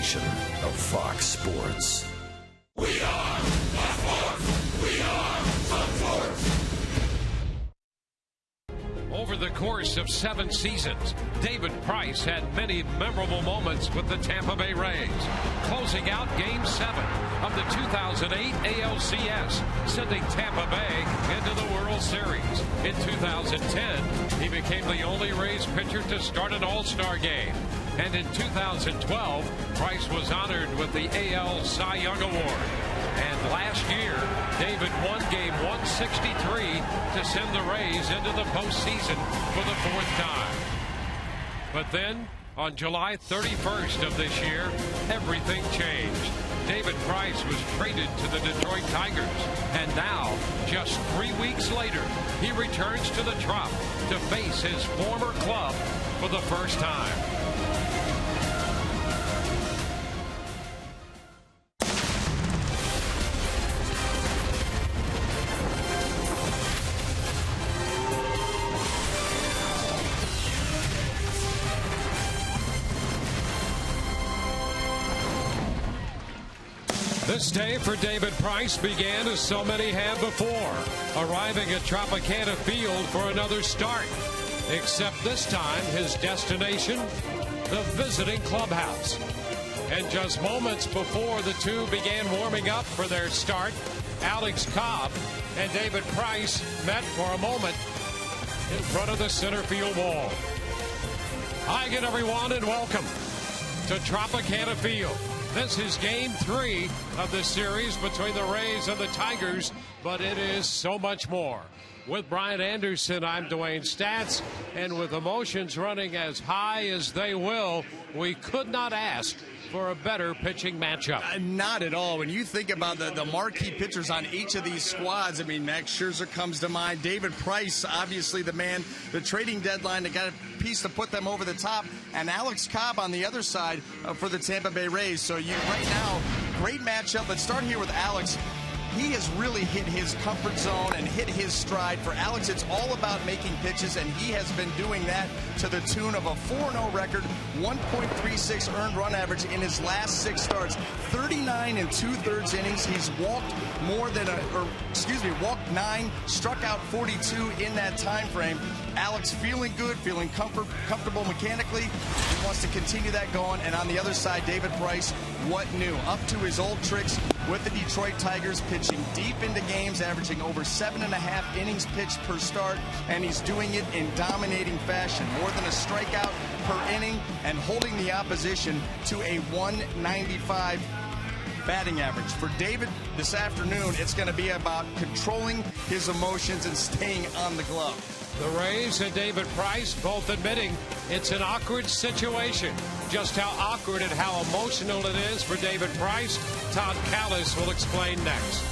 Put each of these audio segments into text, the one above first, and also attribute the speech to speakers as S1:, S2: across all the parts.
S1: station of Fox Sports.
S2: We are Fox Sports. We are Fox Sports.
S3: Over the course of 7 seasons, David Price had many memorable moments with the Tampa Bay Rays, closing out Game 7 of the 2008 ALCS, sending Tampa Bay into the World Series. In 2010, he became the only Rays pitcher to start an All-Star game. And in 2012, Price was honored with the AL Cy Young Award. And last year, David won Game 163 to send the Rays into the postseason for the 4th time. But then, on July 31st of this year, everything changed. David Price was traded to the Detroit Tigers. And now, just 3 weeks later, he returns to the Trop to face his former club for the first time. This day for David Price began as so many have before, arriving at Tropicana Field for another start. Except this time, his destination, the visiting clubhouse. And just moments before the two began warming up for their start, Alex Cobb and David Price met for a moment in front of the center field wall. Hi again, everyone, and welcome to Tropicana Field. This is Game 3 of the series between the Rays and the Tigers, but it is so much more. With Brian Anderson, I'm Dwayne Statz, and with emotions running as high as they will, we could not ask for a better pitching matchup.
S4: Not at all. When you think about the marquee pitchers on each of these squads, I mean, Max Scherzer comes to mind. David Price, obviously the man, the trading deadline that got a piece to put them over the top. And Alex Cobb on the other side for the Tampa Bay Rays. So right now, great matchup. Let's start here with Alex. He has really hit his comfort zone and hit his stride. For Alex, it's all about making pitches, and he has been doing that to the tune of a 4-0 record, 1.36 earned run average in his last 6 starts, 39 2/3 innings. He's walked walked 9, struck out 42 in that time frame. Alex feeling good, feeling comfortable mechanically. He wants to continue that going. And on the other side, David Price, what new? Up to his old tricks with the Detroit Tigers, pitching deep into games, averaging over 7.5 innings pitched per start, and he's doing it in dominating fashion. More than a strikeout per inning and holding the opposition to a 195 batting average. For David this afternoon, it's going to be about controlling his emotions and staying on the glove.
S3: The Rays and David Price both admitting it's an awkward situation. Just how awkward and how emotional it is for David Price, Todd Callis will explain next.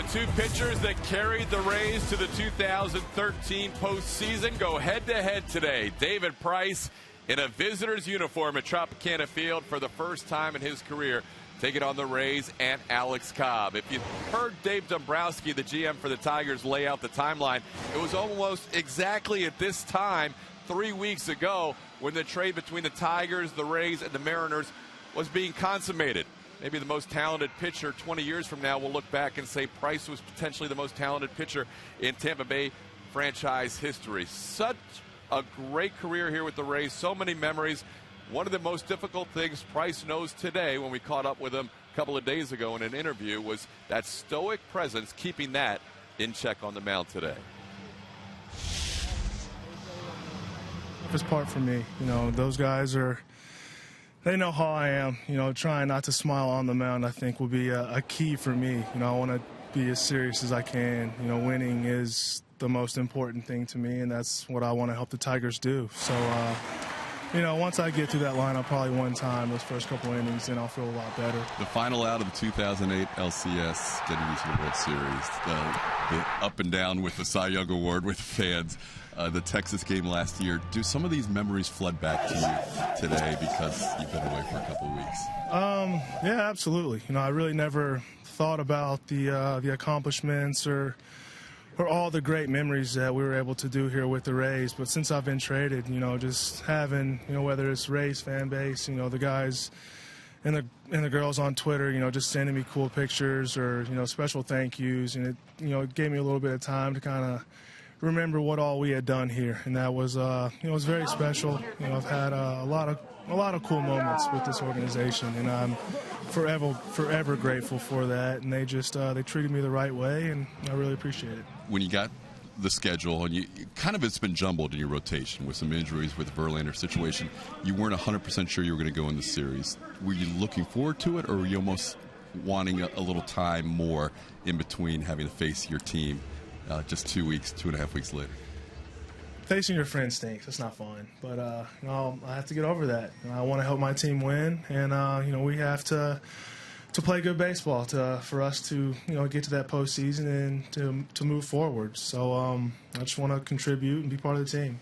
S5: two pitchers that carried the Rays to the 2013 postseason go head-to-head today. David Price in a visitor's uniform at Tropicana Field for the first time in his career, taking on the Rays and Alex Cobb. If you heard Dave Dombrowski, the GM for the Tigers, lay out the timeline, it was almost exactly at this time 3 weeks ago when the trade between the Tigers, the Rays, and the Mariners was being consummated. Maybe the most talented pitcher 20 years from now will look back and say Price was potentially the most talented pitcher in Tampa Bay franchise history. Such a great career here with the Rays, so many memories. One of the most difficult things Price knows today, when we caught up with him a couple of days ago in an interview, was that stoic presence, keeping that in check on the mound today.
S6: Toughest part for me, those guys they know how I am. Trying not to smile on the mound, I think, will be a key for me. I want to be as serious as I can. Winning is the most important thing to me, and that's what I want to help the Tigers do. So, once I get through that lineup probably one time, those first couple innings, then I'll feel a lot better.
S7: The final out of the 2008 LCS, getting you to the World Series, the up and down with the Cy Young Award with fans, the Texas game last year. Do some of these memories flood back to you today because you've been away for a couple of weeks?
S6: Yeah, absolutely. I really never thought about the accomplishments or all the great memories that we were able to do here with the Rays. But since I've been traded, just having, whether it's Rays fan base, the guys and the girls on Twitter, just sending me cool pictures or, special thank yous. And it gave me a little bit of time to kind of remember what all we had done here. And that was, it was very special. I've had a lot of cool moments with this organization, and I'm forever grateful for that. And they treated me the right way, and I really appreciate it.
S7: When you got the schedule, and it's been jumbled in your rotation with some injuries with the Verlander situation, you weren't 100% sure you were going to go in the series. Were you looking forward to it, or were you almost wanting a little time more in between having to face your team just 2.5 weeks later?
S6: Facing your friends stinks. It's not fun. But, I have to get over that. I want to help my team win, and, we have to play good baseball for us to, get to that postseason and to move forward. So I just want to contribute and be part of the team.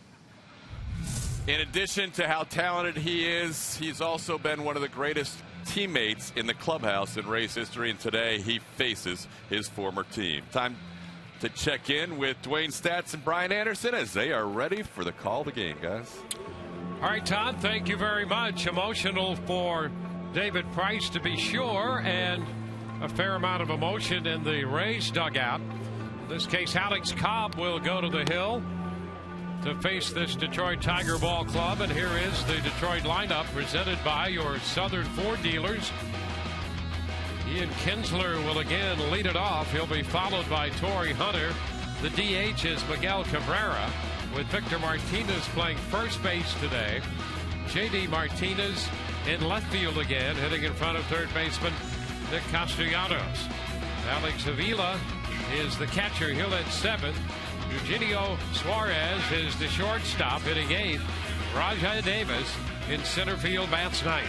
S5: In addition to how talented he is, he's also been one of the greatest teammates in the clubhouse in Rays history, and today he faces his former team. Time to check in with Dwayne Statz and Brian Anderson as they are ready for the call of the game, guys.
S3: All right, Todd, thank you very much. Emotional for David Price, to be sure, and a fair amount of emotion in the Rays dugout. In this case, Alex Cobb will go to the hill to face this Detroit Tiger Ball Club. And here is the Detroit lineup presented by your Southern Ford dealers. Ian Kinsler will again lead it off. He'll be followed by Torrey Hunter. The DH is Miguel Cabrera, with Victor Martinez playing first base today. J.D. Martinez in left field again, hitting in front of third baseman Nick Castellanos. Alex Avila is the catcher. He'll hit seventh. Eugenio Suarez is the shortstop, hitting eighth. Rajai Davis in center field bats ninth.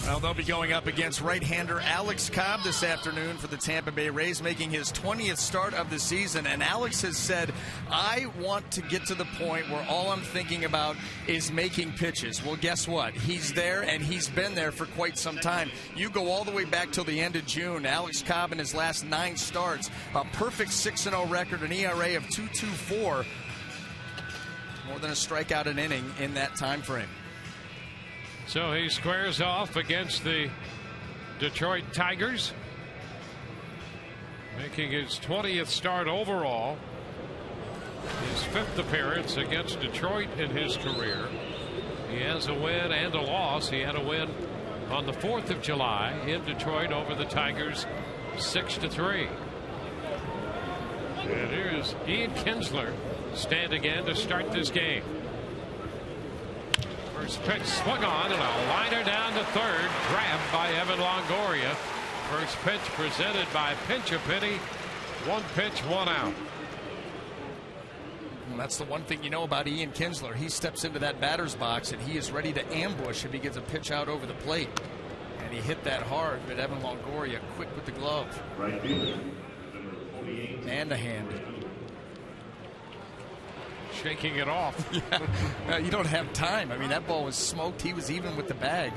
S4: Well, they'll be going up against right-hander Alex Cobb this afternoon for the Tampa Bay Rays, making his 20th start of the season. And Alex has said, I want to get to the point where all I'm thinking about is making pitches. Well, guess what? He's there, and he's been there for quite some time. You go all the way back till the end of June. Alex Cobb in his last 9 starts, a perfect 6-0 record, an ERA of 2.24. More than a strikeout an inning in that time frame.
S3: So he squares off against the Detroit Tigers, making his 20th start overall, his 5th appearance against Detroit in his career. He has a win and a loss. He had a win on the 4th of July in Detroit over the Tigers, 6-3. And here's Ian Kinsler standing in to start this game. First pitch swung on, and a liner down to third, grabbed by Evan Longoria. First pitch presented by Pinch a Penny. 1 pitch, 1 out.
S4: Well, that's the one thing you know about Ian Kinsler. He steps into that batter's box, and he is ready to ambush if he gets a pitch out over the plate.
S8: And he hit that hard, but Evan Longoria quick with the glove.
S9: Right fielder, number 48.
S8: And the hand.
S3: Shaking it off.
S8: Yeah. You don't have time. I mean, that ball was smoked. He was even with the bag.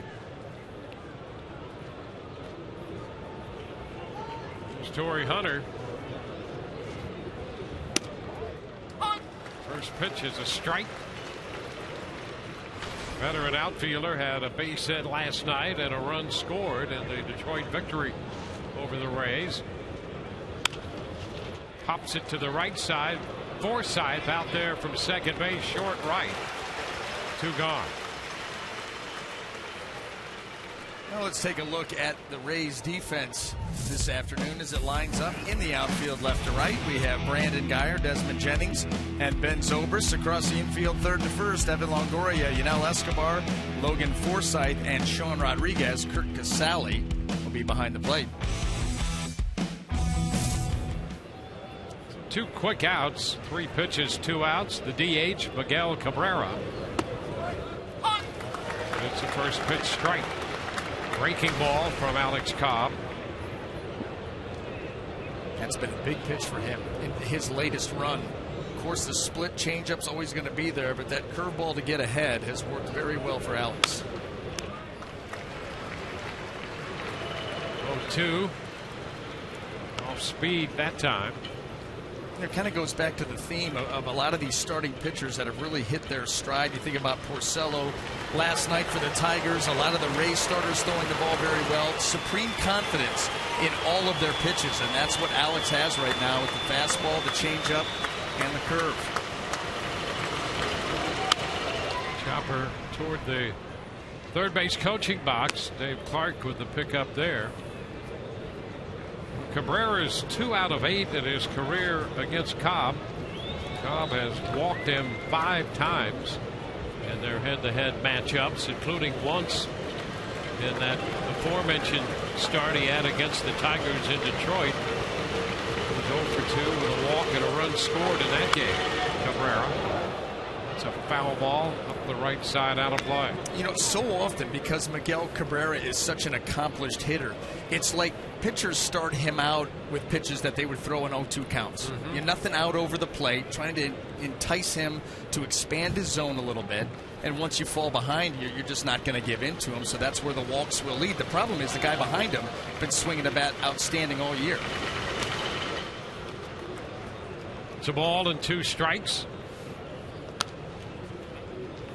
S3: Torrey Hunter. First pitch is a strike. Veteran outfielder had a base hit last night and a run scored in the Detroit victory over the Rays. Pops it to the right side. Forsythe out there from second base, short right. 2 gone.
S8: Now let's take a look at the Rays defense this afternoon as it lines up in the outfield left to right. We have Brandon Guyer, Desmond Jennings, and Ben Zobrist. Across the infield third to first, Evan Longoria, Yunel Escobar, Logan Forsythe, and Sean Rodriguez. Kurt Casale will be behind the plate.
S3: 2 quick outs, 3 pitches, 2 outs. The DH, Miguel Cabrera. It's a first pitch strike. Breaking ball from Alex Cobb.
S8: That's been a big pitch for him in his latest run. Of course, the split changeup's always going to be there, but that curveball to get ahead has worked very well for Alex.
S3: 0-2. Off speed that time.
S8: It kind of goes back to the theme of a lot of these starting pitchers that have really hit their stride. You think about Porcello last night for the Tigers. A lot of the Rays starters throwing the ball very well. Supreme confidence in all of their pitches, and that's what Alex has right now with the fastball, the changeup, and the curve.
S3: Chopper toward the third base coaching box. Dave Clark with the pickup there. Cabrera's 2 out of 8 in his career against Cobb. Cobb has walked him 5 times in their head-to-head matchups, including once in that aforementioned start he had against the Tigers in Detroit. He was 0 for 2 with a walk and a run scored in that game. Cabrera. It's a foul ball up the right side, out of play.
S8: You know, so often, because Miguel Cabrera is such an accomplished hitter, it's like pitchers start him out with pitches that they would throw in 0-2 counts. You're nothing out over the plate, trying to entice him to expand his zone a little bit. And once you fall behind, you're just not going to give in to him. So that's where the walks will lead. The problem is the guy behind him been swinging the bat outstanding all year.
S3: It's a ball and 2 strikes.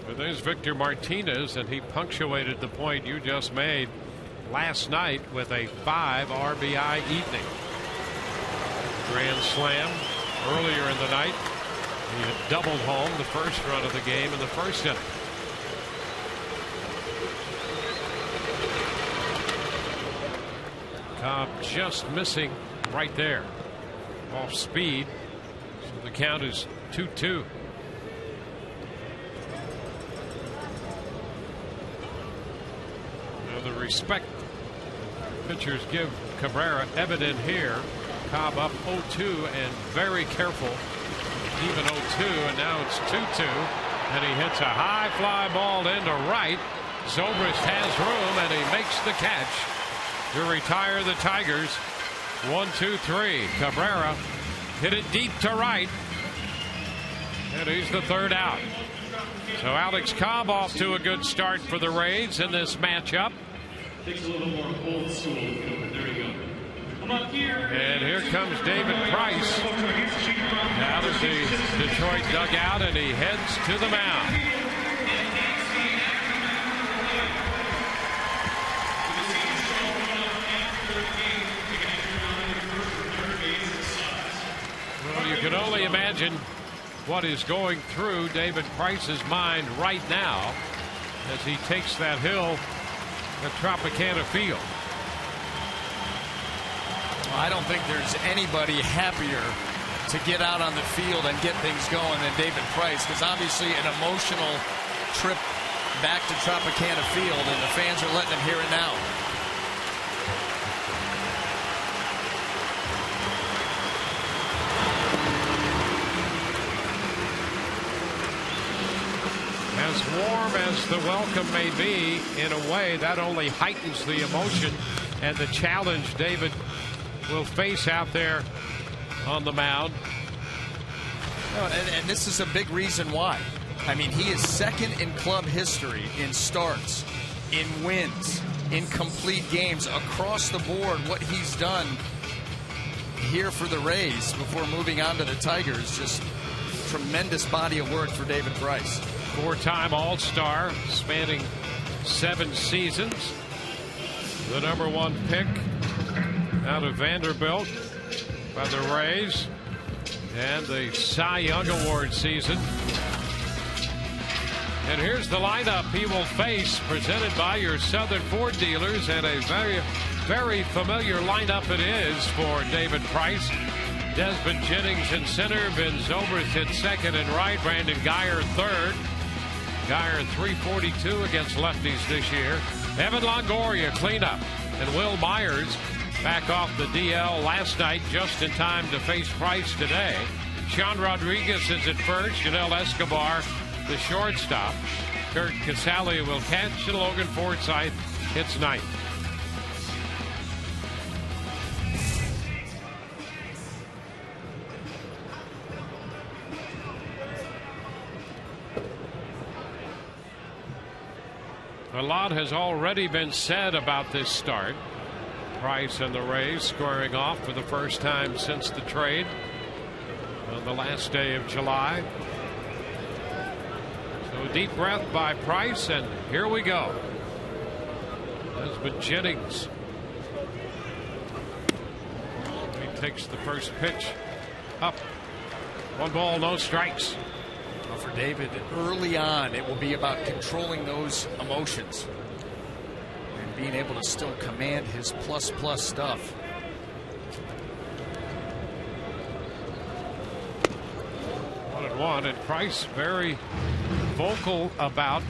S3: But there's Victor Martinez, and he punctuated the point you just made last night with a 5 RBI evening. Grand slam earlier in the night. He had doubled home the first run of the game in the first inning. Cobb just missing right there. Off speed. So the count is 2-2. The respect pitchers give Cabrera evident here. Cobb up 0-2 and very careful. Even 0-2, and now it's 2-2. And he hits a high fly ball into right. Zobrist has room, and he makes the catch to retire the Tigers. 1-2-3. Cabrera hit it deep to right. And he's the third out. So Alex Cobb off to a good start for the Rays in this matchup.
S9: Takes a little more old school. There you go.
S3: And here comes David Price out of the Detroit dugout, and he heads to the mound. Well, you can only imagine what is going through David Price's mind right now as he takes that hill at Tropicana Field.
S8: Well, I don't think there's anybody happier to get out on the field and get things going than David Price, because obviously an emotional trip back to Tropicana Field, and the fans are letting him hear it now.
S3: As warm as the welcome may be, in a way, that only heightens the emotion and the challenge David will face out there on the mound.
S8: And this is a big reason why. I mean, he is second in club history in starts, in wins, in complete games, across the board. What he's done here for the Rays before moving on to the Tigers, just tremendous body of work for David Price.
S3: Four-time All-Star, spanning 7 seasons. The #1 pick out of Vanderbilt by the Rays, and the Cy Young Award season. And here's the lineup he will face, presented by your Southern Ford dealers, and a very, very familiar lineup it is for David Price. Desmond Jennings in center, Ben Zobrist at second and right, Brandon Guyer third. Guyer 342 against lefties this year. Evan Longoria cleanup, and Will Myers back off the DL last night just in time to face Price today. Sean Rodriguez is at first, Janelle Escobar the shortstop. Kurt Casale will catch, and Logan Forsythe hits ninth. A lot has already been said about this start. Price and the Rays squaring off for the first time since the trade on the last day of July. So a deep breath by Price, and here we go. Desmond Jennings. He takes the first pitch up. 1 ball, no strikes.
S8: Well, for David, early on, it will be about controlling those emotions and being able to still command his plus stuff.
S3: One, and Price very vocal about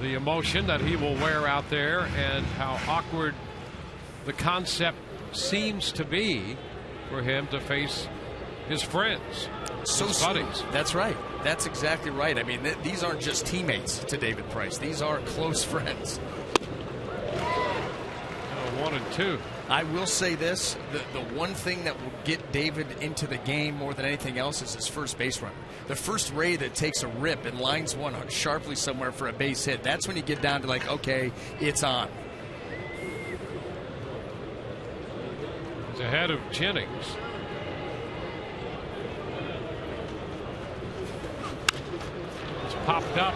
S3: the emotion that he will wear out there and how awkward the concept seems to be for him to face his friends, his buddies.
S8: That's right. That's exactly right. I mean, these aren't just teammates to David Price. These are close friends.
S3: 1 and 2.
S8: I will say this, the one thing that will get David into the game more than anything else is his first base run. The first Ray that takes a rip and lines one sharply somewhere for a base hit, that's when you get down to like, okay, it's on.
S3: He's ahead of Jennings. It's popped up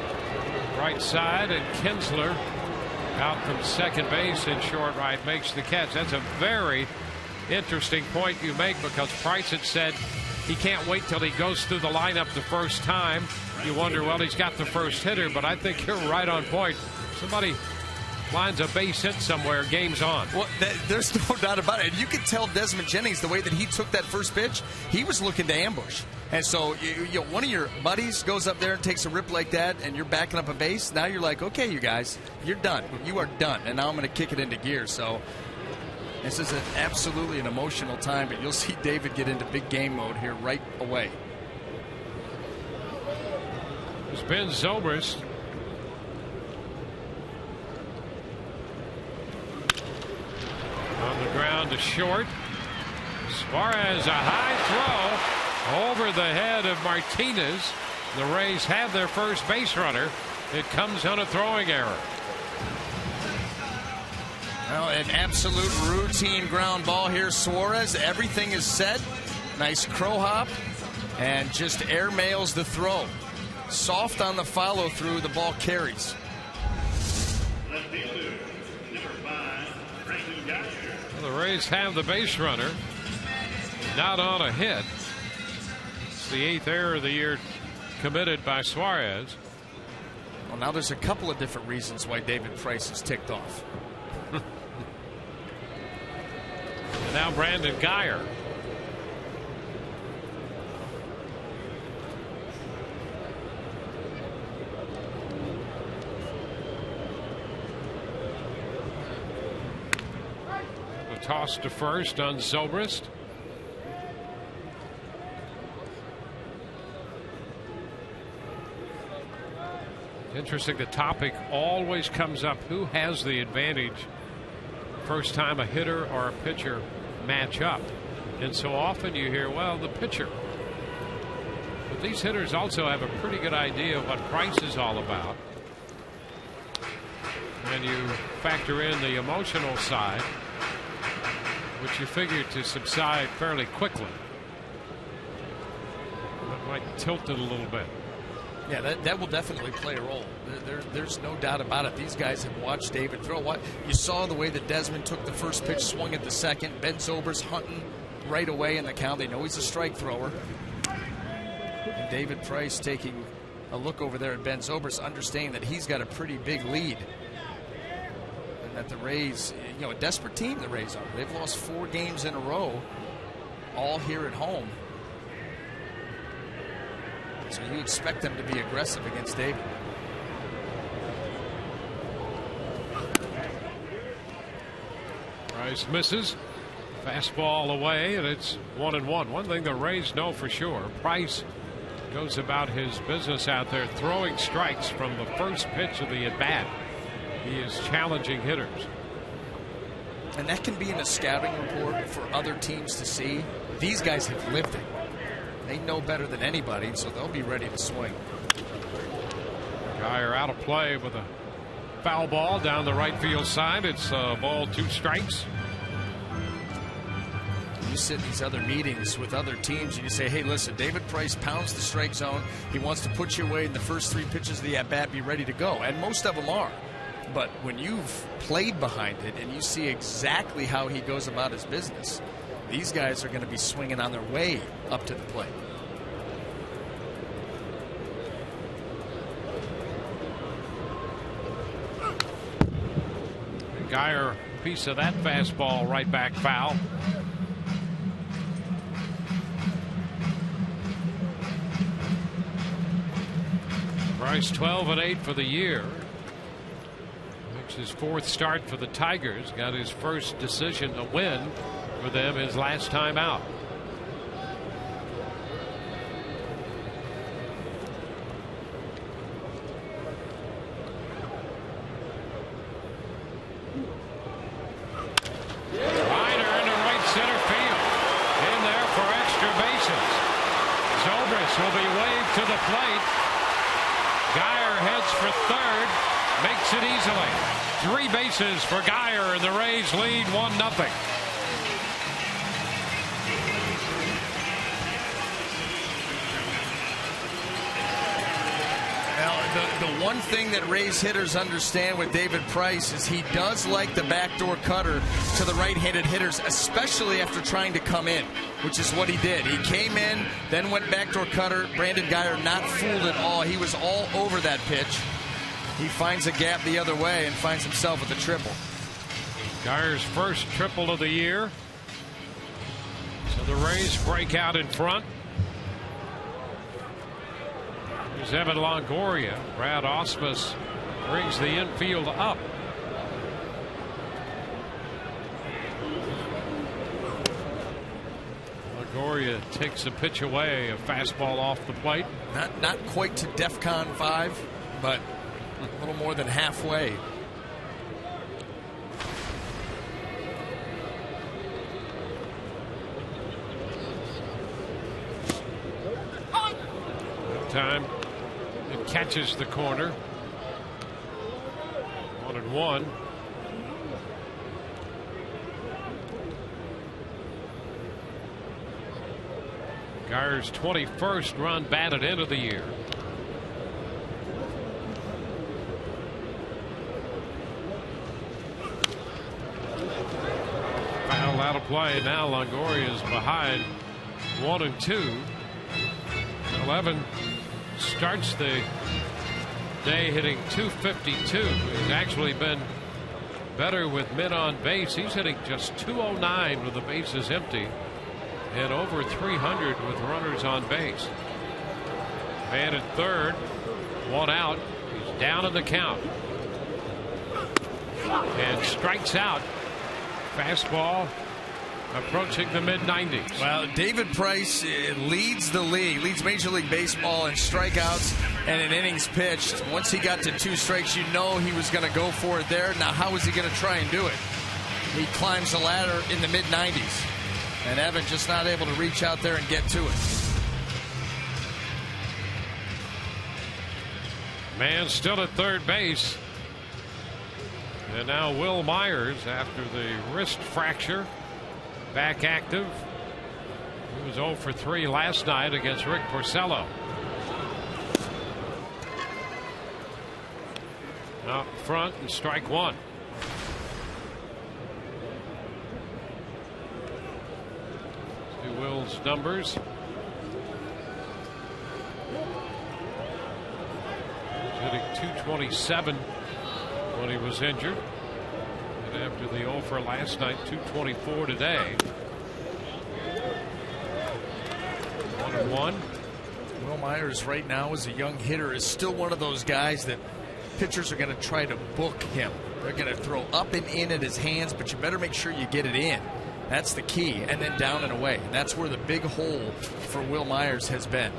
S3: right side, and Kinsler out from second base in short right makes the catch. That's a very interesting point you make, because Price had said he can't wait till he goes through the lineup the first time. You wonder, well, he's got the first hitter, but I think you're right on point. Somebody lines a base hit somewhere, game's on.
S8: Well, there's no doubt about it. You could tell Desmond Jennings, the way that he took that first pitch, he was looking to ambush. And so one of your buddies goes up there and takes a rip like that, and you're backing up a base. Now you're like, okay, you guys, you're done. You are done. And now I'm going to kick it into gear. So this is absolutely an emotional time, but you'll see David get into big game mode here right away.
S3: It's Ben Zobrist. On the ground to short. Suarez, a high throw over the head of Martinez. The Rays have their first base runner. It comes on a throwing error.
S8: Well, an absolute routine ground ball here. Suarez, everything is set. Nice crow hop, and just airmails the throw. Soft on the follow through, the ball carries.
S3: Well, the Rays have the base runner. Not on a hit. It's the 8th error of the year committed by Suarez.
S8: Well, now there's a couple of different reasons why David Price is ticked off.
S3: And now Brandon Guyer. A toss to first on Zobrist. Interesting, the topic always comes up, who has the advantage first time a hitter or a pitcher match up. And so often you hear, well, the pitcher. But these hitters also have a pretty good idea of what Price is all about. And you factor in the emotional side, which you figure to subside fairly quickly. That might tilt it a little bit.
S8: Yeah, that will definitely play a role. There's no doubt about it. These guys have watched David throw. You saw the way that Desmond took the first pitch, swung at the second. Ben Zobrist hunting right away in the count. They know he's a strike thrower. And David Price taking a look over there at Ben Zobrist, understanding that he's got a pretty big lead. And that the Rays, a desperate team the Rays are. They've lost 4 games in a row, all here at home. So you expect them to be aggressive against David.
S3: Price misses. Fastball away, and it's 1-1. One thing the Rays know for sure, Price goes about his business out there throwing strikes from the first pitch of the at-bat. He is challenging hitters.
S8: And that can be in a scouting report for other teams to see. These guys have lived it. They know better than anybody, so they'll be ready to swing.
S3: Geyer out of play with a foul ball down the right field side. It's ball, 2 strikes.
S8: You sit in these other meetings with other teams and you say, hey, listen, David Price pounds the strike zone. He wants to put you away in the first 3 pitches of the at-bat, be ready to go. And most of them are. But when you've played behind it and you see exactly how he goes about his business, these guys are going to be swinging on their way up to the plate.
S3: Geyer, piece of that fastball right back foul. Price 12-8 for the year. Makes his 4th start for the Tigers. Got his first decision to win for them his last time out. Ryder into right center field. In there for extra bases. Zobrist will be waved to the plate. Geyer heads for third. Makes it easily. 3 bases for Geyer, and the Rays lead 1-0.
S8: The one thing that Rays hitters understand with David Price is he does like the backdoor cutter to the right-handed hitters, especially after trying to come in, which is what he did. He came in, then went backdoor cutter. Brandon Geyer not fooled at all. He was all over that pitch. He finds a gap the other way and finds himself with a triple.
S3: Geyer's first triple of the year. So the Rays break out in front. Here's Evan Longoria. Brad Ausmus brings the infield up. Longoria takes a pitch away, a fastball off the plate.
S8: Not quite to DEFCON 5, but a little more than halfway.
S3: Time it catches the corner. 1-1. Geyer's 21st run batted into the year. Foul out of play. Now Longoria is behind 1-2. 11 starts the day hitting .252. He's actually been better with men on base. He's hitting just .209 with the bases empty and over .300 with runners on base. Man at third, 1 out. He's down in the count and strikes out. Fastball approaching the mid-90s.
S8: Well, David Price leads the league, leads Major League Baseball in strikeouts and in innings pitched. Once he got to 2 strikes, you know he was going to go for it there. Now, how is he going to try and do it? He climbs the ladder in the mid-90s. And Evan just not able to reach out there and get to it.
S3: Man still at third base. And now Will Myers, after the wrist fracture, back active. He was 0 for 3 last night against Rick Porcello. Out front and strike 1. See Will's numbers. He's hitting .227 when he was injured. And after the 0 for last night, .224 today. 1-1.
S8: Will Myers right now as a young hitter is still one of those guys that pitchers are going to try to book him. They're going to throw up and in at his hands, but you better make sure you get it in. That's the key. And then down and away. And that's where the big hole for Will Myers has been.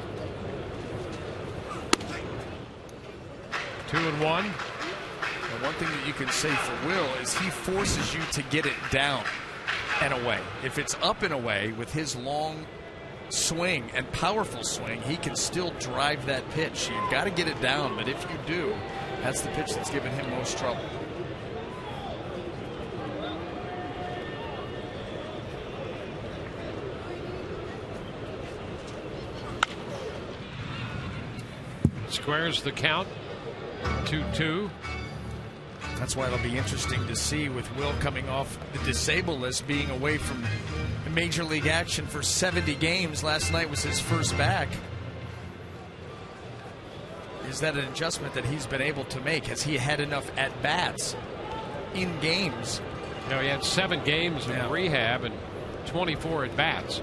S3: 2-1.
S8: And one thing that you can say for Will is he forces you to get it down and away. If it's up and away with his long swing and powerful swing, he can still drive that pitch. You've got to get it down, but if you do, that's the pitch that's given him most trouble.
S3: Squares the count. 2-2.
S8: That's why it'll be interesting to see with Will coming off the disabled list, being away from Major League action for 70 games. Last night was his first back. Is that an adjustment that he's been able to make? Has he had enough at-bats in games?
S3: No, he had 7 games in rehab and 24 at-bats.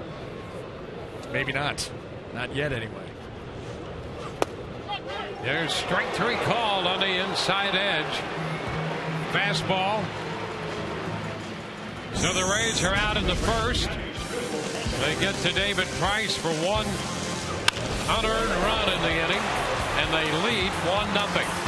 S8: Maybe not. Not yet, anyway.
S3: There's strike 3 called on the inside edge. Fastball. So the Rays are out in the first. They get to David Price for 1 unearned run in the inning, and they lead 1-0.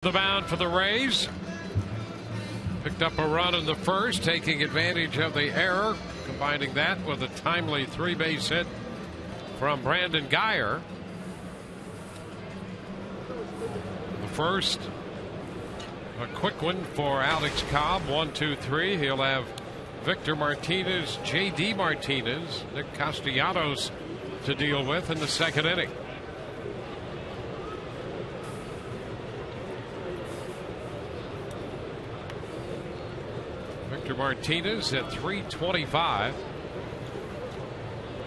S3: The mound for the Rays. Picked up a run in the first, taking advantage of the error, combining that with a timely 3-base hit from Brandon Guyer. The first, a quick one for Alex Cobb. 1-2-3. He'll have Victor Martinez, J.D. Martinez, Nick Castellanos to deal with in the second inning. Victor Martinez at 325.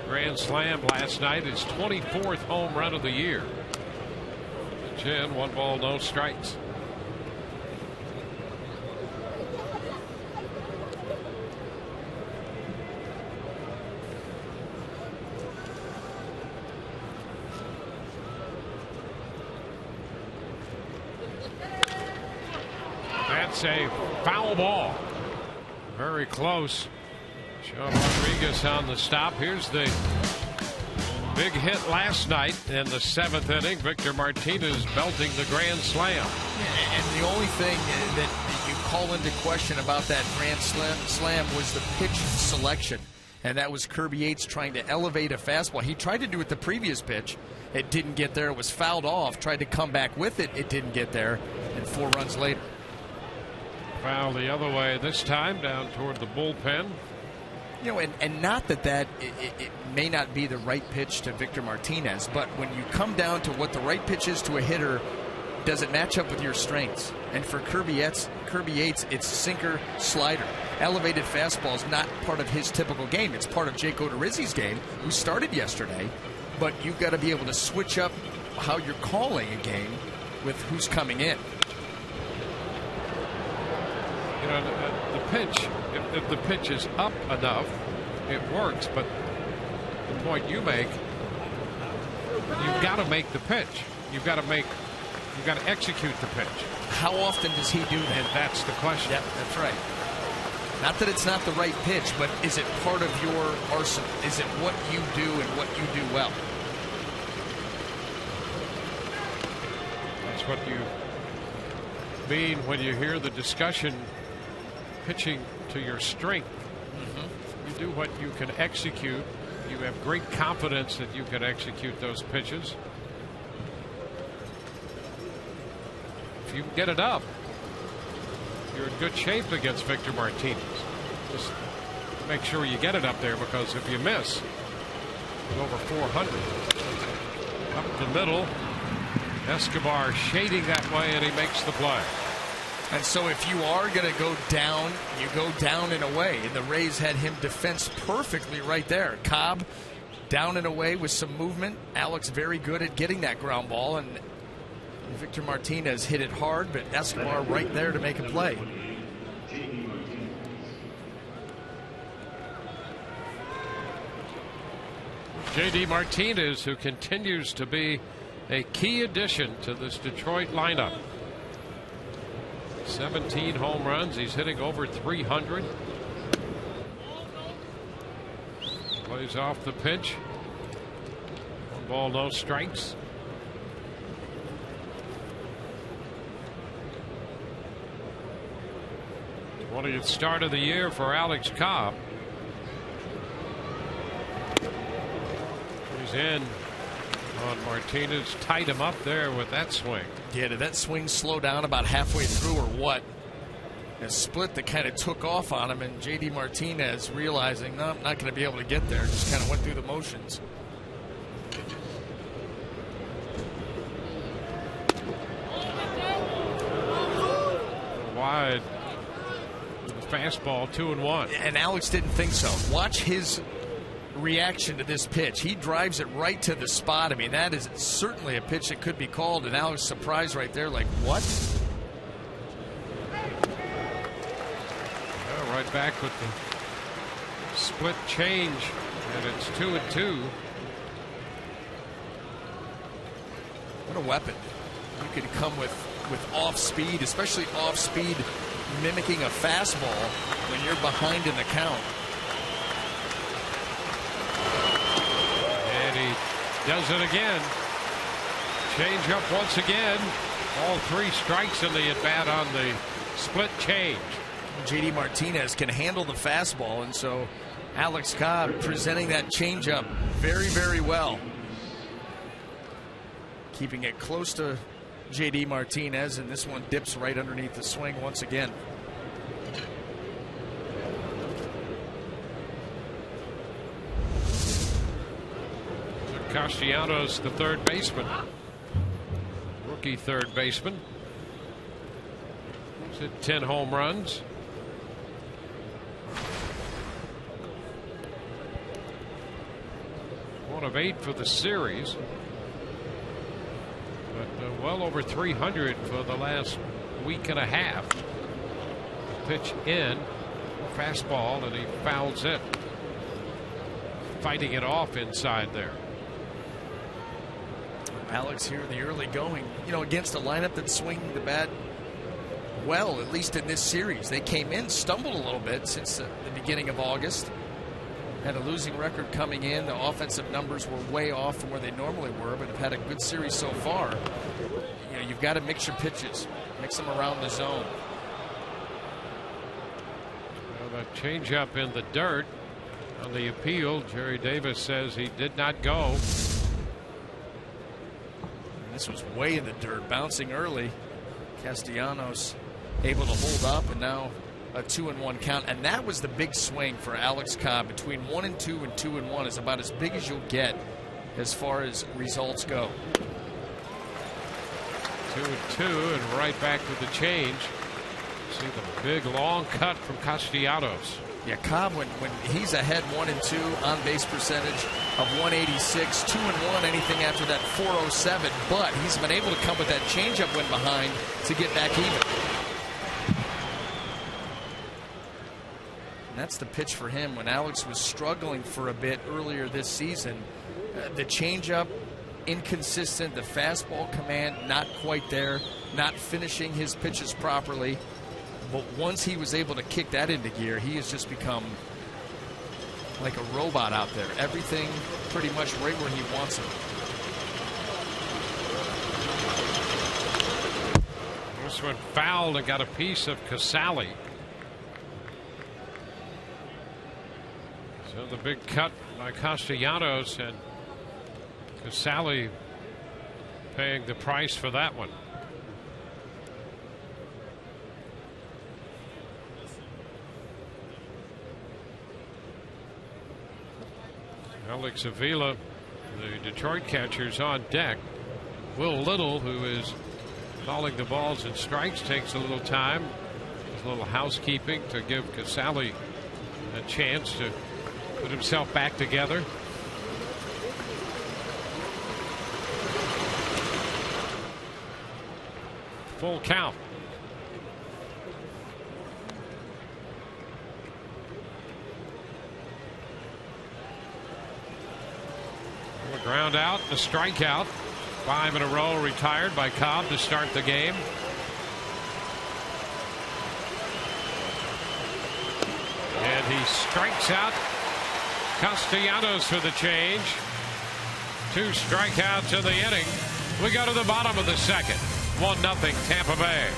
S3: Grand slam last night, his 24th home run of the year. Pitch in, 1 ball, no strikes. That's a foul ball. Very close. Sean Rodriguez on the stop. Here's the big hit last night in the 7th inning. Victor Martinez belting the grand slam.
S8: Yeah, and the only thing that you call into question about that grand slam was the pitch selection. And that was Kirby Yates trying to elevate a fastball. He tried to do it the previous pitch. It didn't get there. It was fouled off. Tried to come back with it. It didn't get there. And 4 runs later.
S3: Foul the other way this time, down toward the bullpen.
S8: You know, and not that it may not be the right pitch to Victor Martinez, but when you come down to what the right pitch is to a hitter, does it match up with your strengths? And for Kirby Yates, it's sinker, slider. Elevated fastball is not part of his typical game. It's part of Jake Odorizzi's game, who started yesterday. But you've got to be able to switch up how you're calling a game with who's coming in.
S3: You know, the pitch, if the pitch is up enough, it works. But the point you make, you've got to make the pitch. You've got to execute the pitch.
S8: How often does he do that?
S3: And that's the question.
S8: Yep, that's right. Not that it's not the right pitch, but is it part of your arsenal? Is it what you do and what you do well?
S3: That's what you mean when you hear the discussion. Pitching to your strength. You do what you can execute. You have great confidence that you can execute those pitches. If you get it up, you're in good shape against Victor Martinez. Just make sure you get it up there, because if you miss, over 400. Up the middle, Escobar shading that way, and he makes the play.
S8: And so if you are going to go down, you go down and away. And the Rays had him defense perfectly right there. Cobb down and away with some movement. Alex very good at getting that ground ball. And Victor Martinez hit it hard, but Escobar right there to make a play.
S3: J.D. Martinez, who continues to be a key addition to this Detroit lineup. 17 home runs. He's hitting over 300. Plays off the pitch. 1 ball, no strikes. '20th start of the year for Alex Cobb. He's in on Martinez. Tied him up there with that swing.
S8: Yeah, did that swing slow down about halfway through or what? A split that kind of took off on him, and J.D. Martinez realizing, no, I'm not going to be able to get there, just kind of went through the motions.
S3: Wide. Fastball, 2-1.
S8: And Alex didn't think so. Watch his reaction to this pitch. He drives it right to the spot. I mean, that is certainly a pitch that could be called, and Alex surprised right there, like, what?
S3: Well, right back with the split change, and it's 2-2.
S8: What a weapon. You could come with off speed, especially off speed mimicking a fastball when you're behind in the count.
S3: And he does it again. Change up once again. All 3 strikes in the at bat on the split change.
S8: J.D. Martinez can handle the fastball, and so Alex Cobb presenting that changeup very, very well. Keeping it close to J.D. Martinez, and this one dips right underneath the swing once again.
S3: Castellanos, the third baseman. Rookie third baseman. He's hit 10 home runs. 1 of 8 for the series. But well over 300 for the last week and a half. Pitch in, fastball, and he fouls it. Fighting it off inside there.
S8: Alex here in the early going, against a lineup that's swinging the bat well, at least in this series. They came in, stumbled a little bit since the beginning of August. Had a losing record coming in. The offensive numbers were way off from where they normally were, but have had a good series so far. You've got to mix your pitches, mix them around the zone.
S3: Well, the changeup in the dirt on the appeal. Jerry Davis says he did not go.
S8: This was way in the dirt, bouncing early. Castellanos able to hold up, and now a 2-1 count. And that was the big swing for Alex Cobb. Between 1-2 and 2-1 is about as big as you'll get as far as results go.
S3: 2-2, and right back to the change. See the big long cut from Castellanos.
S8: Yeah, Cobb, when he's ahead 1-2, on base percentage of 186, 2-1, anything after that 407, but he's been able to come with that changeup when behind to get back even. And that's the pitch for him when Alex was struggling for a bit earlier this season. The changeup, inconsistent, the fastball command not quite there, not finishing his pitches properly. But once he was able to kick that into gear, he has just become like a robot out there. Everything pretty much right where he wants it.
S3: This one fouled and got a piece of Casali. So the big cut by Castellanos, and Casali paying the price for that one. Alex Avila, the Detroit catcher's on deck. Will Little, who is calling the balls and strikes, takes a little time. A little housekeeping to give Casali a chance to put himself back together. Full count. Ground out, a strikeout. 5 in a row retired by Cobb to start the game. And he strikes out Castellanos for the change. 2 strikeouts in the inning. We go to the bottom of the second. 1-0 Tampa Bay.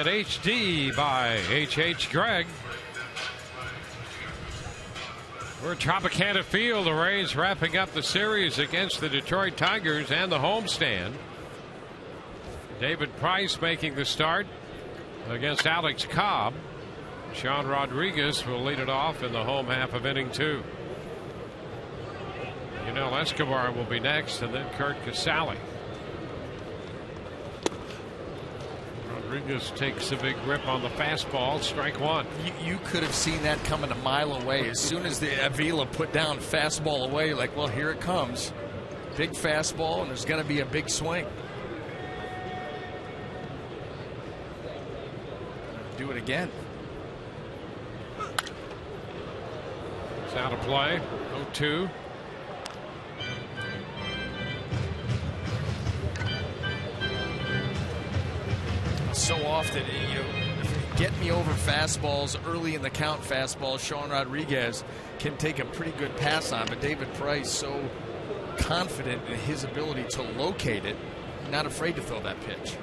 S3: at HD by H.H. Gregg. We're at Tropicana Field. The Rays wrapping up the series against the Detroit Tigers and the homestand. David Price making the start against Alex Cobb. Sean Rodriguez will lead it off in the home half of inning 2. Escobar will be next, and then Kurt Casale. Rodriguez takes a big rip on the fastball. Strike one.
S8: You could have seen that coming a mile away. As soon as the Avila put down fastball away, like, well, here it comes. Big fastball, and there's going to be a big swing. Do it again.
S3: It's out of play. 0-2.
S8: So often, get me over fastballs early in the count. Fastballs, Sean Rodriguez can take a pretty good pass on, but David Price so confident in his ability to locate it, not afraid to throw that pitch.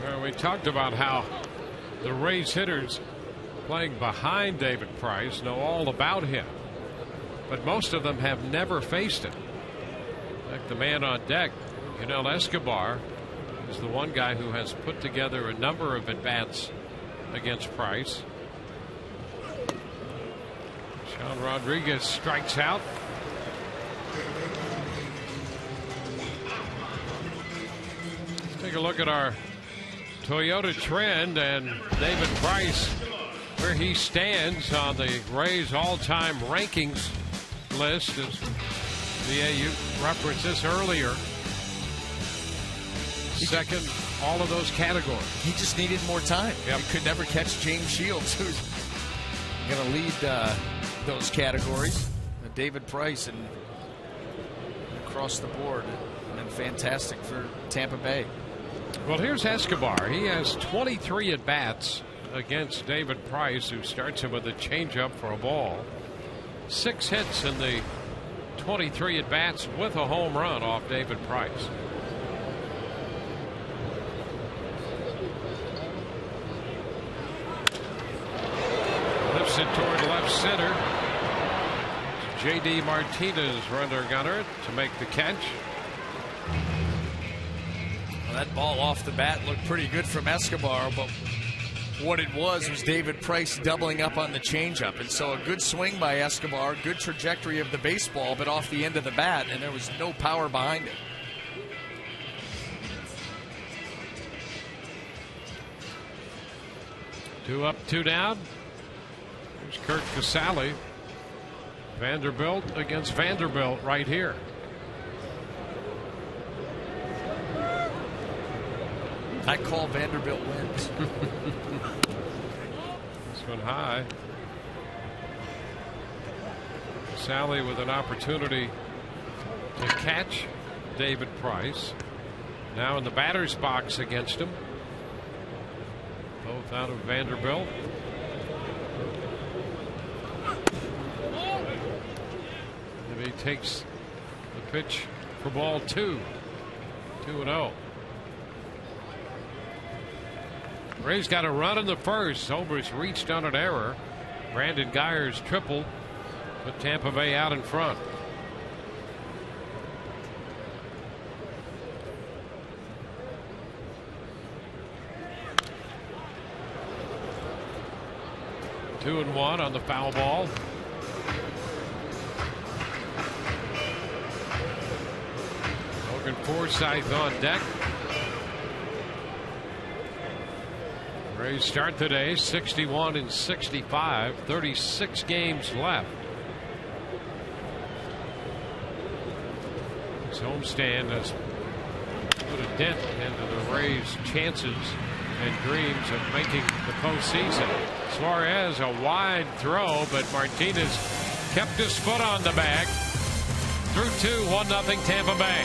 S3: Well, we talked about how the Rays hitters playing behind David Price know all about him, but most of them have never faced him. Like the man on deck, Escobar is the one guy who has put together a number of at-bats against Price. Sean Rodriguez strikes out. Let's take a look at our Toyota trend and David Price, where he stands on the Rays all-time rankings list. As you referenced this earlier. Second, all of those categories.
S8: He just needed more time.
S3: Yep.
S8: He could never catch James Shields, who's going to lead those categories. David Price and across the board, and fantastic for Tampa Bay.
S3: Well, here's Escobar. He has 23 at bats against David Price, who starts him with a changeup for a ball. 6 hits in the 23 at bats with a home run off David Price. Lifts it toward left center. J.D. Martinez runner gunner to make the catch.
S8: Well, that ball off the bat looked pretty good from Escobar, but what it was David Price doubling up on the changeup, and so a good swing by Escobar, good trajectory of the baseball, but off the end of the bat, and there was no power behind it.
S3: Two up, two down. Here's Kurt Casale. Vanderbilt against Vanderbilt right here.
S8: I call Vanderbilt wins.
S3: This one high. Casale with an opportunity to catch David Price. Now in the batter's box against him. Both out of Vanderbilt. And he takes the pitch for ball 2. 2-0. Rays got a run in the first. Homer's reached on an error. Brandon Geyer's triple put Tampa Bay out in front. Two and one on the foul ball. Logan Forsythe on deck. Rays start today 61-65, 36 games left. This homestand has put a dent into the Rays' chances and dreams of making the postseason. Suarez a wide throw, but Martinez kept his foot on the bag. Through 2, 1-0 Tampa Bay.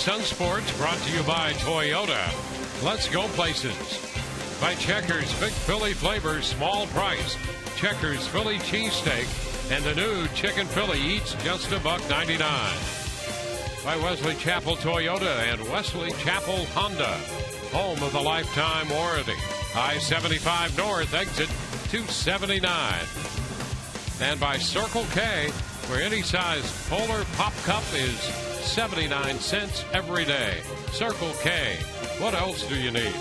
S3: Sun Sports brought to you by Toyota. Let's go places. By Checkers Big Philly flavor, small price. Checkers Philly cheesesteak and the new Chicken Philly, each just $1.99. By Wesley Chapel Toyota and Wesley Chapel Honda, home of the lifetime warranty. I-75 North, exit 279. And by Circle K, where any size Polar Pop Cup is 79 cents every day. Circle K. What else do you need?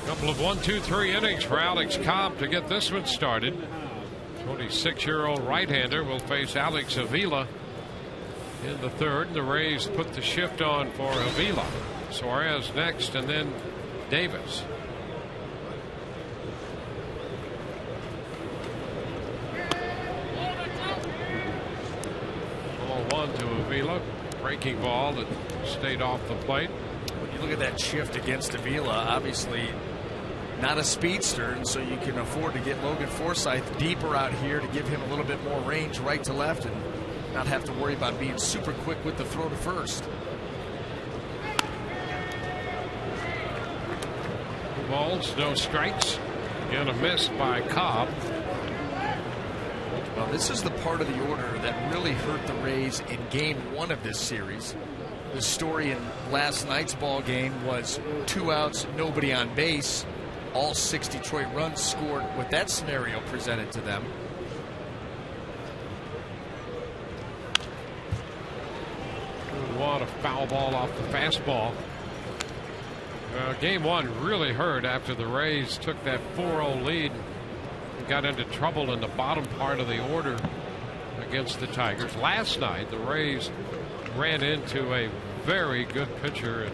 S3: Couple of 1, 2, 3 innings for Alex Cobb to get this one started. 26-year-old right-hander will face Alex Avila in the third. The Rays put the shift on for Avila. Suarez next, and then Davis. 1 to Avila. Breaking ball that stayed off the plate.
S8: When you look at that shift against Avila, obviously not a speedster, and so you can afford to get Logan Forsythe deeper out here to give him a little bit more range right to left and not have to worry about being super quick with the throw to first.
S3: 2 balls, no strikes, and a miss by Cobb.
S8: Well, this is the part of the order that really hurt the Rays in Game 1 of this series. The story in last night's ball game was 2 outs, nobody on base. All 6 Detroit runs scored with that scenario presented to them.
S3: What a foul ball off the fastball. Game 1 really hurt after the Rays took that 4-0 lead and got into trouble in the bottom part of the order against the Tigers. Last night, the Rays ran into a very good pitcher at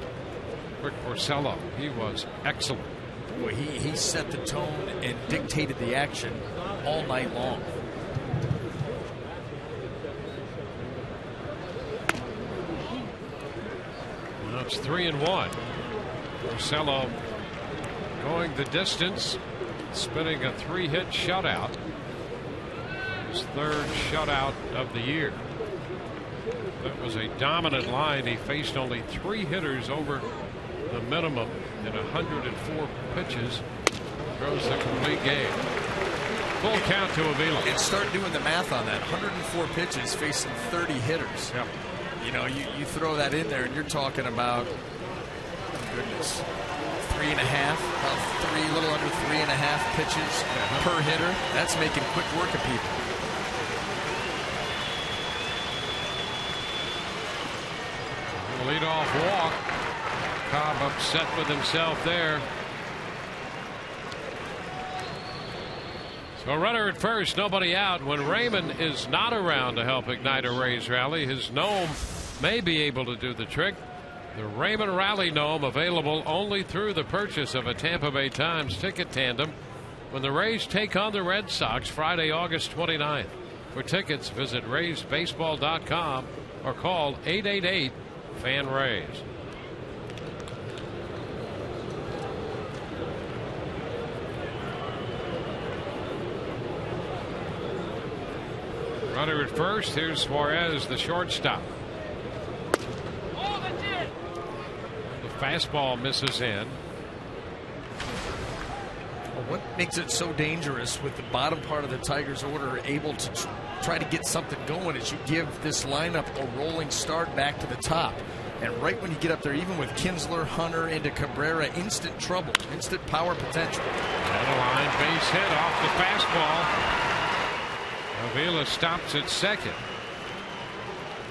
S3: Rick Porcello. He was excellent.
S8: Boy, he set the tone and dictated the action all night long.
S3: Well, it's 3-1. Porcello going the distance, spinning a 3-hit shutout. His 3rd shutout of the year. That was a dominant line. He faced only 3 hitters over the minimum in 104 pitches. Throws the complete game. Full count to Avila.
S8: And start doing the math on that. 104 pitches facing 30 hitters.
S3: Yep.
S8: You know, you throw that in there and you're talking about, oh goodness, 3.5, about little under 3.5 pitches per hitter. That's making quick work of people.
S3: Leadoff walk. Cobb upset with himself there. So runner at first, nobody out. When Raymond is not around to help ignite a Rays rally, his gnome may be able to do the trick. The Raymond Rally Gnome available only through the purchase of a Tampa Bay Times ticket tandem when the Rays take on the Red Sox Friday, August 29th. For tickets, visit RaysBaseball.com or call 888-FAN-RAYS. Runner at first. Here's Suarez, the shortstop. The fastball misses in.
S8: Well, what makes it so dangerous with the bottom part of the Tigers order able to try to get something going is you give this lineup a rolling start back to the top. And right when you get up there, even with Kinsler, Hunter into Cabrera, instant trouble, instant power potential.
S3: And a line base hit off the fastball. Avila stops at second.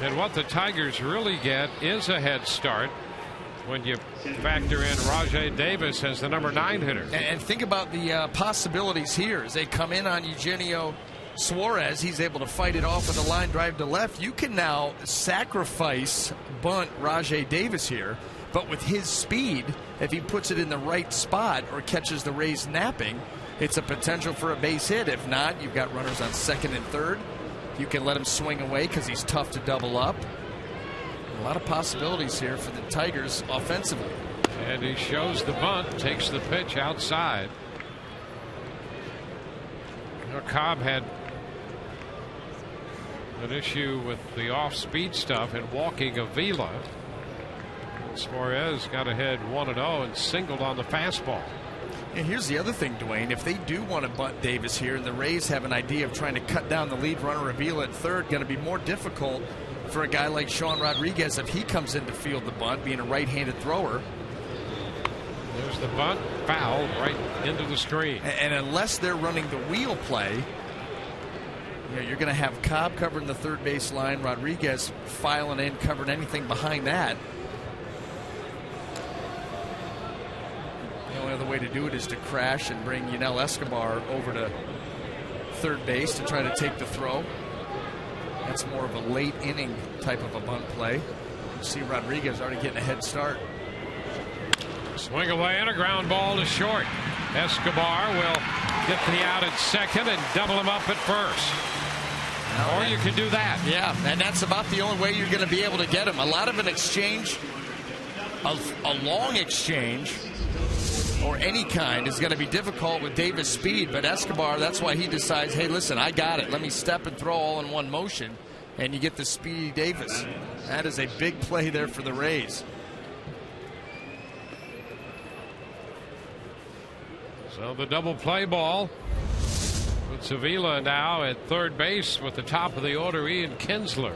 S3: And what the Tigers really get is a head start when you factor in Rajay Davis as the number 9 hitter.
S8: And think about the possibilities here as they come in on Eugenio Suarez. He's able to fight it off with a line drive to left. You can now sacrifice bunt Rajay Davis here, but with his speed, if he puts it in the right spot or catches the Rays napping, it's a potential for a base hit. If not, you've got runners on second and third. You can let him swing away because he's tough to double up. A lot of possibilities here for the Tigers offensively.
S3: And he shows the bunt, takes the pitch outside. You know, Cobb had an issue with the off-speed stuff and walking Avila. Suarez got ahead 1-0 and singled on the fastball.
S8: And here's the other thing, Dwayne. If they do want to bunt Davis here and the Rays have an idea of trying to cut down the lead runner Avila at third, going to be more difficult for a guy like Sean Rodriguez if he comes in to field the bunt, being a right-handed thrower.
S3: There's the bunt, foul right into the screen.
S8: And unless they're running the wheel play, you're going to have Cobb covering the third base line, Rodriguez filing in, covering anything behind that. The only other way to do it is to crash and bring Yunel Escobar over to third base to try to take the throw. That's more of a late inning type of a bunt play. You see Rodriguez already getting a head start.
S3: Swing away and a ground ball to short. Escobar will get the out at second and double him up at first. Or you can do that.
S8: Yeah, and that's about the only way you're going to be able to get him. A lot of an exchange, a long exchange, or any kind is going to be difficult with Davis' speed. But Escobar, that's why he decides, hey, listen, I got it. Let me step and throw all in one motion. And you get the speedy Davis. That is a big play there for the Rays.
S3: So the double play ball with Avila now at third base with the top of the order, Ian Kinsler.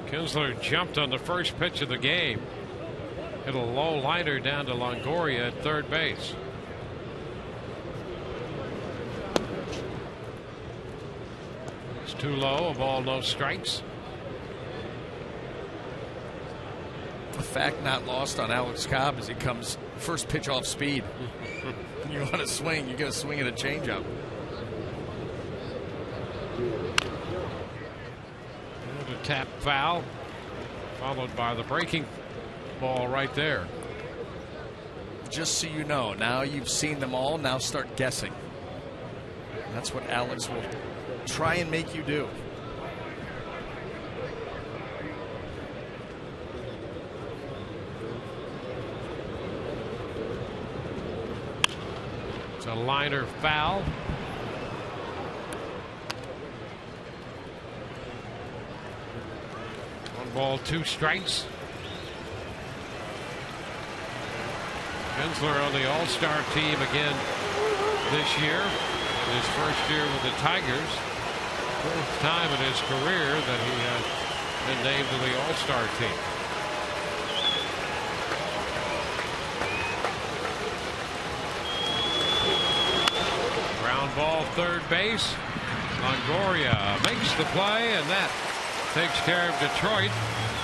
S3: Kinsler jumped on the first pitch of the game. Hit a low liner down to Longoria at third base. It's too low, a ball, no strikes.
S8: A fact not lost on Alex Cobb as he comes first pitch off speed. You want to swing, you got to swing at a changeup.
S3: And a tap foul, followed by the breaking ball right there.
S8: Just so you know, now you've seen them all, now start guessing. That's what Alex will try and make you do.
S3: It's a liner foul. One ball, two strikes. Kinsler on the All-Star team again this year. His first year with the Tigers. Fourth time in his career that he has been named to the All-Star team. Ground ball third base. Longoria makes the play, and that takes care of Detroit.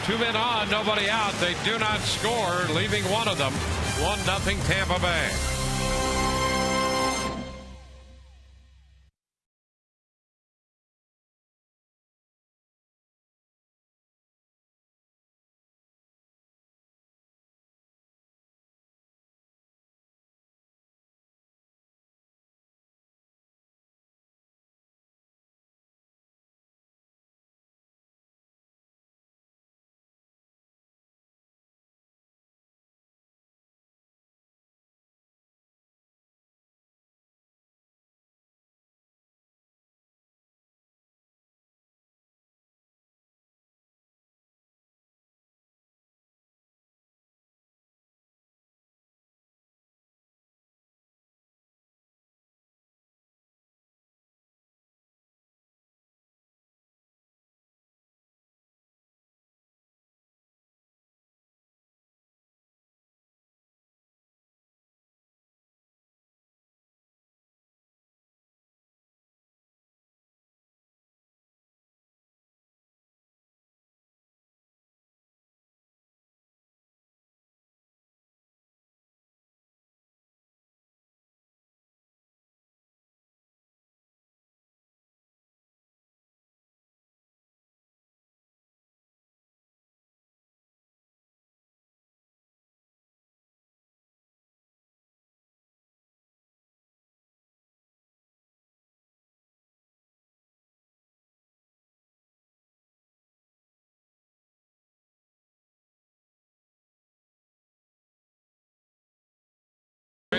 S3: 2 men on, nobody out. They do not score, leaving one of them. 1-0 Tampa Bay.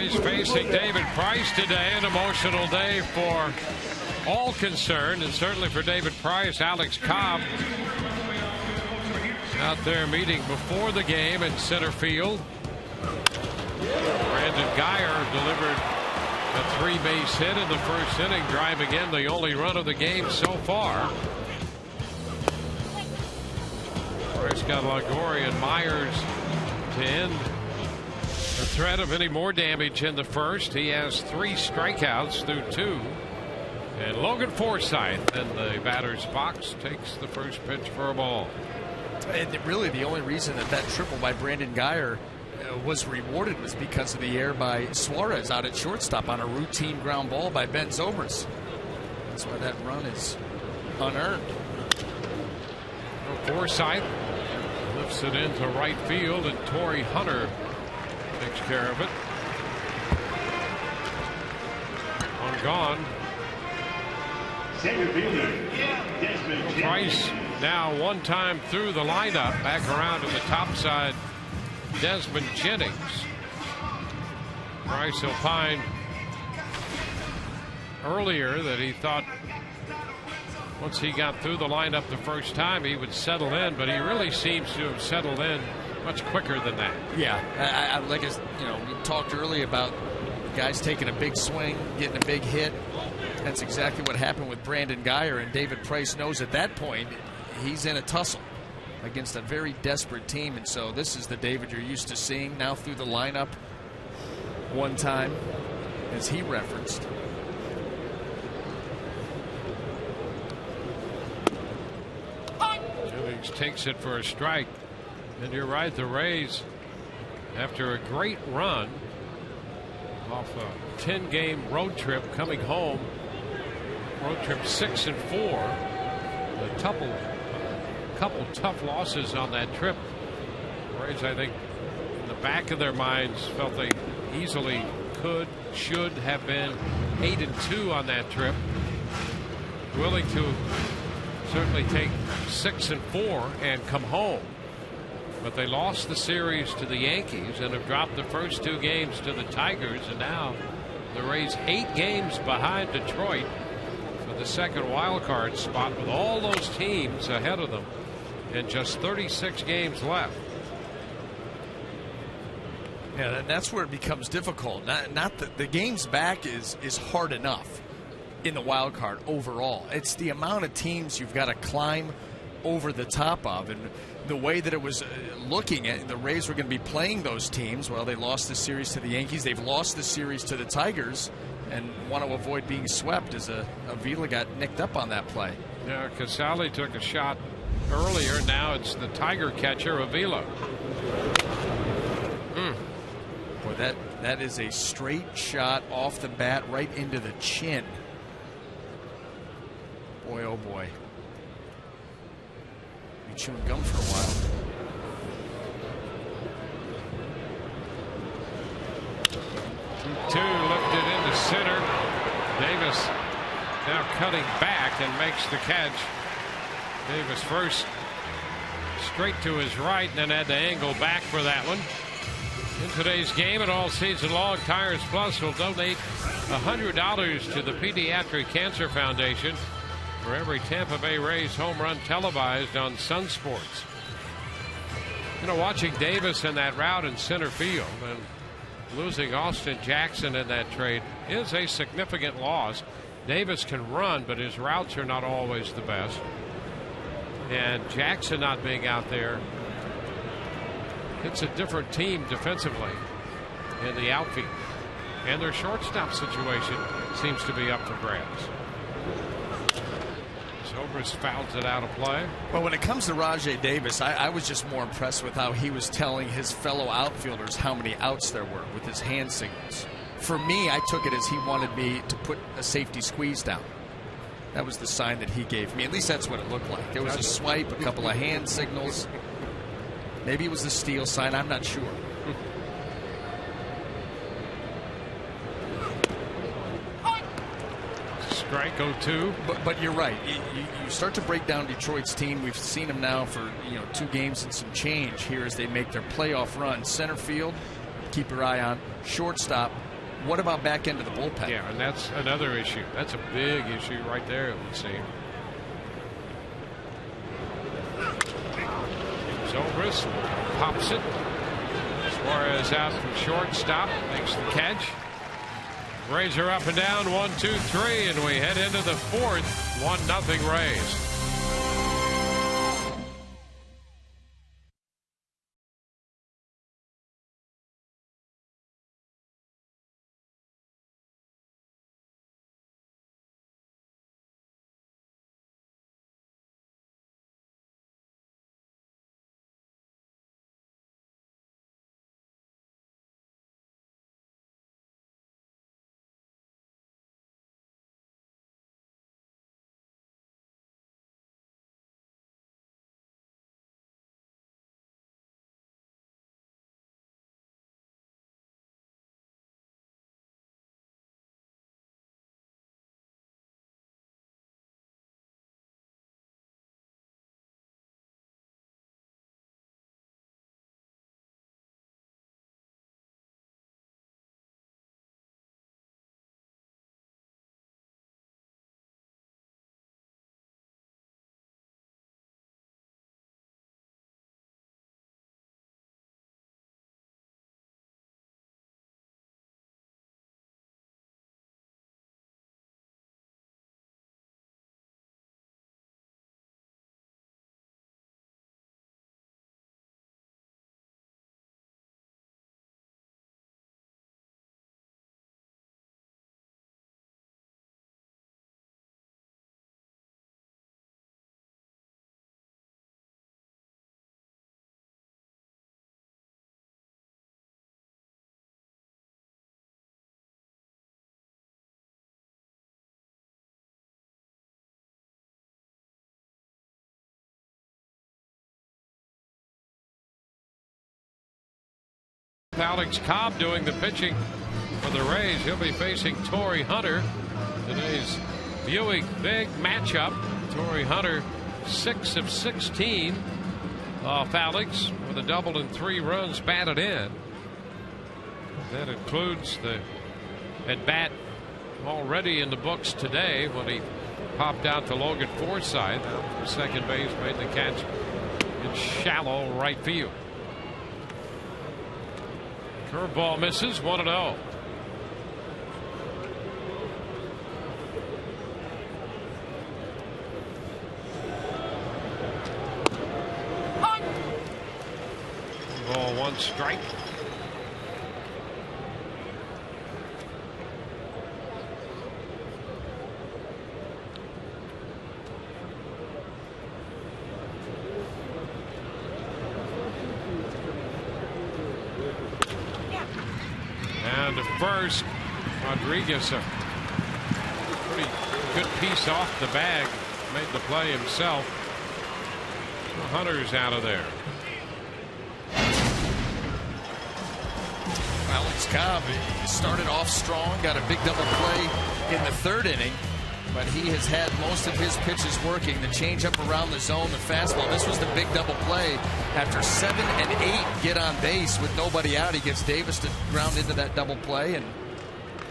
S3: He's facing David Price today. An emotional day for all concerned, and certainly for David Price. Alex Cobb out there meeting before the game in center field. Brandon Guyer delivered a 3-base hit in the first inning, driving in the only run of the game so far. Price got Longoria and Myers to end the threat of any more damage in the first. He has 3 strikeouts through 2. And Logan Forsythe in the batter's box takes the first pitch for a ball.
S8: And really the only reason that triple by Brandon Guyer was rewarded was because of the error by Suarez out at shortstop on a routine ground ball by Ben Zobrist. That's why that run is unearned.
S3: Forsythe lifts it into right field, and Torrey Hunter takes care of it. On gone. Price now one time through the lineup, back around to the top side. Desmond Jennings. Price opined earlier that he thought once he got through the lineup the first time he would settle in, but he really seems to have settled in much quicker than that.
S8: Yeah, I like us. We talked earlier about guys taking a big swing, getting a big hit. That's exactly what happened with Brandon Guyer, and David Price knows at that point he's in a tussle against a very desperate team, and so this is the David you're used to seeing now through the lineup one time, as he referenced.
S3: Jennings takes it for a strike, and you're right, the Rays, after a great run off a 10-game road trip coming home, road trip 6-4, a couple tough losses on that trip. The Rays, I think, in the back of their minds felt they easily should have been 8-2 on that trip. Willing to certainly take 6-4 and come home. But they lost the series to the Yankees and have dropped the first 2 games to the Tigers, and now the Rays 8 games behind Detroit for the second wild card spot, with all those teams ahead of them and just 36 games left.
S8: Yeah, that's where it becomes difficult. Not the games back is hard enough in the wild card overall. It's the amount of teams you've got to climb over the top of, and the way that it was looking at the Rays were going to be playing those teams. Well, they lost the series to the Yankees. They've lost the series to the Tigers and want to avoid being swept, as Avila got nicked up on that play.
S3: Yeah, Casale took a shot earlier. Now it's the Tiger catcher, Avila.
S8: Boy, that is a straight shot off the bat right into the chin. Boy, oh boy. Be chewing gum for a while.
S3: Two lifted into center. Davis now cutting back and makes the catch. Davis first straight to his right, and then had to angle back for that one. In today's game and all season long, Tires Plus will donate $100 to the Pediatric Cancer Foundation for every Tampa Bay Rays home run televised on Sun Sports. Watching Davis in that route in center field and losing Austin Jackson in that trade is a significant loss. Davis can run, but his routes are not always the best. And Jackson not being out there, it's a different team defensively in the outfield. And their shortstop situation seems to be up for grabs. Zobrist fouls it out of play.
S8: Well, when it comes to Rajai Davis, I was just more impressed with how he was telling his fellow outfielders how many outs there were with his hand signals. For me, I took it as he wanted me to put a safety squeeze down. That was the sign that he gave me. At least that's what it looked like. There was a swipe, a couple of hand signals. Maybe it was the steal sign. I'm not sure.
S3: Strike 0-2.
S8: But you're right. You start to break down Detroit's team. We've seen them now for 2 games and some change here as they make their playoff run. Center field, keep your eye on. Shortstop, What about back into the bullpen?
S3: Yeah, and that's another issue. That's a big issue right there, it would seem. Zobrist pops it. Suarez out from shortstop, makes the catch. Rays are up and down, 1, 2, 3, and we head into the fourth. 1-0 Rays. Alex Cobb doing the pitching for the Rays. He'll be facing Torrey Hunter. Today's Buick big matchup. Torrey Hunter 6 of 16 off Alex with a double and 3 runs batted in. That includes the at bat already in the books today when he popped out to Logan Forsythe. Second base, made the catch in shallow right field. Curveball misses, 1-0. Ball 1 strike. And the first, Rodriguez, a pretty good piece off the bag, made the play himself. So Hunter's out of there.
S8: Alex Cobb started off strong, got a big double play in the 3rd inning, but he has had most of his pitches working. The changeup around the zone, the fastball. This was the big double play. After 7 and 8 get on base with nobody out, he gets Davis to ground into that double play, and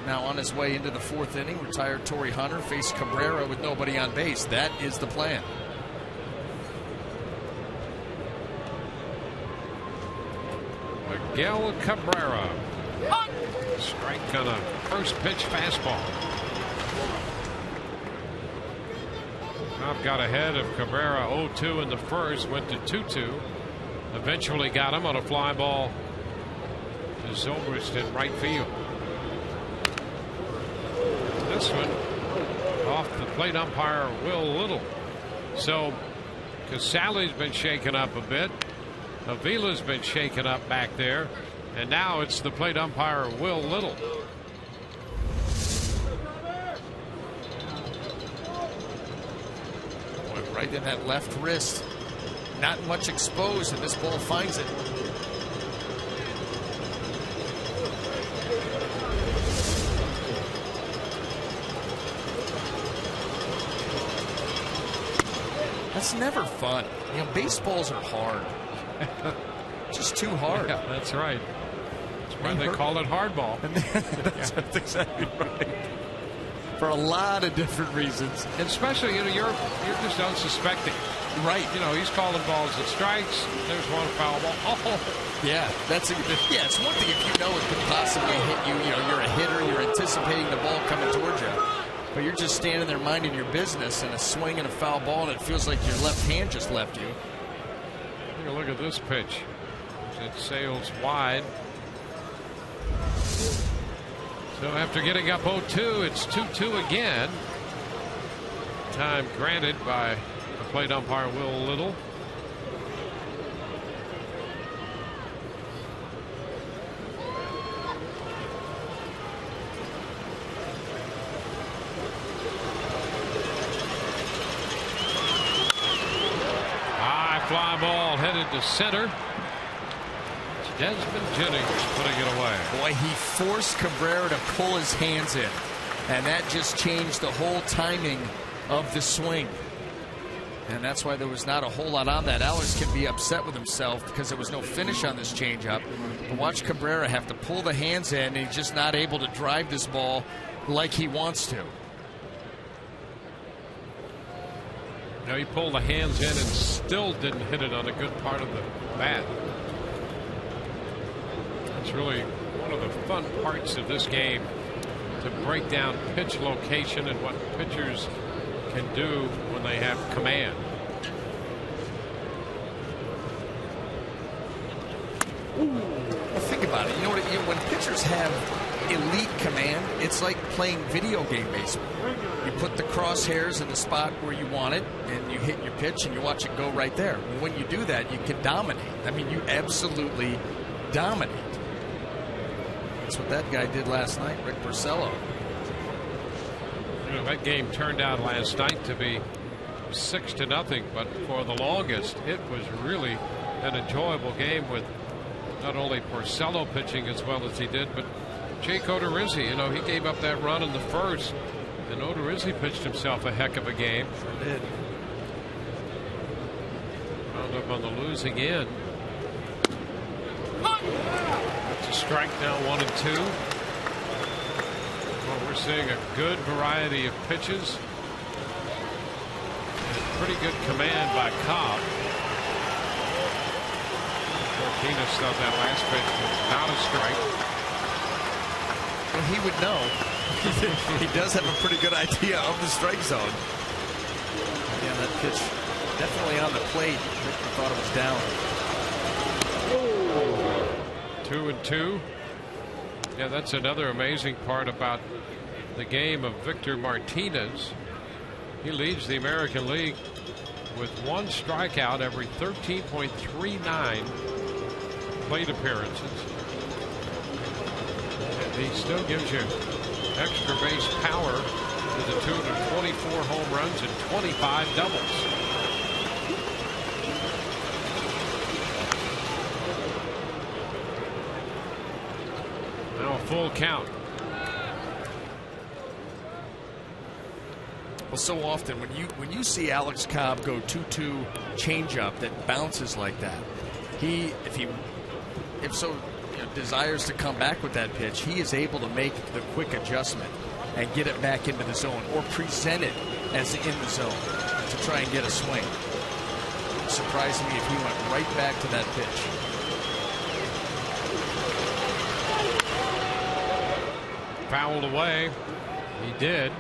S8: now on his way into the 4th inning, retired Torrey Hunter faced Cabrera with nobody on base. That is the plan.
S3: Miguel Cabrera. Strike on a first pitch fastball. Cobb got ahead of Cabrera 0-2 in the first, went to 2-2. Eventually got him on a fly ball to Zobrist in right field. This one off the plate umpire Will Little. So Casale's been shaken up a bit. Avila's been shaken up back there. And now it's the plate umpire Will Little.
S8: Went right in that left wrist. Not much exposed, and this ball finds it. That's never fun. You know, baseballs are hard. Just too hard.
S3: Yeah, that's right. It's Why they call it hardball.
S8: That's exactly right. For a lot of different reasons.
S3: And especially, you're just unsuspecting.
S8: Right.
S3: He's calling balls and strikes. There's one foul ball. Oh.
S8: Yeah, it's one thing if you know it could possibly hit you. You're a hitter. You're anticipating the ball coming towards you. But you're just standing there minding your business, and a swing and a foul ball, and it feels like your left hand just left you.
S3: Take a look at this pitch. It sails wide. So after getting up 0-2, it's 2-2 again. Time granted by the plate umpire Will Little. High fly ball headed to center. Desmond Jennings putting it away.
S8: Boy, he forced Cabrera to pull his hands in, and that just changed the whole timing of the swing. And that's why there was not a whole lot on that. Alex can be upset with himself because there was no finish on this changeup. But watch Cabrera have to pull the hands in, and he's just not able to drive this ball like he wants to.
S3: He pulled the hands in and still didn't hit it on a good part of the bat. It's really one of the fun parts of this game, to break down pitch location and what pitchers can do when they have command.
S8: Well, think about it. You know what? When pitchers have elite command, it's like playing video game baseball. You put the crosshairs in the spot where you want it, and you hit your pitch, and you watch it go right there. When you do that, you can dominate. I mean, you absolutely dominate. That's what that guy did last night, Rick Porcello.
S3: That game turned out last night to be 6-0, but for the longest, it was really an enjoyable game with not only Porcello pitching as well as he did, but Jake Odorizzi. He gave up that run in the first, and Odorizzi pitched himself a heck of a game.
S8: Sure did.
S3: Wound up on the losing end. That's a strike now, 1-2. Well, we're seeing a good variety of pitches. And pretty good command by Cobb. Martinez thought that last pitch was not a strike.
S8: Well, he would know. He does have a pretty good idea of the strike zone. Yeah, that pitch definitely on the plate. Victor thought it was down.
S3: 2-2. Yeah, that's another amazing part about the game of Victor Martinez. He leads the American League with one strikeout every 13.39 plate appearances. And he still gives you extra base power to the tune of 24 home runs and 25 doubles. Now a full count.
S8: Well, so often when you see Alex Cobb go 2-2 changeup that bounces like that, if desires to come back with that pitch, he is able to make the quick adjustment and get it back into the zone, or present it as in the zone to try and get a swing. It surprised me if he went right back to that pitch.
S3: Fouled away. He did.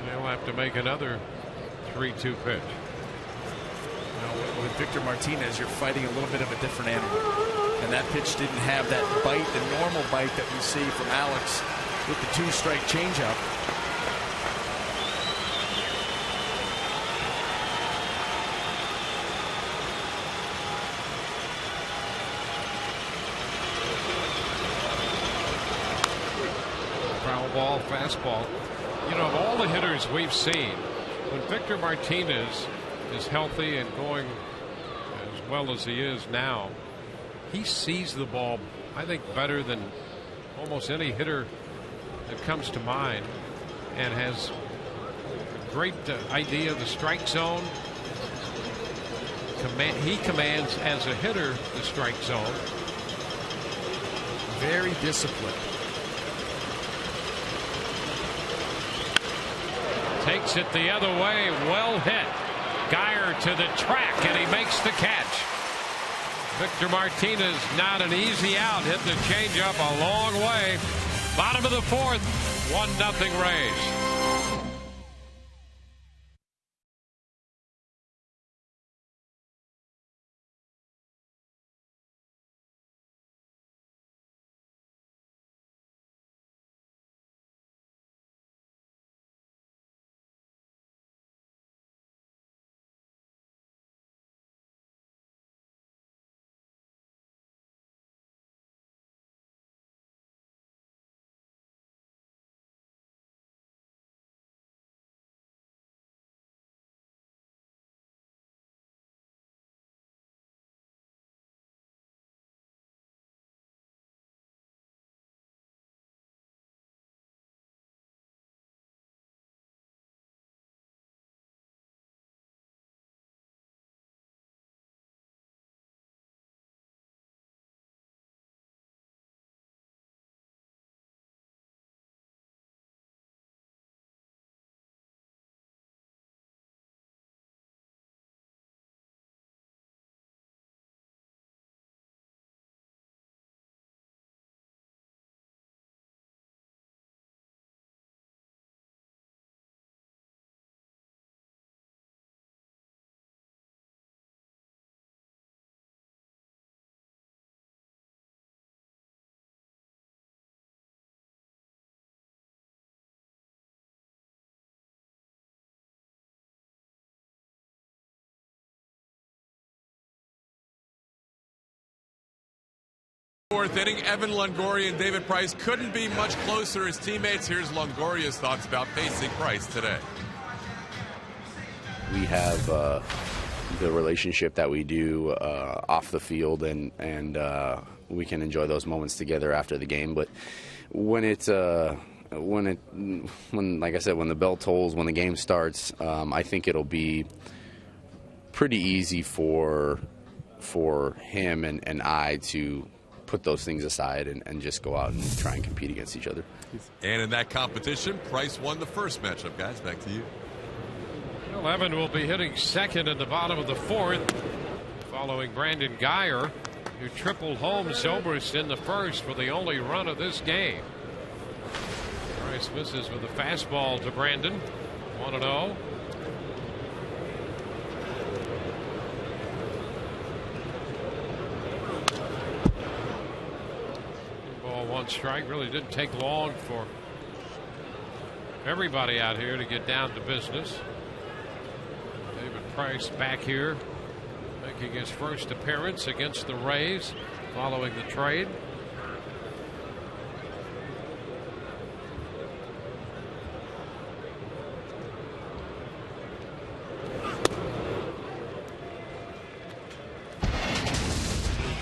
S3: They'll have to make another 3-2 pitch.
S8: Now, with Victor Martinez, you're fighting a little bit of a different animal. And that pitch didn't have that bite, the normal bite that we see from Alex with the 2-strike changeup.
S3: Foul ball, fastball. Of all the hitters we've seen, when Victor Martinez is healthy and going as well as he is now, he sees the ball, I think, better than almost any hitter that comes to mind, and has a great idea of the strike zone. He commands as a hitter the strike zone.
S8: very disciplined.
S3: Takes it the other way. Well hit. Geyer to the track, and he makes the catch. Victor Martinez, not an easy out. Hit the changeup a long way. Bottom of the fourth, 1-0 Rays.
S5: Fourth inning, Evan Longoria and David Price couldn't be much closer as teammates. Here's Longoria's thoughts about facing Price today.
S10: We have the relationship that we do off the field, and we can enjoy those moments together after the game. But when like I said, when the bell tolls, when the game starts, I think it'll be pretty easy for him and I to put those things aside and just go out and try and compete against each other.
S5: And in that competition, Price won the first matchup. Guys, back to you.
S3: Well, Evan will be hitting second in the bottom of the fourth, following Brandon Geyer, who tripled home Zobrist in the first for the only run of this game. Price misses with a fastball to Brandon. 1-0. One strike. Really didn't take long for everybody out here to get down to business. David Price back here making his first appearance against the Rays following the trade.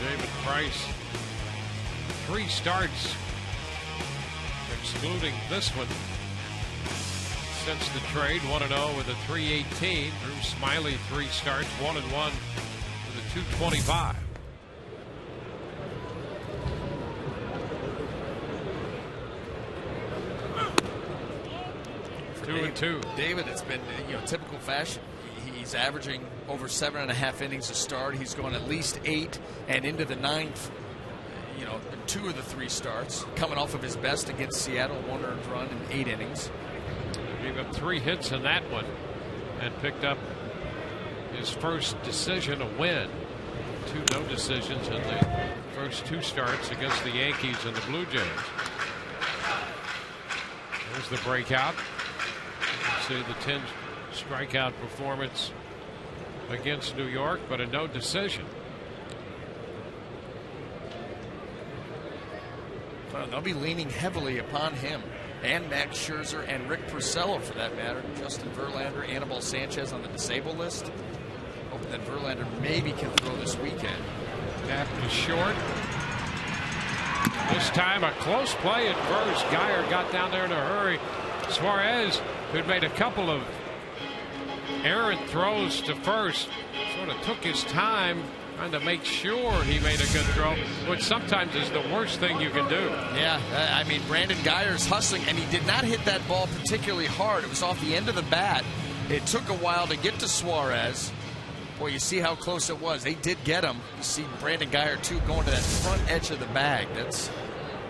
S3: David Price, 3 starts, excluding this one, since the trade. 1-0 with a 3.18. Drew Smiley, 3 starts, 1-1 with a 2.25. For 2-2.
S8: David, it's been typical fashion. He's averaging over 7.5 innings a start. He's going at least 8, and into the 9th. 2 of the 3 starts, coming off of his best against Seattle, 1 earned run in 8 innings.
S3: Gave up 3 hits in that one and picked up his first decision, a win. 2 no decisions in the first 2 starts against the Yankees and the Blue Jays. There's the breakout. You see the 10 strikeout performance against New York, but a no decision.
S8: They'll be leaning heavily upon him and Max Scherzer and Rick Porcello, for that matter. Justin Verlander, Anibal Sanchez on the disabled list. Hoping that Verlander maybe can throw this weekend.
S3: That was short. This time a close play at first. Geyer got down there in a hurry. Suarez, who'd made a couple of errant throws to first, sort of took his time Trying to make sure he made a good throw, which sometimes is the worst thing you can do.
S8: Yeah, I mean, Brandon Guyer's hustling, and he did not hit that ball particularly hard. It was off the end of the bat. It took a while to get to Suarez. Boy, you see how close it was. They did get him. You see Brandon Guyer, too, going to that front edge of the bag. That's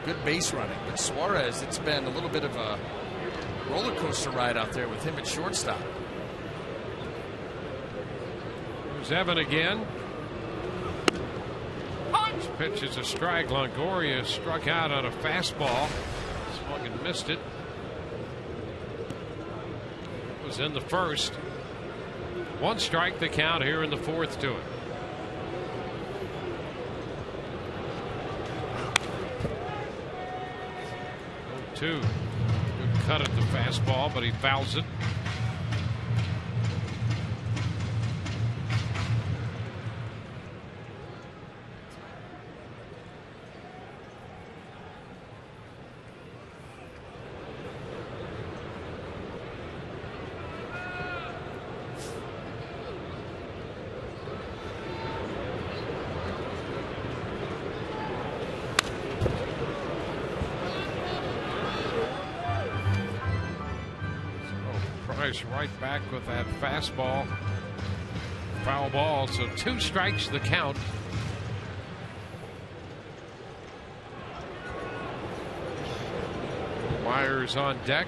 S8: good base running. But Suarez, it's been a little bit of a roller coaster ride out there with him at shortstop.
S3: There's Evan again. This pitch is a strike. Longoria struck out on a fastball. Swung and missed it. It was in the first. One strike the count here in the fourth to it. Two. Good cut at the fastball, but he fouls it. Right back with that fastball. Foul ball, so 2 strikes the count. Myers on deck.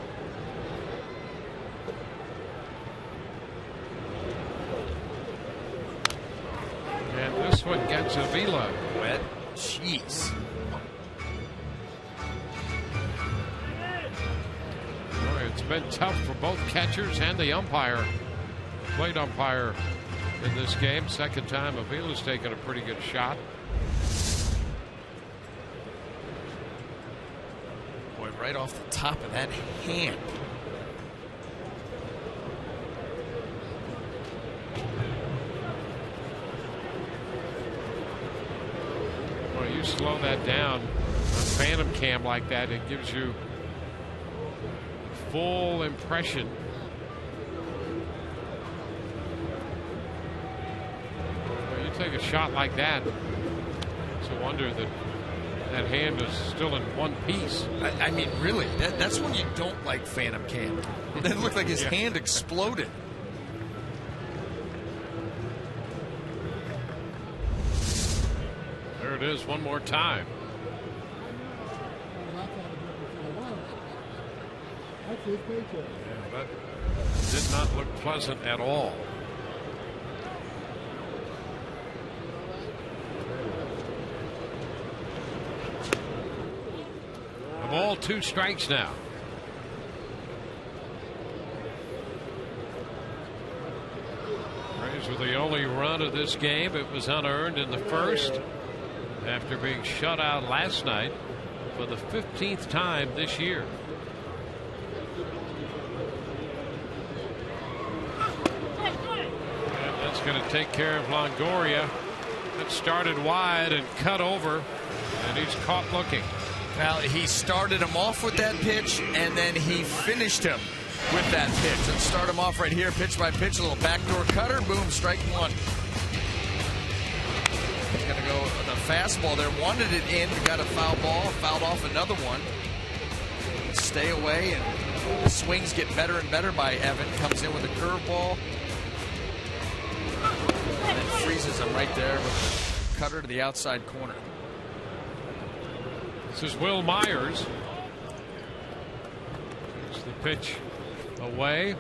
S3: And this one gets Avila.
S8: Wet. Jeez.
S3: It's been tough for both catchers and the umpire, plate umpire in this game. Second time Avila's taken a pretty good shot.
S8: Boy, right off the top of that hand.
S3: Well, you slow that down on Phantom Cam like that, it gives you full impression. Well, you take a shot like that, it's a wonder that that hand is still in one piece.
S8: I mean, really, that's when you don't like Phantom Cam. It looked like his hand exploded.
S3: There it is one more time. Yeah, that did not look pleasant at all. A ball, 2 strikes now. Rays were the only run of this game. It was unearned in the first after being shut out last night for the 15th time this year. Going to take care of Longoria. That started wide and cut over, and he's caught looking.
S8: Well, he started him off with that pitch, and then he finished him with that pitch. Let's start him off right here, pitch by pitch, a little backdoor cutter, boom, strike 1. He's going to go the fastball there, wanted it in, got a foul ball, fouled off another one. Stay away, and the swings get better and better by Evan. Comes in with a curveball. And then freezes him right there with the cutter to the outside corner.
S3: This is Will Myers. It's the pitch away,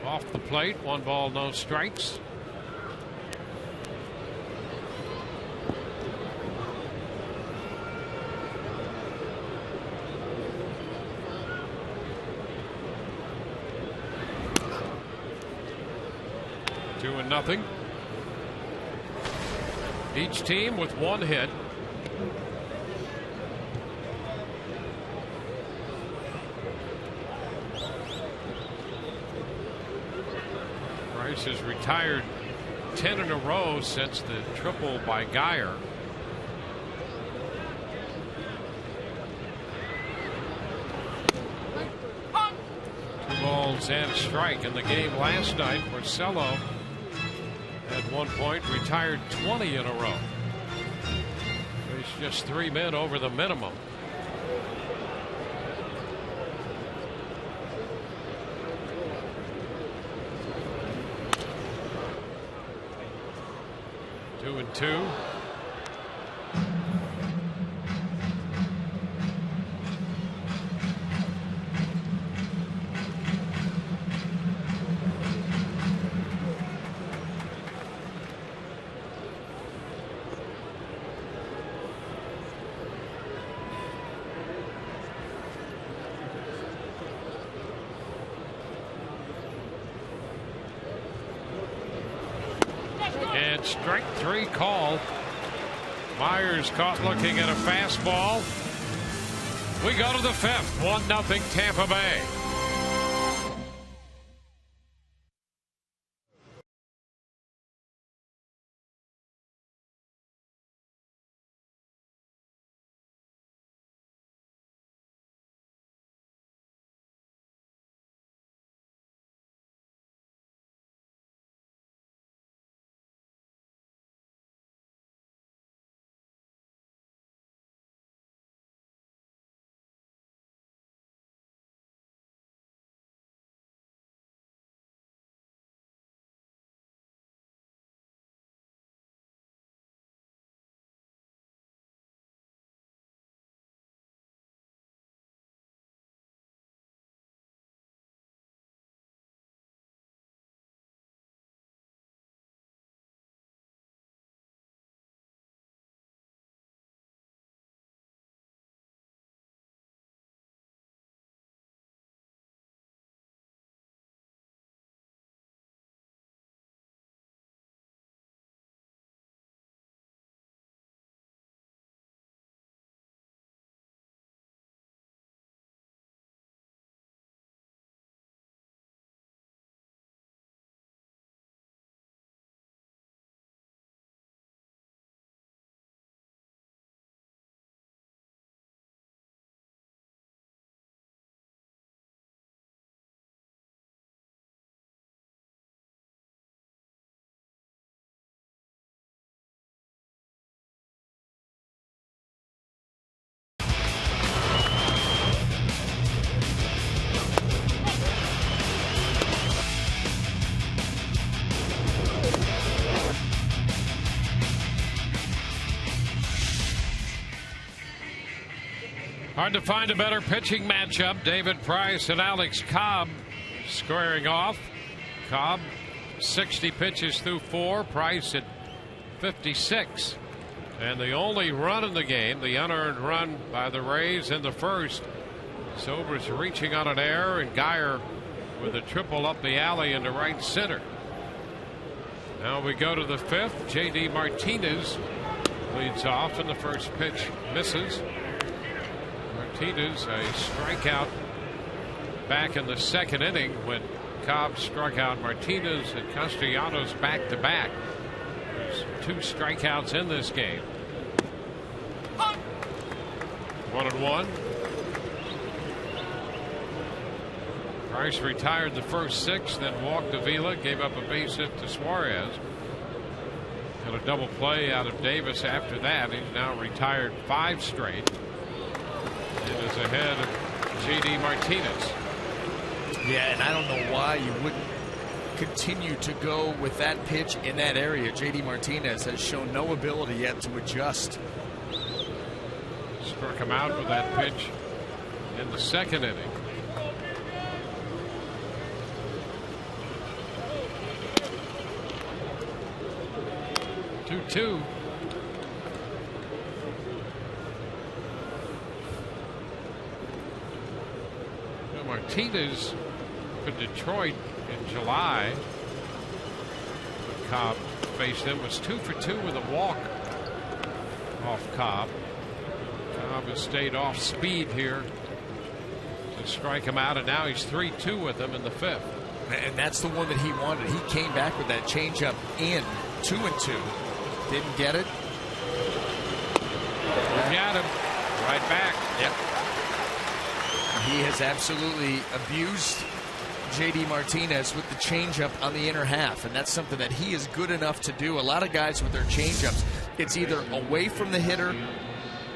S3: off the plate. 1 ball, no strikes. Two and nothing. Each team with 1 hit. Price has retired 10 in a row since the triple by Guyer. Two balls and a strike in the game last night. Porcello At one point retired 20 in a row. He's just 3 men over the minimum. Two and two. Strike three call. Myers caught looking at a fastball. We go to the fifth. 1-0 Tampa Bay. Hard to find a better pitching matchup. David Price and Alex Cobb squaring off. Cobb 60 pitches through 4. Price at 56. And the only run in the game, the unearned run by the Rays in the first. Sobers reaching on an error, and Geyer with a triple up the alley into right center. Now we go to the fifth. J.D. Martinez leads off, and the first pitch misses. Martinez a strikeout back in the second inning when Cobb struck out Martinez and Castellanos back to back. There's 2 strikeouts in this game. 1-1. Price retired the first 6, then walked Avila, gave up a base hit to Suarez. Got a double play out of Davis after that. He's now retired 5 straight. And is ahead of J.D. Martinez.
S8: Yeah, and I don't know why you wouldn't continue to go with that pitch in that area. J.D. Martinez has shown no ability yet to adjust.
S3: Struck him out with that pitch in the second inning. Two. Martinez for Detroit in July. Cobb faced him, was 2 for 2 with a walk off Cobb. Cobb has stayed off speed here to strike him out, and now he's 3-2 with him in the fifth.
S8: And that's the one that he wanted. He came back with that changeup in 2-2. Didn't get it.
S3: We got him right back.
S8: Yep. He has absolutely abused J.D. Martinez with the changeup on the inner half, and that's something that he is good enough to do. A lot of guys with their changeups, it's either away from the hitter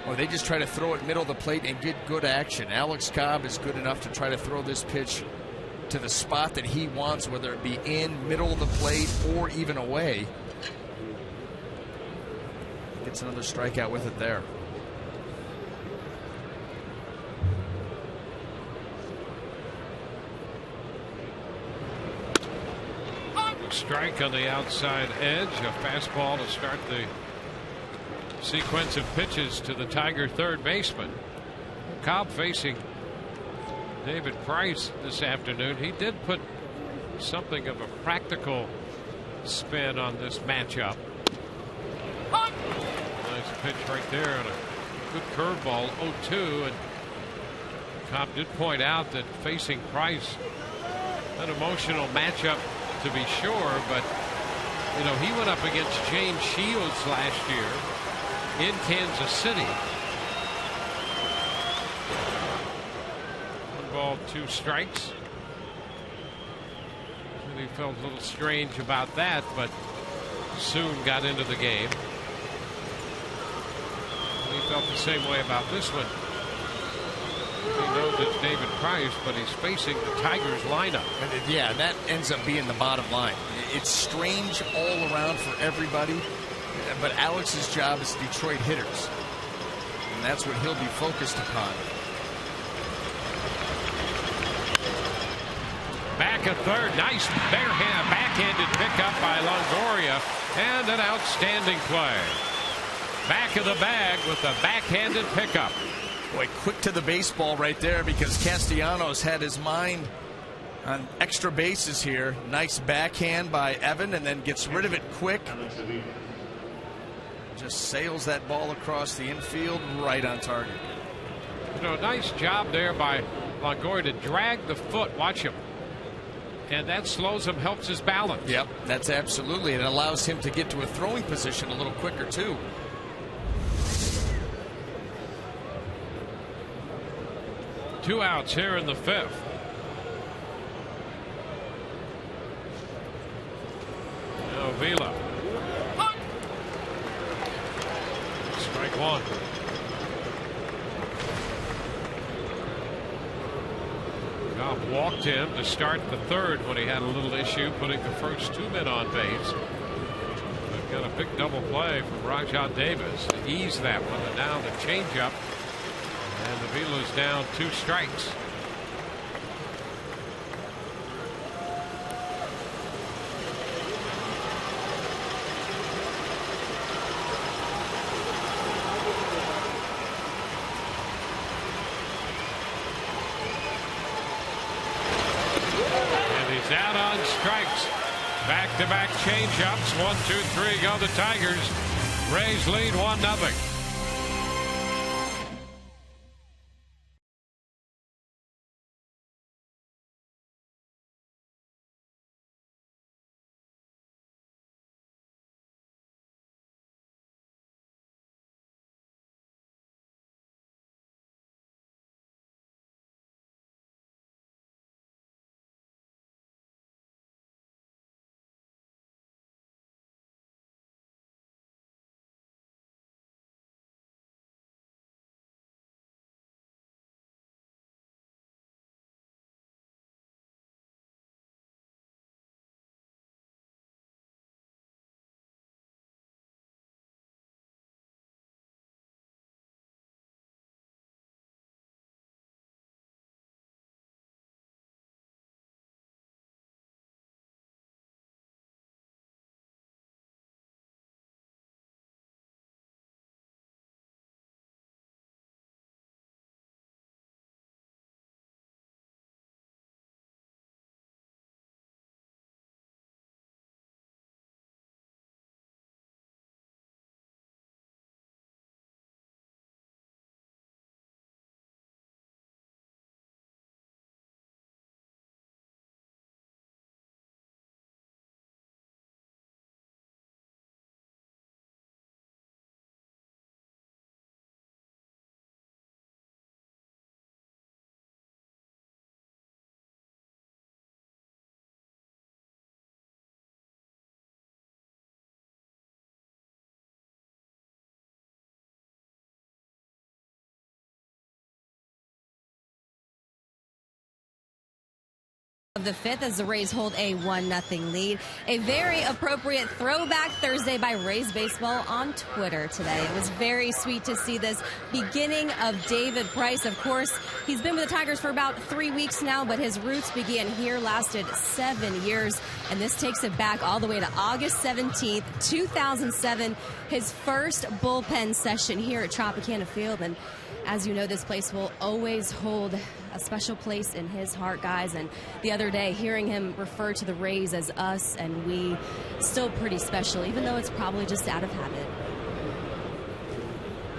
S8: or they just try to throw it middle of the plate and get good action. Alex Cobb is good enough to try to throw this pitch to the spot that he wants, whether it be in, middle of the plate, or even away. Gets another strikeout with it there.
S3: Strike on the outside edge, a fastball to start the sequence of pitches to the Tiger third baseman. Cobb facing David Price this afternoon. He did put something of a practical spin on this matchup. Nice pitch right there and a good curveball, 0-2. And Cobb did point out that facing Price, an emotional matchup to be sure, but you know, he went up against James Shields last year in Kansas City. 1 ball, 2 strikes. And he felt a little strange about that, but soon got into the game. And he felt the same way about this one. He knows it's David Price, but he's facing the Tigers lineup.
S8: Yeah, that ends up being the bottom line. It's strange all around for everybody, but Alex's job is Detroit hitters, and that's what he'll be focused upon.
S3: Back at third, nice backhanded pickup by Longoria, and an outstanding play. Back of the bag with a backhanded pickup.
S8: Boy, quick to the baseball right there, because Castellanos had his mind on extra bases here. Nice backhand by Evan, and then gets rid of it quick. Just sails that ball across the infield, right on target.
S3: You know, nice job there by Longoria to drag the foot. Watch him. And that slows him, helps his balance.
S8: Yep, that's absolutely. It allows him to get to a throwing position a little quicker, too.
S3: Two outs here in the fifth. Now Vila. Strike one. Cobb walked him to start the third when he had a little issue putting the first 2 men on base. They've got a big double play from Rajah Davis to ease that one, and now the changeup. And the Vila's down 2 strikes. And he's out on strikes. Back-to-back changeups. 1, 2, 3 go the Tigers. Rays lead 1-0.
S11: Of the fifth as the Rays hold a 1-0 lead. A very appropriate throwback Thursday by Rays Baseball on Twitter today. It was very sweet to see this beginning of David Price. Of course, he's been with the Tigers for about 3 weeks now, but his roots began here, lasted 7 years, and this takes it back all the way to August 17th, 2007, his first bullpen session here at Tropicana Field. And as you know, this place will always hold a special place in his heart, guys. And the other day, hearing him refer to the Rays as us and we, still pretty special, even though it's probably just out of habit.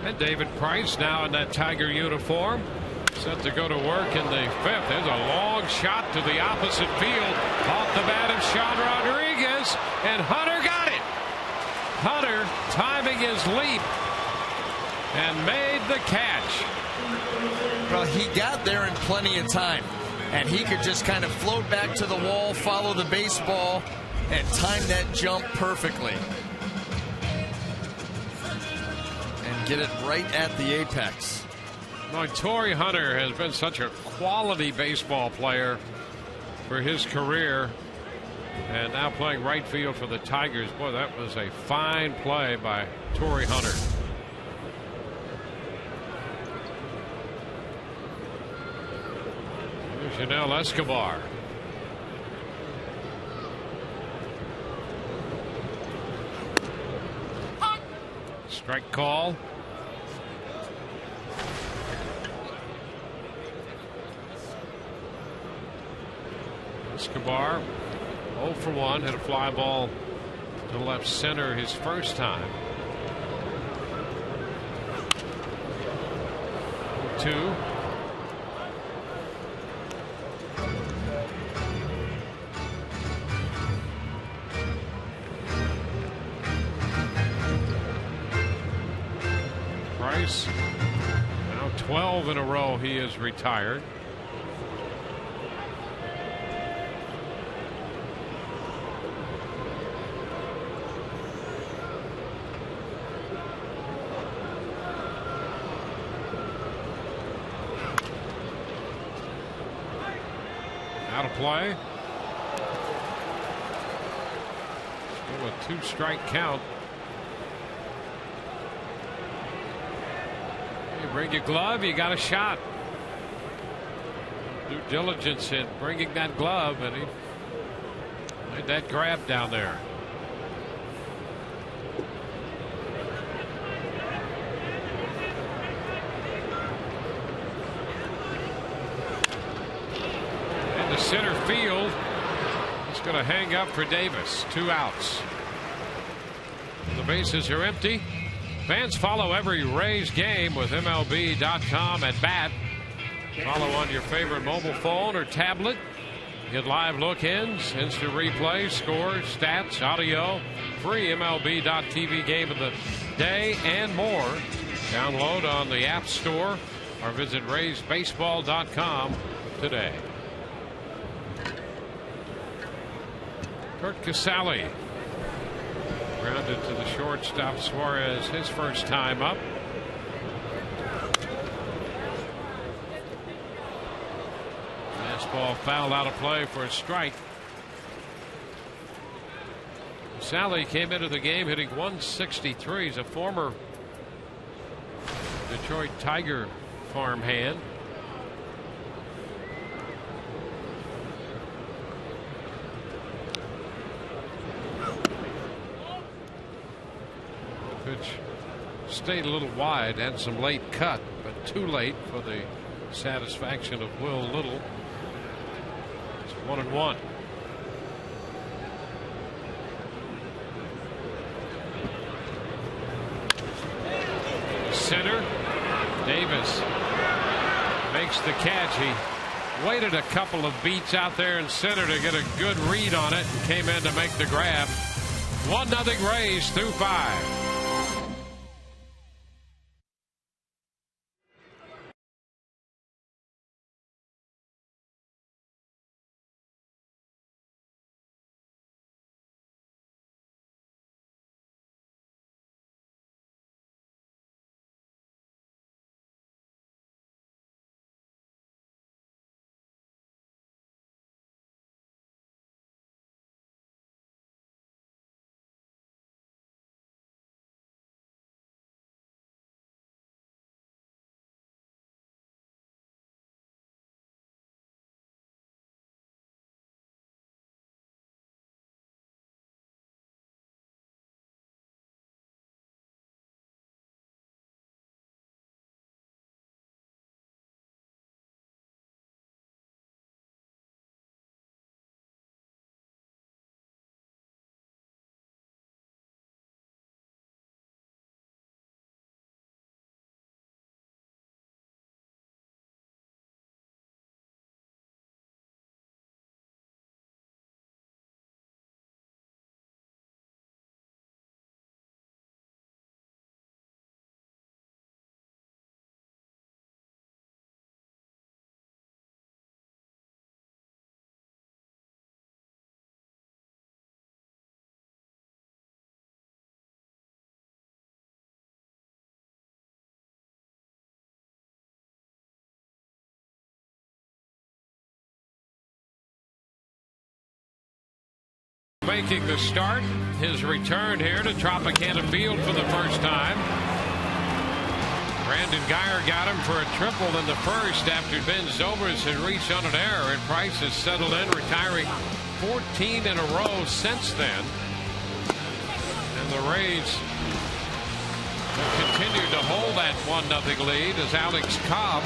S3: And David Price now in that Tiger uniform, set to go to work in the fifth. There's a long shot to the opposite field off the bat of Sean Rodriguez, and Hunter got it. Hunter timing his leap and made the catch.
S8: Well, he got there in plenty of time, and he could just kind of float back to the wall, follow the baseball, and time that jump perfectly. And get it right at the apex.
S3: Well, Torrey Hunter has been such a quality baseball player for his career, and now playing right field for the Tigers. Boy, that was a fine play by Torrey Hunter. Chanel Escobar. Strike call. Escobar 0 for 1, hit a fly ball to left center his first time. 2. Price, now 12 in a row he is retired. Out of play. Still a 2-strike count. You bring your glove, you got a shot. Due diligence in bringing that glove, and he made that grab down there. And the center field is going to hang up for Davis. 2 outs. The bases are empty. Fans follow every Rays game with MLB.com at bat. Follow on your favorite mobile phone or tablet. Get live look-ins, instant replay, scores, stats, audio, free MLB.tv game of the day, and more. Download on the App Store or visit RaysBaseball.com today. Kurt Casale grounded to the shortstop. Suarez, his first time up. Fastball fouled out of play for a strike. Casale came into the game hitting 163. He's a former Detroit Tiger farmhand. Pitch stayed a little wide, had some late cut, but too late for the satisfaction of Will Little. It's 1-1. Center. Davis makes the catch. He waited a couple of beats out there in center to get a good read on it and came in to make the grab. 1-0 Rays through 5. making the start. His return here to Tropicana Field for the first time. Brandon Guyer got him for a triple in the first after Ben Zobrist had reached on an error, and Price has settled in, retiring 14 in a row since then. And the Rays have continued to hold that 1-0 lead as Alex Cobb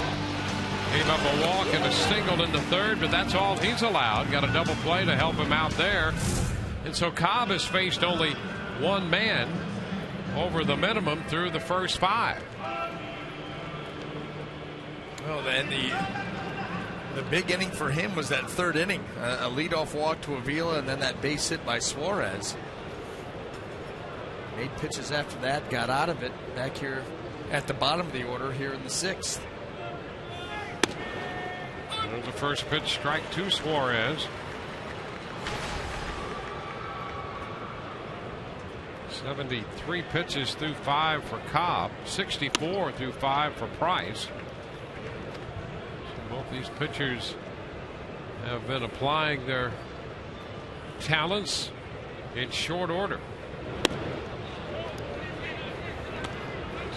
S3: gave up a walk and a single in the third, but that's all he's allowed. Got a double play to help him out there. And so Cobb has faced only one man over the minimum through the first 5.
S8: Well, then the big inning for him was that third inning. A leadoff walk to Avila and then that base hit by Suarez. Made pitches after that, got out of it back here at the bottom of the order here in the 6th.
S3: There's the first pitch, strike to Suarez. 73 pitches through 5 for Cobb, 64 through 5 for Price. So both these pitchers have been applying their talents in short order.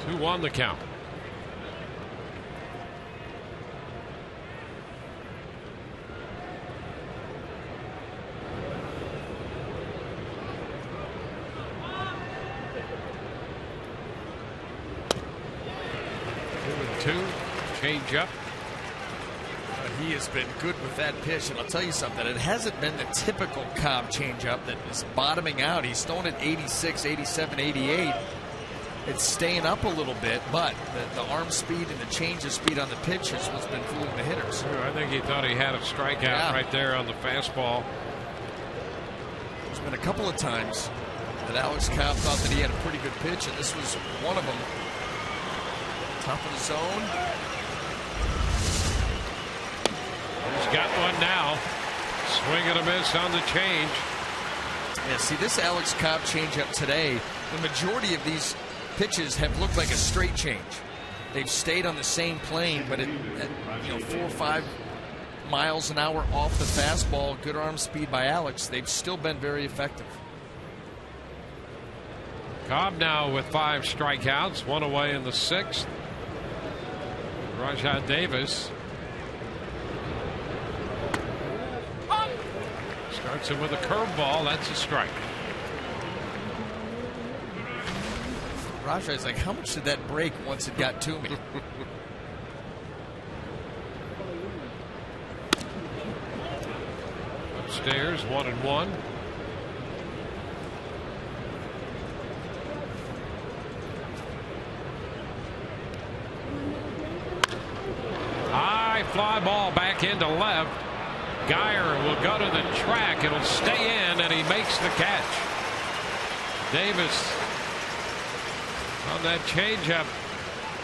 S3: Who won the count? Change up.
S8: He has been good with that pitch, and I'll tell you something, it hasn't been the typical Cobb changeup that is bottoming out. He's thrown it 86, 87, 88. It's staying up a little bit, but the arm speed and the change of speed on the pitch is what's been fooling the hitters.
S3: I think he thought he had a strikeout right there on the fastball.
S8: There's been a couple of times that Alex Cobb thought that he had a pretty good pitch, and this was one of them. Top of the zone.
S3: He's got one now. Swing and a miss on the change.
S8: Yeah, see, this Alex Cobb changeup today, the majority of these pitches have looked like a straight change. They've stayed on the same plane, but at 4 or 5 miles an hour off the fastball, good arm speed by Alex, they've still been very effective.
S3: Cobb now with 5 strikeouts, 1 away in the 6th. Rajai Davis starts him with a curveball. That's a strike.
S8: Rajai's like, how much did that break once it got to me?
S3: Upstairs, 1-1. High fly ball back into left. Guyer will go to the track. It'll stay in, and he makes the catch. Davis on that changeup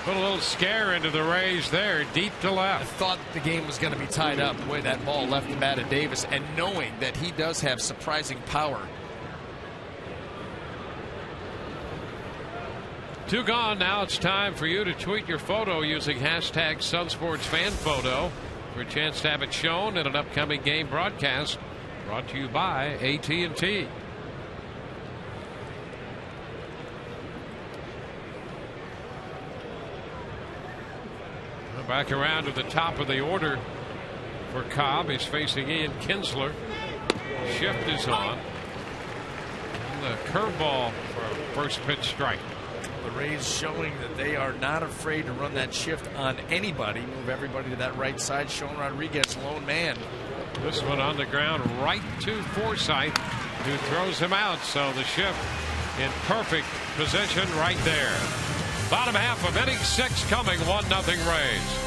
S3: put a little scare into the Rays there, deep to left.
S8: I thought the game was going to be tied up the way that ball left the bat of Davis, and knowing that he does have surprising power.
S3: 2 gone. Now it's time for you to tweet your photo using hashtag SunSportsFanPhoto for a chance to have it shown in an upcoming game broadcast brought to you by AT&T. Back around to the top of the order for Cobb. He's facing Ian Kinsler. Shift is on. And the curveball for a first pitch strike.
S8: The Rays showing that they are not afraid to run that shift on anybody. Move everybody to that right side. Sean Rodriguez, lone man.
S3: This one on the ground right to Forsythe, who throws him out. So the shift in perfect position right there. Bottom half of inning 6 coming. 1-0 Rays.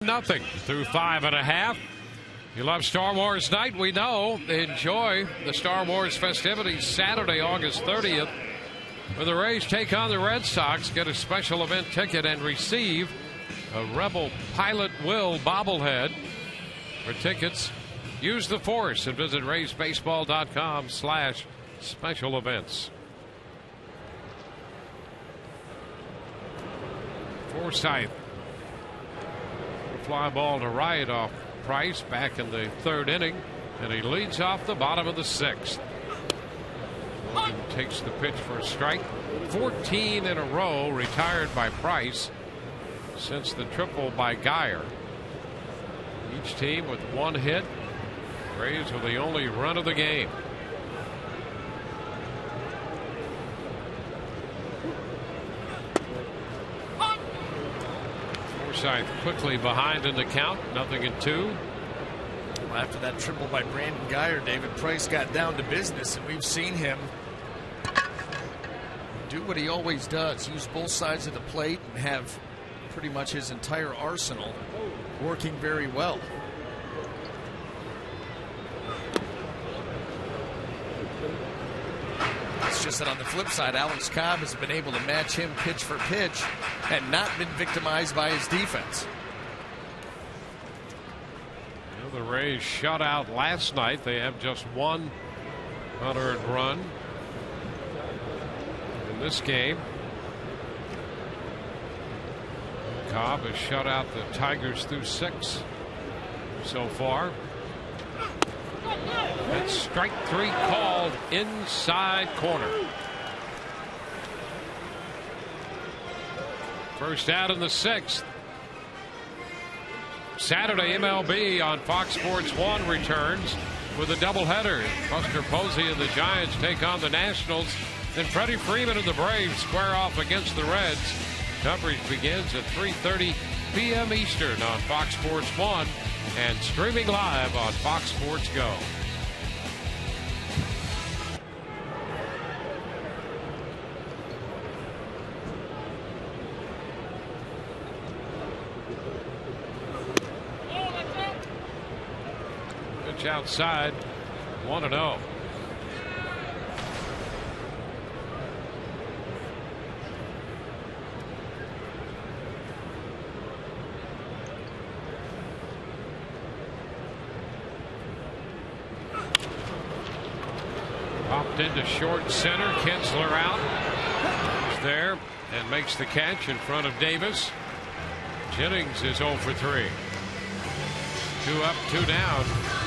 S3: 1-0 through 5.5. You love Star Wars night, we know. Enjoy the Star Wars festivities Saturday, August 30th. When the Rays take on the Red Sox, get a special event ticket and receive a Rebel Pilot Will bobblehead. For tickets, use the Force and visit RaysBaseball.com/special events. Forsythe. Fly ball to right off Price back in the 3rd inning, and he leads off the bottom of the 6th. Logan takes the pitch for a strike. 14 in a row retired by Price since the triple by Geyer. Each team with 1 hit. Rays were the only run of the game. Forsythe quickly behind in the count, 0-2.
S8: Well, after that triple by Brandon Geyer, David Price got down to business, and we've seen him do what he always does, use both sides of the plate and have pretty much his entire arsenal working very well. It's just that on the flip side, Alex Cobb has been able to match him pitch for pitch and not been victimized by his defense.
S3: Well, the Rays shut out last night. They have just 1 unearned run in this game. Cobb has shut out the Tigers through 6 so far. That's strike 3 called inside corner. First out in the 6th. Saturday MLB on Fox Sports 1 returns with a doubleheader. Buster Posey and the Giants take on the Nationals. Then Freddie Freeman and the Braves square off against the Reds. Coverage begins at 3:30 p.m. Eastern on Fox Sports 1 and streaming live on Fox Sports Go. Pitch outside, 1-0. Popped into short center. Kinsler out. He's there and makes the catch in front of Davis. Jennings is 0 for 3. 2 up, 2 down.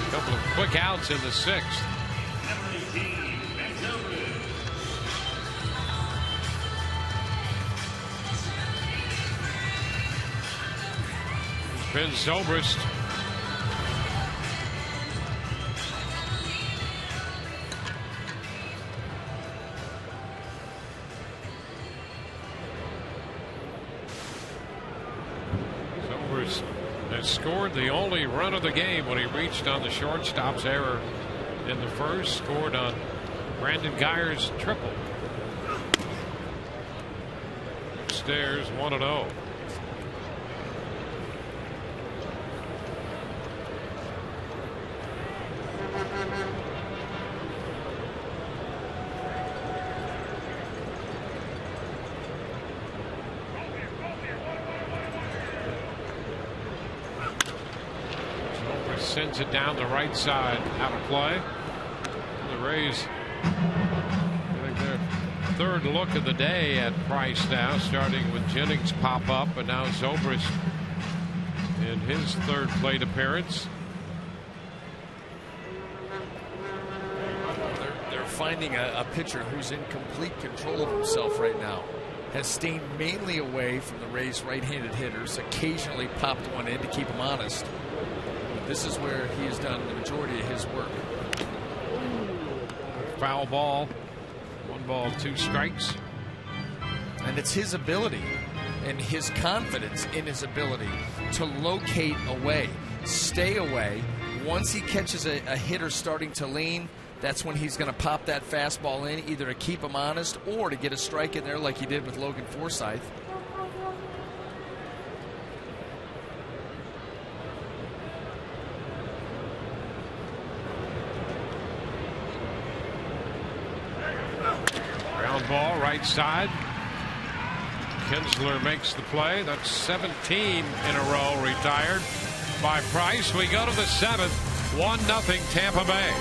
S3: A couple of quick outs in the 6th. Ben Zobrist. Has scored the only run of the game when he reached on the shortstop's error in the first. Scored on Brandon Geyer's triple. Upstairs, 1-0. Sends it down the right side, out of play. The Rays getting their 3rd look of the day at Price now, starting with Jennings pop up, and now Zobrist in his 3rd plate appearance.
S8: They're finding a pitcher who's in complete control of himself right now. Has stayed mainly away from the Rays' right-handed hitters, occasionally popped one in to keep him honest. This is where he has done the majority of his work.
S3: Foul ball. 1 ball, 2 strikes.
S8: And it's his ability and his confidence in his ability to locate away, stay away. Once he catches a hitter starting to lean, that's when he's going to pop that fastball in, either to keep him honest or to get a strike in there like he did with Logan Forsythe.
S3: Fastball right side. Kinsler makes the play. That's 17 in a row retired by Price. We go to the 7th. 1-0 Tampa Bay.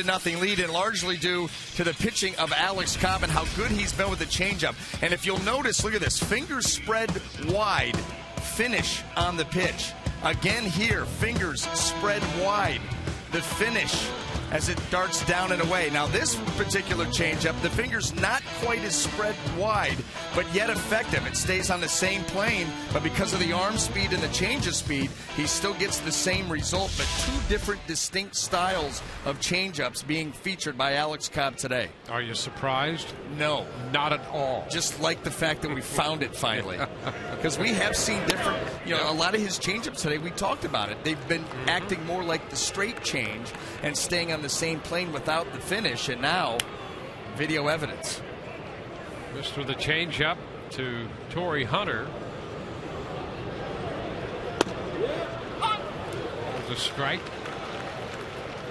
S8: Nothing lead, and largely due to the pitching of Alex Cobb and how good he's been with the changeup. And if you'll notice, look at this, fingers spread wide, finish on the pitch. Again here, fingers spread wide, the finish as it darts down and away. Now this particular changeup, the fingers not quite as spread wide, but yet effective. It stays on the same plane, but because of the arm speed and the change of speed, he still gets the same result, but two different distinct styles of changeups being featured by Alex Cobb today.
S3: Are you surprised?
S8: No.
S3: Not at all.
S8: Just like the fact that we found it finally. Because we have seen different, a lot of his changeups today, we talked about it. They've been acting more like the straight change and staying on the same plane without the finish, and now video evidence.
S3: Missed with a changeup to Torrey Hunter. There's a strike.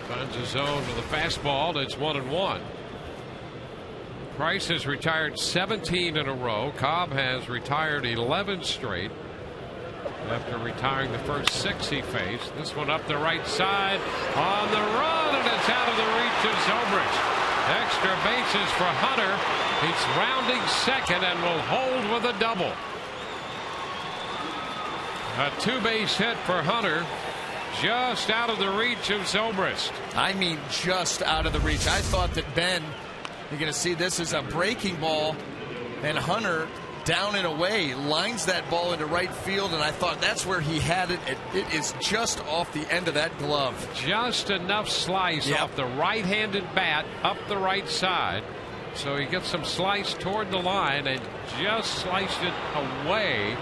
S3: Finds a zone with a fastball. It's 1-1. Price has retired 17 in a row. Cobb has retired 11 straight after retiring the first 6 he faced. This one up the right side on the run, and it's out of the reach of Zobrist. Extra bases for Hunter. He's rounding second and will hold with a double. A 2-base hit for Hunter, just out of the reach of Zobrist.
S8: I mean, just out of the reach. I thought that Ben, you're going to see this as a breaking ball, and Hunter down and away lines that ball into right field, and I thought that's where he had it. It is just off the end of that glove.
S3: Just enough slice off the right-handed bat up the right side. So he gets some slice toward the line and just sliced it away,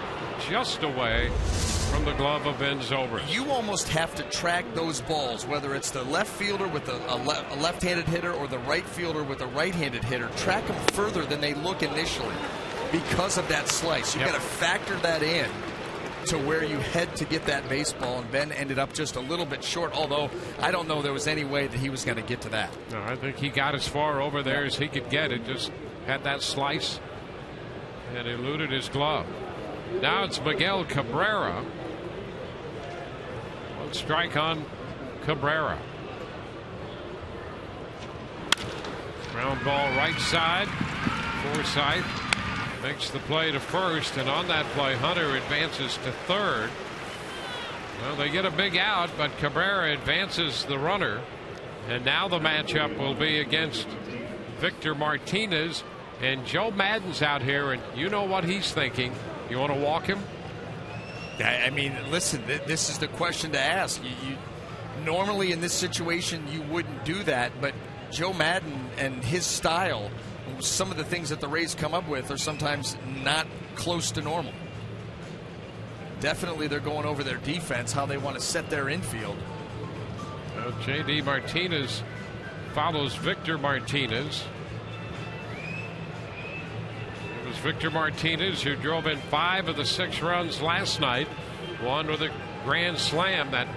S3: just away from the glove of Ben Zobrist.
S8: You almost have to track those balls, whether it's the left fielder with a left-handed hitter or the right fielder with a right-handed hitter. Track them further than they look initially because of that slice. You've got to factor that in to where you head to get that baseball, and Ben ended up just a little bit short, although I don't know there was any way that he was going to get to that.
S3: No, I think he got as far over there as he could get it. Just had that slice and eluded his glove. Now it's Miguel Cabrera. One strike on Cabrera. Ground ball right side. Forsythe makes the play to first, and on that play Hunter advances to third. Well, they get a big out, but Cabrera advances the runner, and now the matchup will be against Victor Martinez, and Joe Maddon's out here, and you know what he's thinking. You want to walk him?
S8: I mean, listen, this is the question to ask. You normally in this situation you wouldn't do that, but Joe Maddon and his style, some of the things that the Rays come up with are sometimes not close to normal. definitely they're going over their defense, how they want to set their infield.
S3: Well, J.D. Martinez follows Victor Martinez. It was Victor Martinez who drove in 5 of the 6 runs last night. One with a grand slam. That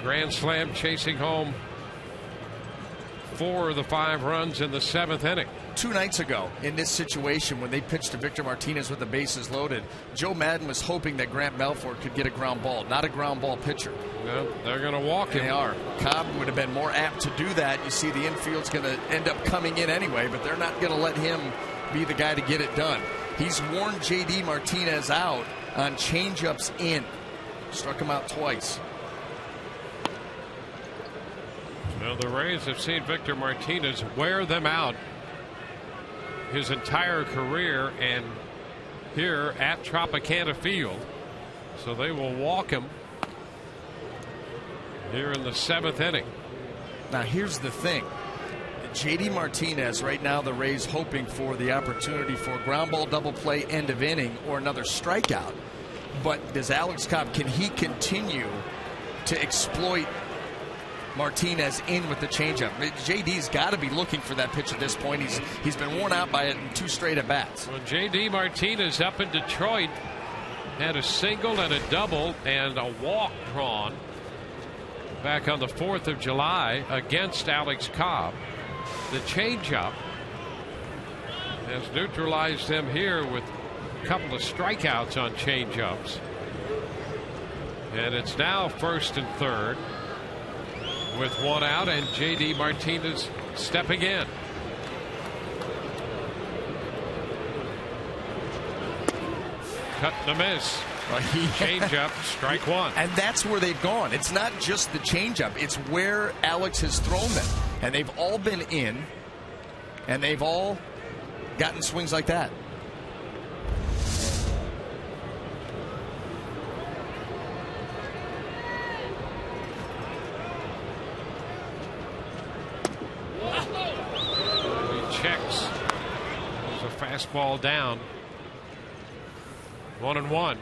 S3: grand slam chasing home 4 of the 5 runs in the 7th inning.
S8: 2 nights ago, in this situation, when they pitched to Victor Martinez with the bases loaded, Joe Madden was hoping that Grant Belfort could get a ground ball, not a ground ball pitcher.
S3: Well, they're going to walk him.
S8: They are. Cobb would have been more apt to do that. You see the infield's going to end up coming in anyway, but they're not going to let him be the guy to get it done. He's worn J.D. Martinez out on changeups in. Struck him out twice.
S3: Well, the Rays have seen Victor Martinez wear them out his entire career, and here at Tropicana Field. So they will walk him here in the 7th inning.
S8: Now here's the thing. J.D. Martinez, right now the Rays hoping for the opportunity for ground ball double play end of inning or another strikeout. But does Alex Cobb, can he continue to exploit Martinez in with the changeup? JD's got to be looking for that pitch at this point. He's been worn out by it in 2 straight at bats.
S3: Well, JD Martinez up in Detroit had a single and a double and a walk drawn back on the 4th of July against Alex Cobb. The changeup has neutralized him here with a couple of strikeouts on changeups. And it's now 1st and 3rd. With 1 out and J.D. Martinez stepping in. Cut and a miss. Changeup, strike 1.
S8: And that's where they've gone. It's not just the changeup. It's where Alex has thrown them. And they've all been in. And they've all gotten swings like that.
S3: Checks. There's a fastball down. 1-1.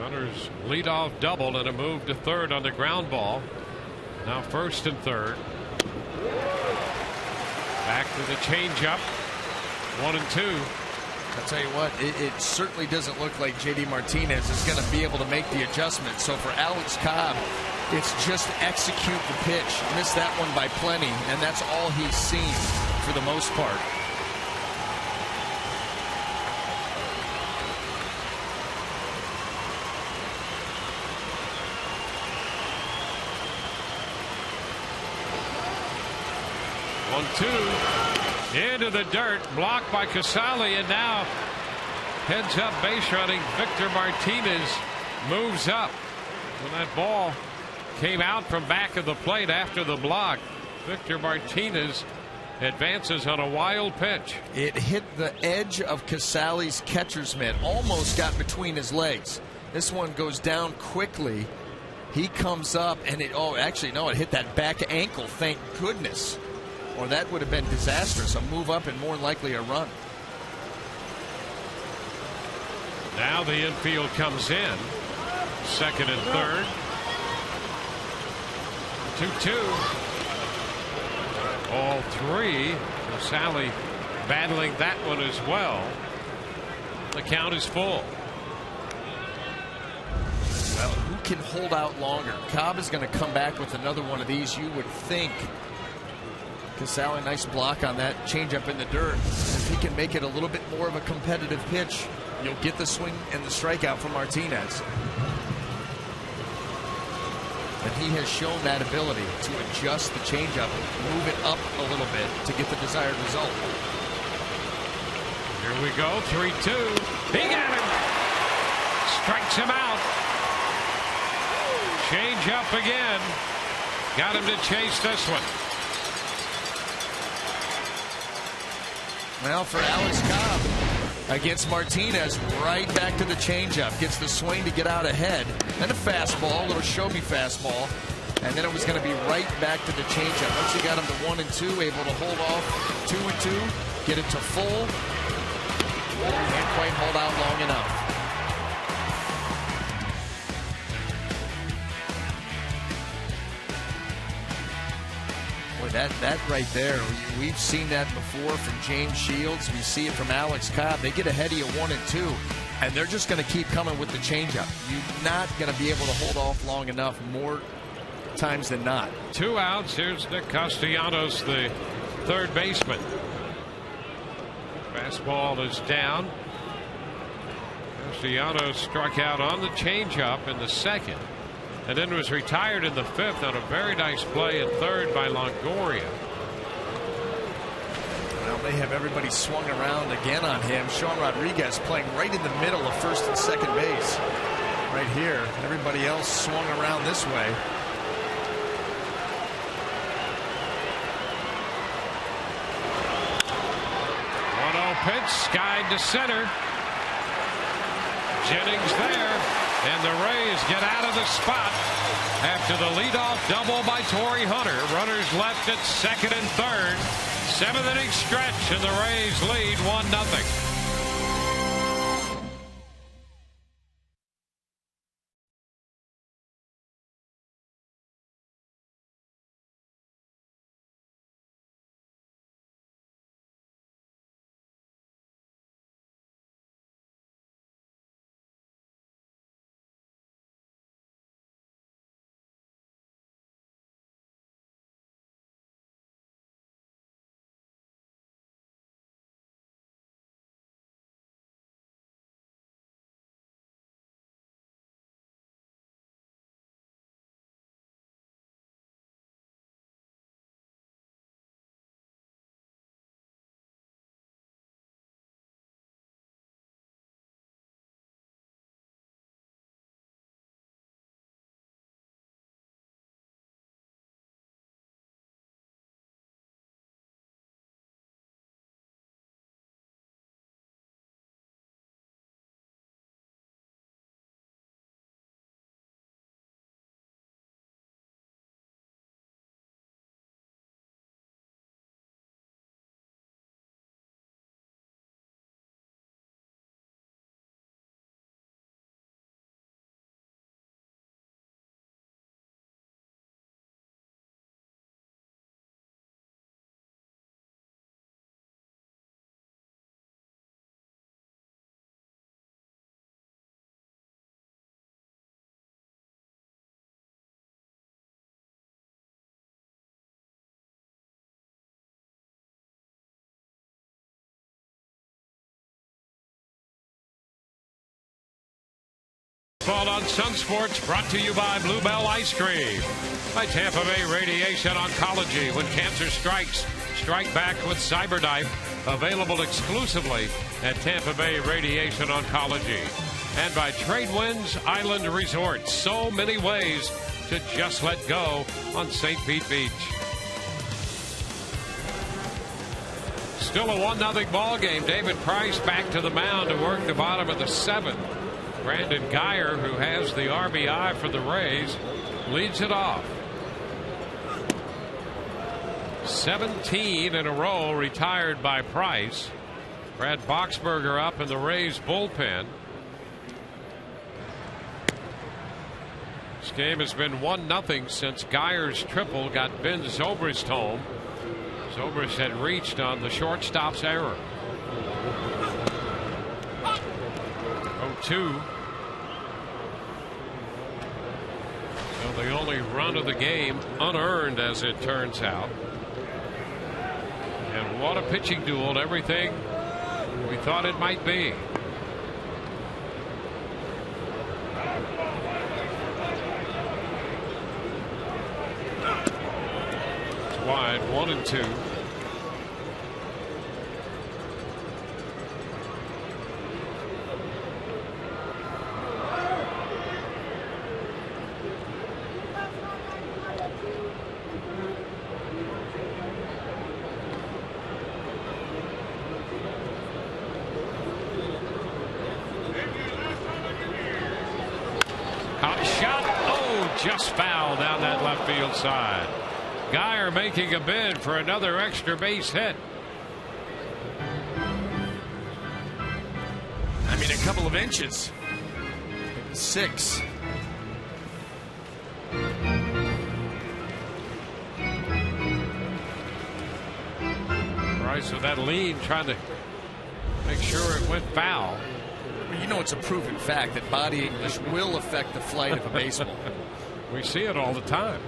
S3: Runners lead off double and a move to 3rd on the ground ball. Now 1st and 3rd. Back to the changeup. 1-2.
S8: I'll tell you what, it certainly doesn't look like J.D. Martinez is going to be able to make the adjustment. So for Alex Cobb, it's just execute the pitch. Missed that one by plenty, and that's all he's seen for the most part.
S3: Into the dirt, blocked by Casali, and now heads up base running. Victor Martinez moves up. When that ball came out from back of the plate after the block, Victor Martinez advances on a wild pitch.
S8: It hit the edge of Casali's catcher's mitt, almost got between his legs. This one goes down quickly. He comes up and it hit that back ankle, thank goodness. Or that would have been disastrous. A move up and more likely a run.
S3: Now the infield comes in. 2nd and 3rd. 2-2. All 3. Casali battling that one as well. The count is full.
S8: Well, who can hold out longer? Cobb is going to come back with another one of these, you would think. Casali, nice block on that changeup in the dirt. If he can make it a little bit more of a competitive pitch, you'll get the swing and the strikeout from Martinez. And he has shown that ability to adjust the changeup, move it up a little bit to get the desired result.
S3: Here we go, 3-2. He got him. Strikes him out. Change up again. Got him to chase this one.
S8: Well, for Alex Cobb against Martinez, right back to the changeup. Gets the swing to get out ahead. And a fastball, a little show-me fastball. and then it was going to be right back to the changeup. Once you got him to 1 and 2, able to hold off 2 and 2, get it to full, can't quite hold out long enough. Boy, that right there, we've seen that before from James Shields. We see it from Alex Cobb. They get ahead of you 1 and 2, and they're just going to keep coming with the changeup. You're not going to be able to hold off long enough more times than not.
S3: 2 outs. Here's Nick Castellanos, the third baseman. Fastball is down. Castellanos struck out on the changeup in the second, and then was retired in the fifth on a very nice play at third by Longoria.
S8: Well, they have everybody swung around again on him. Sean Rodriguez playing right in the middle of first and second base. Right here. Everybody else swung around this way.
S3: 1-0 pitch, skied to center. Jennings there, and the Rays get out of the spot after the leadoff double by Torrey Hunter. Runners left at second and third. 7th inning stretch, and the Rays lead 1-0. On Sun Sports, brought to you by Bluebell Ice Cream, by Tampa Bay Radiation Oncology. When cancer strikes, strike back with CyberKnife. Available exclusively at Tampa Bay Radiation Oncology. And by Tradewinds Island Resort. So many ways to just let go on St. Pete Beach. Still a 1-0 ball game. David Price back to the mound to work the bottom of the 7th. Brandon Geyer, who has the RBI for the Rays, leads it off. 17 in a row retired by Price. Brad Boxberger up in the Rays bullpen. This game has been 1-0 since Geyer's triple got Ben Zobrist home. Zobrist had reached on the shortstop's error. 0-2. So the only run of the game unearned, as it turns out. And what a pitching duel, everything we thought it might be. It's wide, 1-2. just foul down that left field side. Geyer making a bid for another extra base hit.
S8: I mean, a couple of inches. 6.
S3: Price with that lean, trying to make sure it went foul.
S8: You know, it's a proven fact that body English will affect the flight of a baseball.
S3: We see it all the time.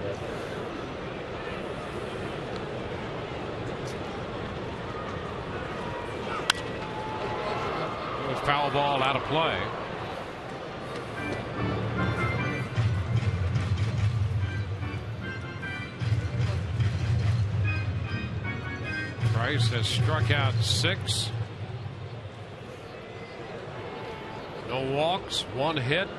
S3: Foul ball out of play. Price has struck out 6. No walks, 1 hit.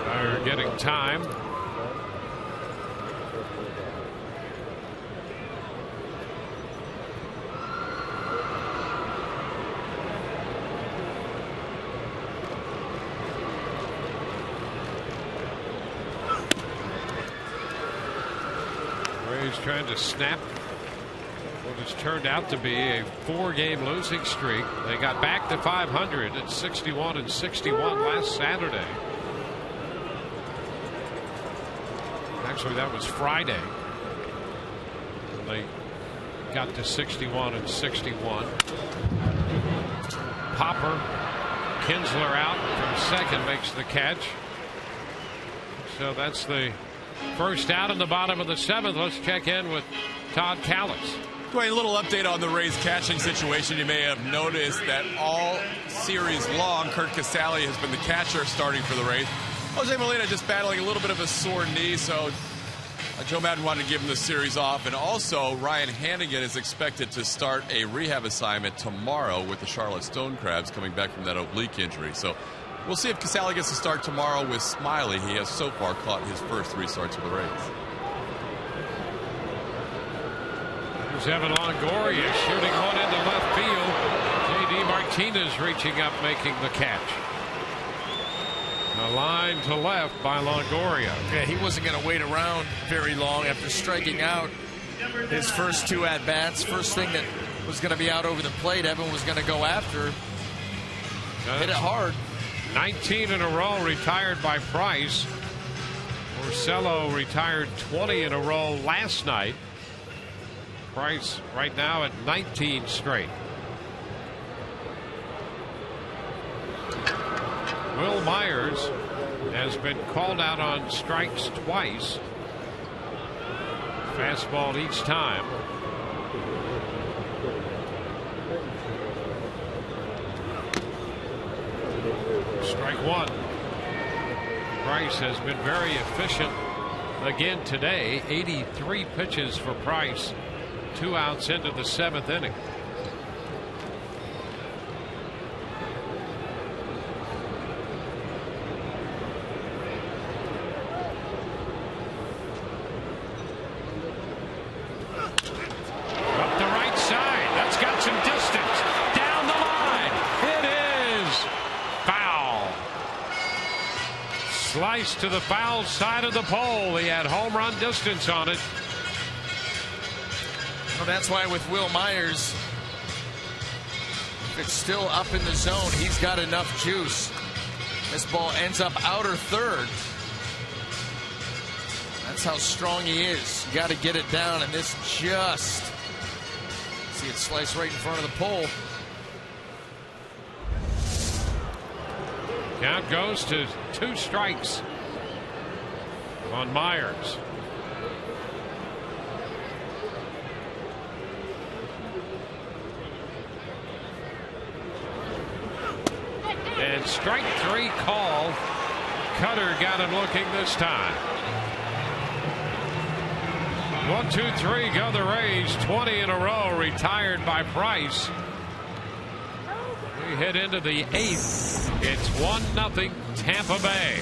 S3: They're getting time. Rays trying to snap what has turned out to be a 4-game losing streak. They got back to 500 at 61-61 last Saturday. Actually, that was Friday. They got to 61-61. Popper, Kinsler out from second, makes the catch. So that's the first out in the bottom of the 7th. Let's check in with Todd Callis.
S5: Dwayne, a little update on the Rays catching situation. You may have noticed that all series long, Kurt Casale has been the catcher starting for the Rays. Jose Molina just battling a little bit of a sore knee, so Joe Madden wanted to give him the series off. And also, Ryan Hannigan is expected to start a rehab assignment tomorrow with the Charlotte Stone Crabs coming back from that oblique injury. So we'll see if Casale gets to start tomorrow with Smiley. He has so far caught his first 3 starts with the Rays.
S3: Here's Evan Longoria shooting one into left field. J.D. Martinez reaching up, making the catch. A line to left by Longoria.
S8: Yeah, he wasn't going to wait around very long after striking out his first 2 at-bats. First thing that was going to be out over the plate, Evan was going to go after. Hit it hard.
S3: 19 in a row retired by Price. Porcello retired 20 in a row last night. Price right now at 19 straight. Will Myers has been called out on strikes twice. Fastball each time. Strike 1. Price has been very efficient again today. 83 pitches for Price. 2 outs into the 7th inning. Up the right side. That's got some distance. Down the line. It is foul. Slice to the foul side of the pole. He had home run distance on it.
S8: Well, that's why with Will Myers, if it's still up in the zone, he's got enough juice. This ball ends up outer third. That's how strong he is. You got to get it down, and this just, see it slice right in front of the pole.
S3: Count goes to 2 strikes on Myers. And strike 3 call. Cutter got him looking this time. 1, 2, 3 go the Rays. 20 in a row retired by Price. We head into the 8th. It's 1-0 Tampa Bay.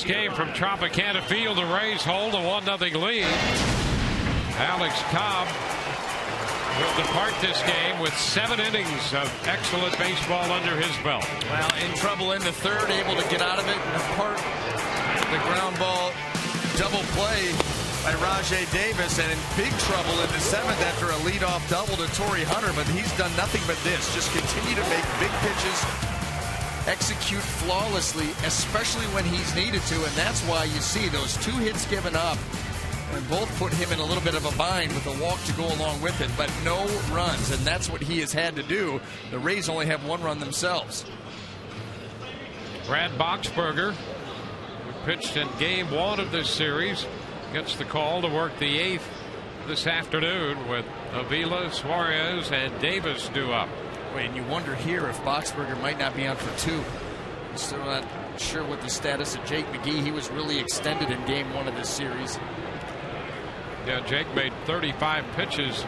S3: Game from Tropicana Field, the Rays hold a 1-0 lead. Alex Cobb will depart this game with 7 innings of excellent baseball under his belt.
S8: Well, in trouble in the third, able to get out of it and apart the ground ball double play by Rajai Davis, and in big trouble in the 7th after a leadoff double to Torrey Hunter, but he's done nothing but this, just continue to make big pitches, execute flawlessly, especially when he's needed to, and that's why you see those 2 hits given up, and both put him in a little bit of a bind with a walk to go along with it, but no runs, and that's what he has had to do. The Rays only have 1 run themselves.
S3: Brad Boxberger, who pitched in Game 1 of this series, gets the call to work the 8th this afternoon with Avila, Suarez, and Davis due up.
S8: And you wonder here if Boxberger might not be on for 2. I'm still not sure what the status of Jake McGee. He was really extended in Game 1 of this series.
S3: Yeah, Jake made 35 pitches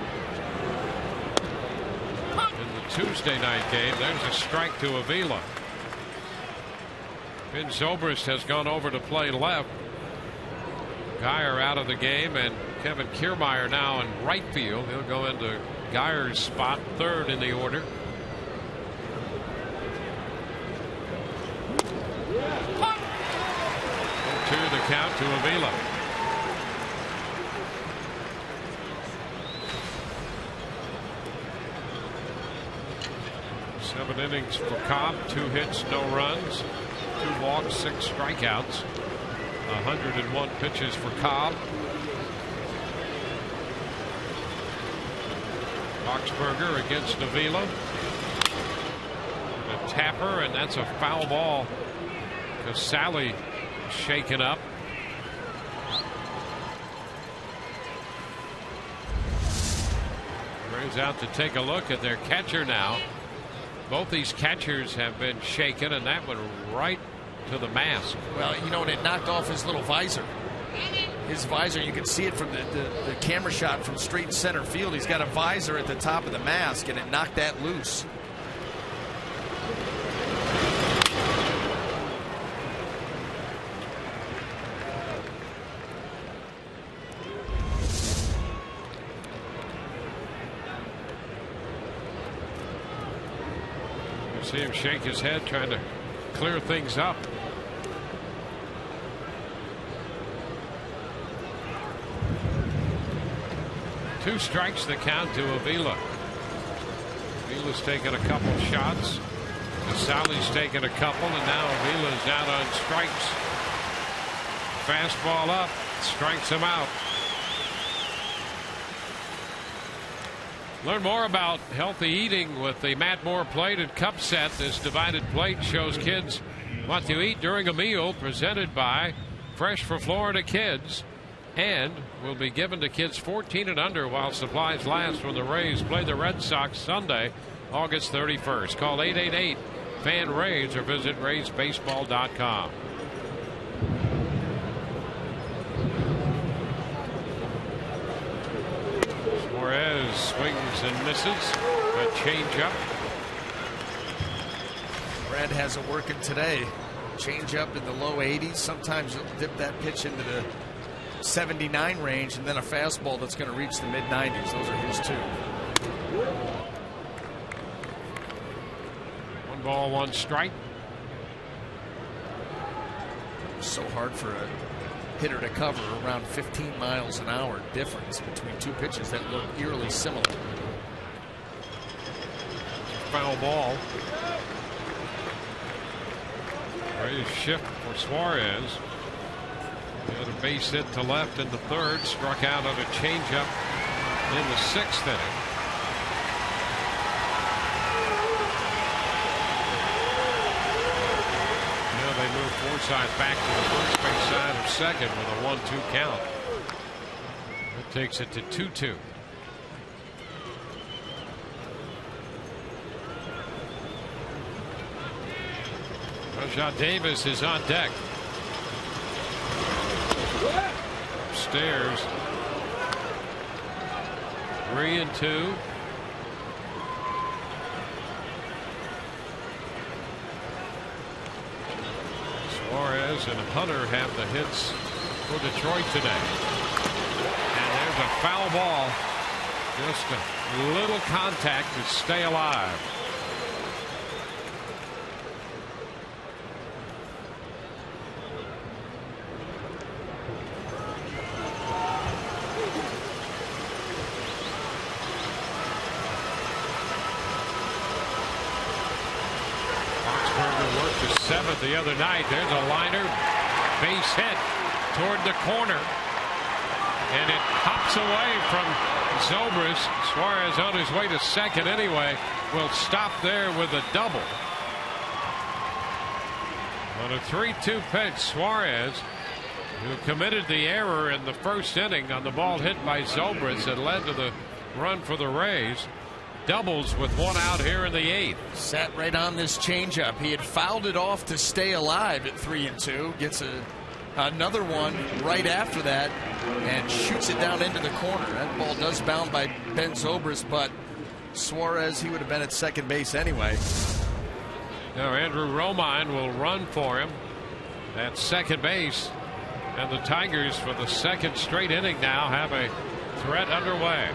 S3: in the Tuesday night game. There's a strike to Avila. Ben Zobrist has gone over to play left. Geyer out of the game, and Kevin Kiermaier now in right field. He'll go into Geyer's spot, 3rd in the order. The count to Avila. Seven innings for Cobb, 2 hits, no runs, 2 walks, 6 strikeouts, 101 pitches for Cobb. Boxberger against Avila. A tapper, and that's a foul ball because Sally shaken up. Rays out to take a look at their catcher now. Both these catchers have been shaken, and that went right to the mask.
S8: Well, you know, and it knocked off his little visor. His visor, you can see it from the camera shot from straight center field. He's got a visor at the top of the mask, and it knocked that loose.
S3: See him shake his head, trying to clear things up. Two strikes the count to Avila. Avila's taken a couple shots. Sally's taken a couple, and now Avila's out on strikes. Fastball up, strikes him out. Learn more about healthy eating with the Matt Moore Plate and Cup Set. This divided plate shows kids what to eat during a meal, presented by Fresh for Florida Kids, and will be given to kids 14 and under while supplies last when the Rays play the Red Sox Sunday, August 31st. Call 888-FAN-RAYS or visit RaysBaseball.com. Suarez swings and misses. A changeup.
S8: Brad has it working today. Changeup in the low 80s. Sometimes he'll dip that pitch into the 79 range, and then a fastball that's going to reach the mid 90s. Those are his two.
S3: 1 ball, 1 strike.
S8: So hard for a hitter to cover, around 15 miles an hour difference between two pitches that look eerily similar.
S3: Foul ball. Rays shift for Suarez. He had a base hit to left in the 3rd, struck out on a changeup in the 6th inning. Now they move Forsythe back to the first base side of second with a 1-2 count. That takes it to 2-2. Rajai Davis is on deck. Upstairs. 3-2. Suarez and Hunter have the hits for Detroit today. And there's a foul ball. Just a little contact to stay alive. Seventh the other night. There's a liner, base hit toward the corner, and it pops away from Zobrist. Suarez on his way to second anyway will stop there with a double. On a 3-2 pitch, Suarez, who committed the error in the first inning on the ball hit by Zobrist that led to the run for the Rays, doubles with one out here in the 8th.
S8: Sat right on this changeup. He had fouled it off to stay alive at 3-2. Gets another one right after that and shoots it down into the corner. That ball does bound by Ben Zobrist, but Suarez, he would have been at second base anyway.
S3: Now Andrew Romine will run for him at second base, and the Tigers for the second straight inning now have a threat underway.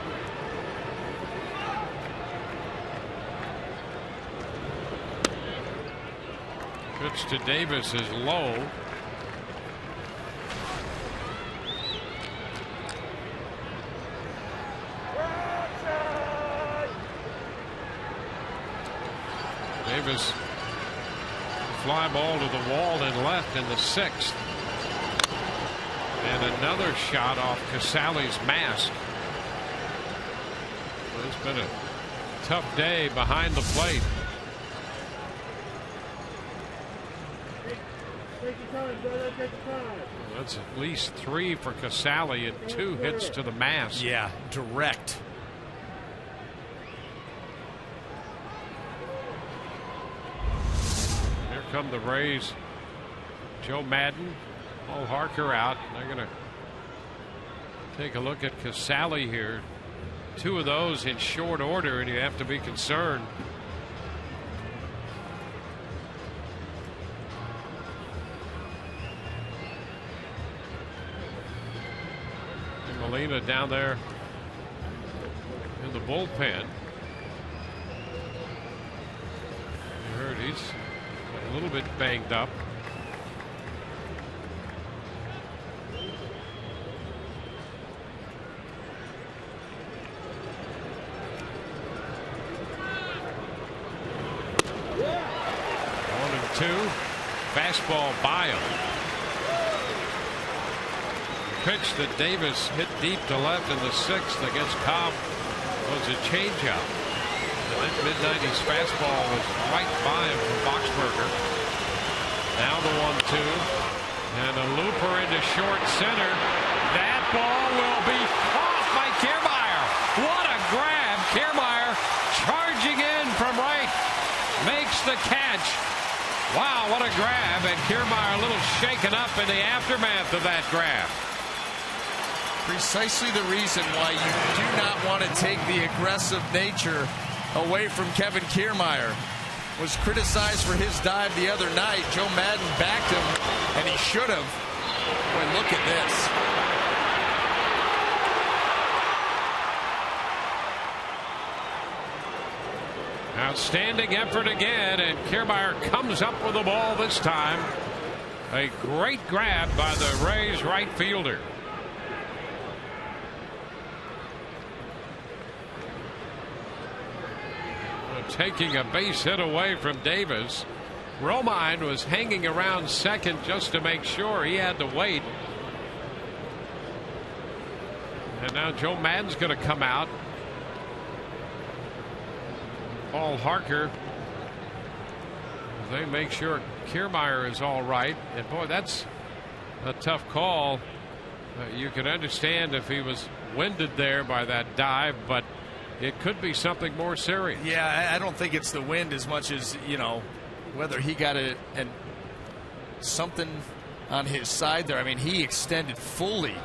S3: Pitch to Davis is low. Davis, fly ball to the wall and left in the 6th. And another shot off Casale's mask. Well, it's been a tough day behind the plate. That's at least 3 for Casale and 2 hits to the mask.
S8: Yeah, direct.
S3: Here come the Rays. Joe Madden, Paul Harker out. They're going to take a look at Casale here. 2 of those in short order, and you have to be concerned. Molina down there in the bullpen. You heard he's a little bit banged up. One and 2. Fastball by him. Pitch that Davis hit deep to left in the 6th against Cobb was a changeup. And that mid-90s fastball was right by him from Boxberger. Now the 1-2 and a looper into short center. That ball will be caught by Kiermaier. What a grab! Kiermaier charging in from right, makes the catch. Wow, what a grab! And Kiermaier a little shaken up in the aftermath of that grab.
S8: Precisely the reason why you do not want to take the aggressive nature away from Kevin Kiermaier. Was criticized for his dive the other night. Joe Madden backed him, and he should have. Boy, look at
S3: this. Outstanding effort again, and Kiermaier comes up with the ball this time. A great grab by the Rays right fielder. Taking a base hit away from Davis. Romine was hanging around second just to make sure. He had to wait. And now Joe Madden's going to come out. Paul Harker. They make sure Kiermaier is all right. And boy, that's a tough call. You can understand if he was winded there by that dive, but it could be something more serious.
S8: Yeah, I don't think it's the wind as much as, you know, whether he got something on his side there. I mean, he extended fully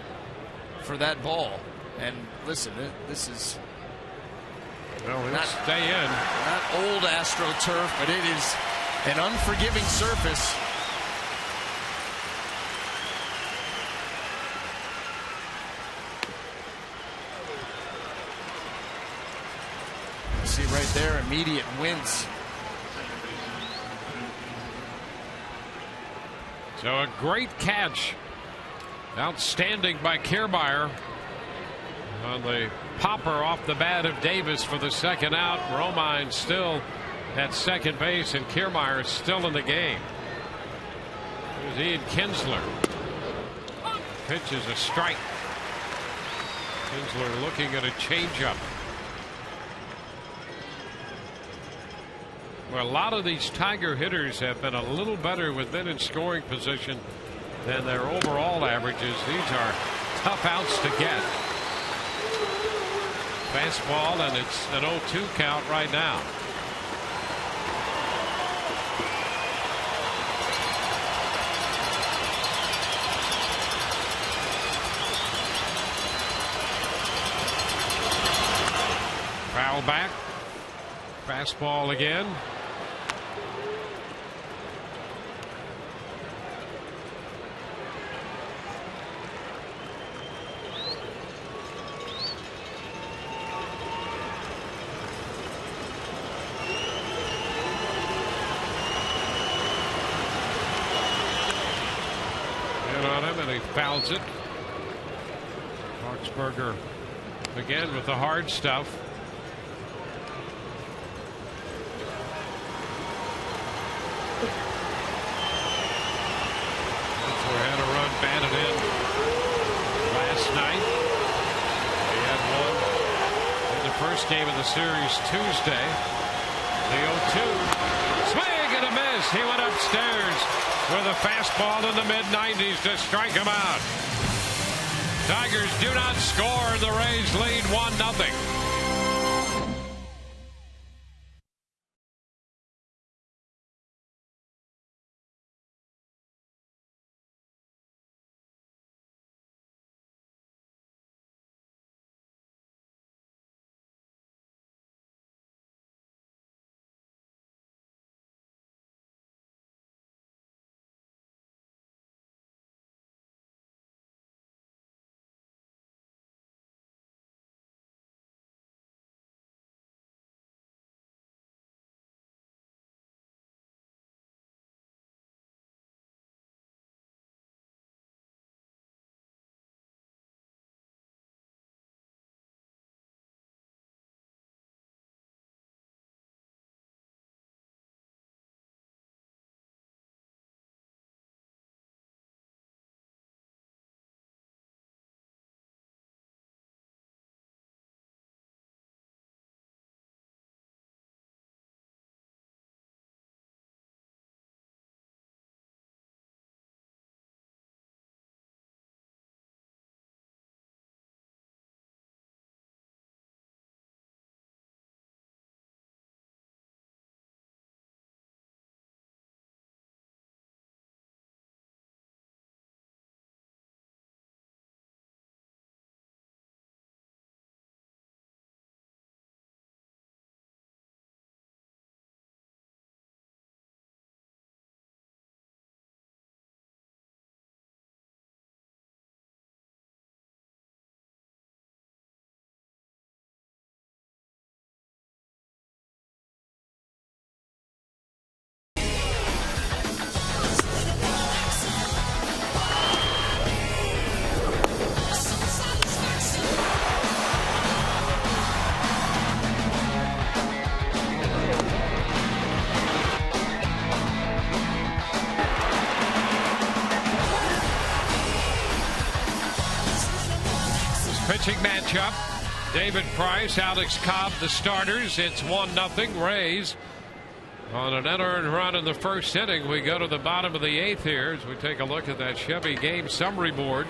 S8: for that ball. And listen, this is
S3: not stay in.
S8: Not old Astro turf, but it is an unforgiving surface. See right there, immediate wins.
S3: So a great catch. Outstanding by Kiermaier on the popper off the bat of Davis for the second out. Romine still at second base, and Kiermaier still in the game. Here's Ian Kinsler. Pitch is a strike. Kinsler looking at a changeup. Well, a lot of these Tiger hitters have been a little better with men in scoring position than their overall averages. These are tough outs to get. Fastball, and it's an 0-2 count right now. Foul back. Fastball again. And he fouls it. Boxberger again with the hard stuff. Had a run batted in last night. He had one in the first game of the series Tuesday. The 0-2 swing and a miss. He went upstairs with a fastball in the mid-90s to strike him out. Tigers do not score. The Rays lead 1-0. Pitching matchup. David Price, Alex Cobb, the starters. It's 1-0 Rays. On an unearned run in the first inning, we go to the bottom of the 8th here as we take a look at that Chevy game summary board.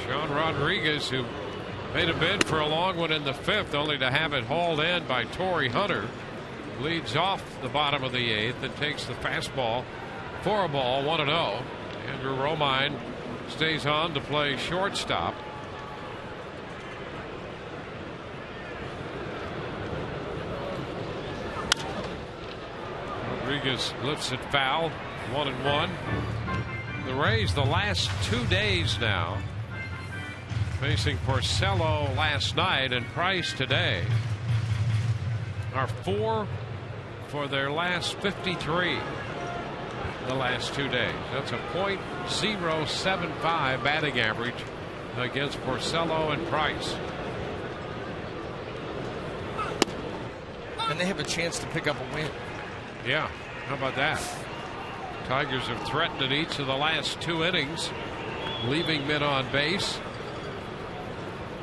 S3: Sean Rodriguez, who made a bid for a long one in the 5th, only to have it hauled in by Torrey Hunter, leads off the bottom of the 8th and takes the fastball for a ball, 1-0. Andrew Romine stays on to play shortstop. Rodriguez lifts it foul, 1-1. The Rays the last 2 days now facing Porcello last night and Price today. are 4 for their last 53 the last 2 days. That's a .075 batting average against Porcello and Price.
S8: And they have a chance to pick up a win.
S3: Yeah, how about that? Tigers have threatened in each of the last 2 innings, leaving men on base.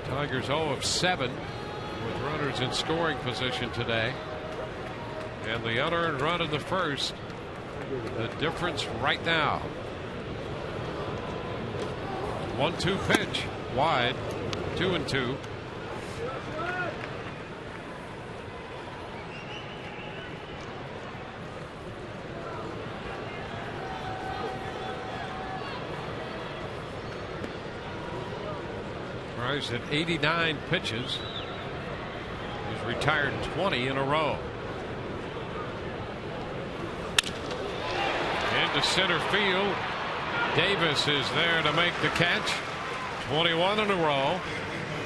S3: Tigers 0 of 7 with runners in scoring position today. And the unearned run in the first, the difference right now. 1-2 pitch, wide, 2-2. Price at 89 pitches. He's retired 20 in a row. Into center field. Davis is there to make the catch. 21 in a row.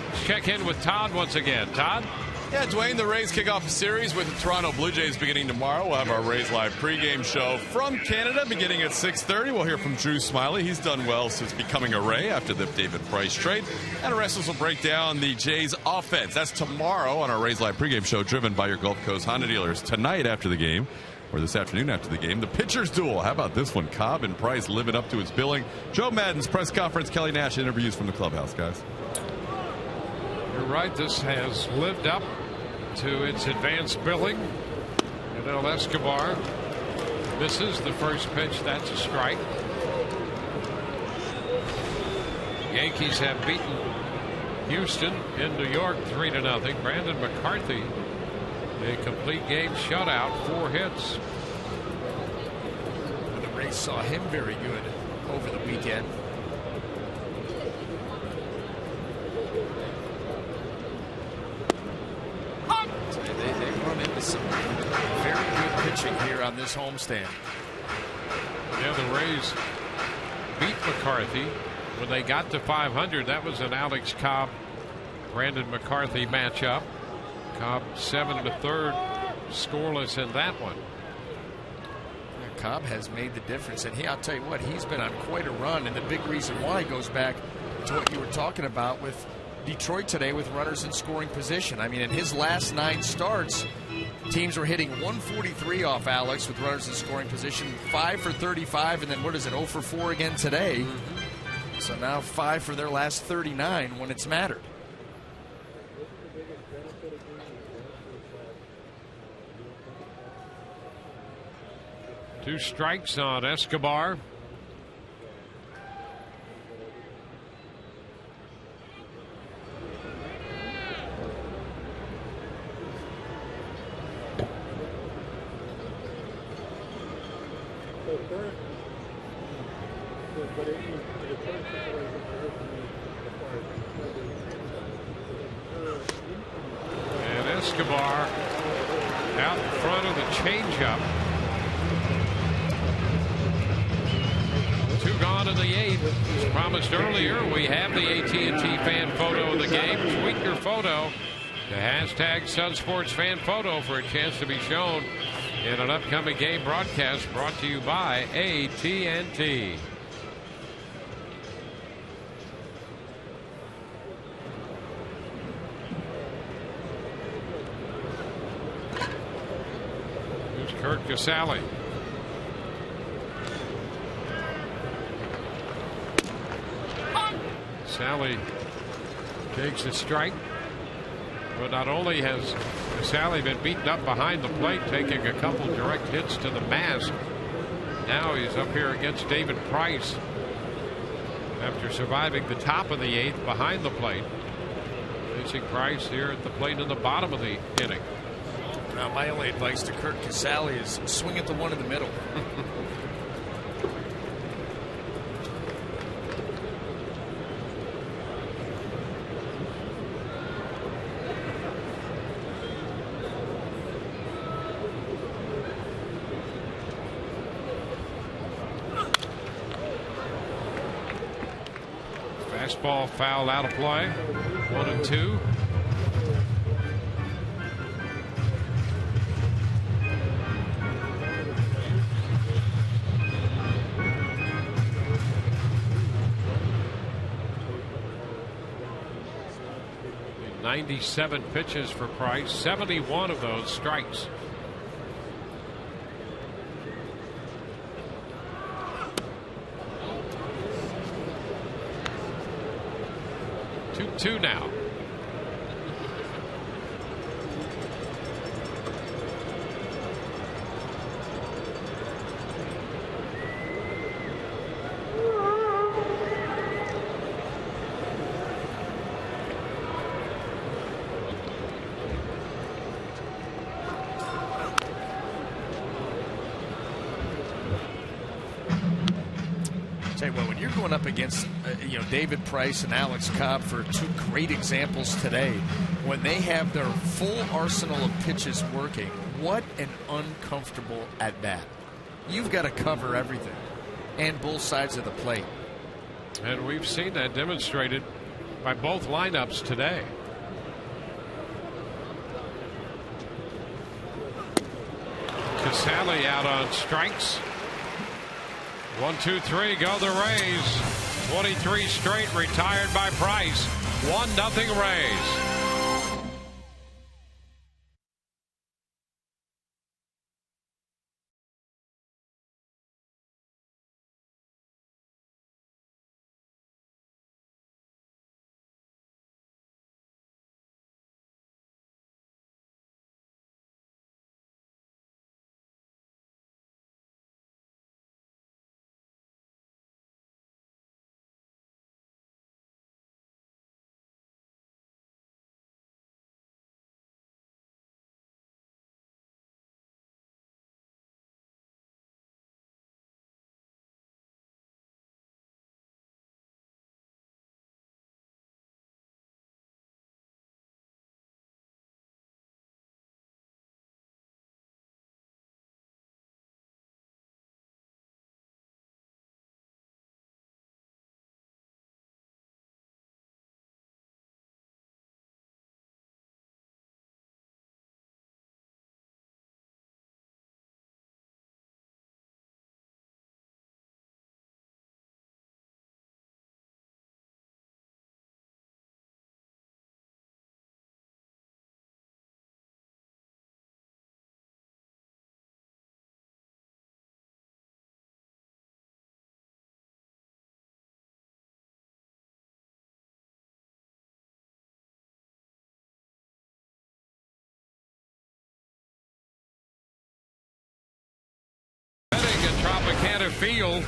S3: Let's check in with Todd once again. Todd?
S5: Yeah, Dwayne, the Rays kick off a series with the Toronto Blue Jays beginning tomorrow. We'll have our Rays Live pregame show from Canada beginning at 6:30. We'll hear from Drew Smiley. He's done well since becoming a Ray after the David Price trade. And the rest of us will break down the Jays offense. That's tomorrow on our Rays Live pregame show driven by your Gulf Coast Honda dealers. Tonight after the game, or this afternoon after the game, the pitcher's duel. How about this one? Cobb and Price living up to its billing. Joe Madden's press conference, Kelly Nash interviews from the clubhouse, guys.
S3: You're right. This has lived up to its advanced billing. Yanel Escobar misses the first pitch. That's a strike. Yankees have beaten Houston in New York 3-0. Brandon McCarthy, a complete game shutout, 4 hits.
S8: The Rays saw him very good over the weekend. They run into some very good pitching here on this homestand.
S3: Yeah, the Rays beat McCarthy when they got to 500. That was an Alex Cobb, Brandon McCarthy matchup. Cobb 7 1/3 scoreless in that one.
S8: Yeah, Cobb has made the difference, and I'll tell you what, he's been on quite a run, and the big reason why goes back to what you were talking about with Detroit today with runners in scoring position. I mean, in his last 9 starts, teams were hitting 143 off Alex with runners in scoring position, 5 for 35, and then what is it, 0 for 4 again today. So now 5 for their last 39 when it's mattered.
S3: Two strikes on Escobar. And Escobar out in front of the changeup. 2 gone in the 8th. As promised earlier, we have the AT&T fan photo of the game. Tweet your photo to hashtag #SunSportsFanPhoto for a chance to be shown in an upcoming game broadcast brought to you by AT&T. Here's Kurt Casale. Casale takes a strike. But not only has Casale been beaten up behind the plate, taking a couple direct hits to the mask, now he's up here against David Price after surviving the top of the 8th behind the plate. Facing Price here at the plate in the bottom of the inning.
S8: Now, my only advice to Kurt Casale is swing at the one in the middle.
S3: Fastball fouled out of play. 1-2. 97 pitches for Price, 71 of those strikes. Two now.
S8: When you're going up against David Price and Alex Cobb for two great examples today, when they have their full arsenal of pitches working, what an uncomfortable at bat. You've got to cover everything and both sides of the plate.
S3: And we've seen that demonstrated by both lineups today. Casale out on strikes. 1, 2, 3, go the Rays. 23 straight retired by Price. 1-0 Rays. Tropicana Field.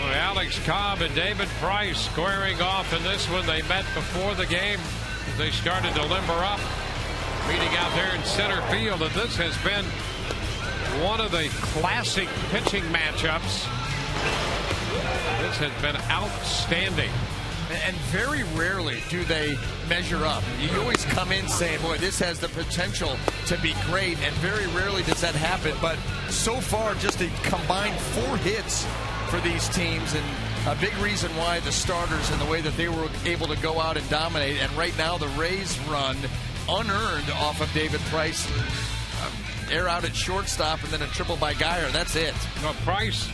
S3: Well, Alex Cobb and David Price squaring off in this one. They met before the game as they started to limber up, meeting out there in center field. And this has been one of the classic pitching matchups. This has been outstanding.
S8: And very rarely do they measure up. You always come in saying, boy, this has the potential to be great, and very rarely does that happen. But so far, just a combined 4 hits for these teams, and a big reason why the starters and the way that they were able to go out and dominate. And right now, the Rays run unearned off of David Price. Air out at shortstop and then a triple by Geyer. That's it.
S3: Well, Price,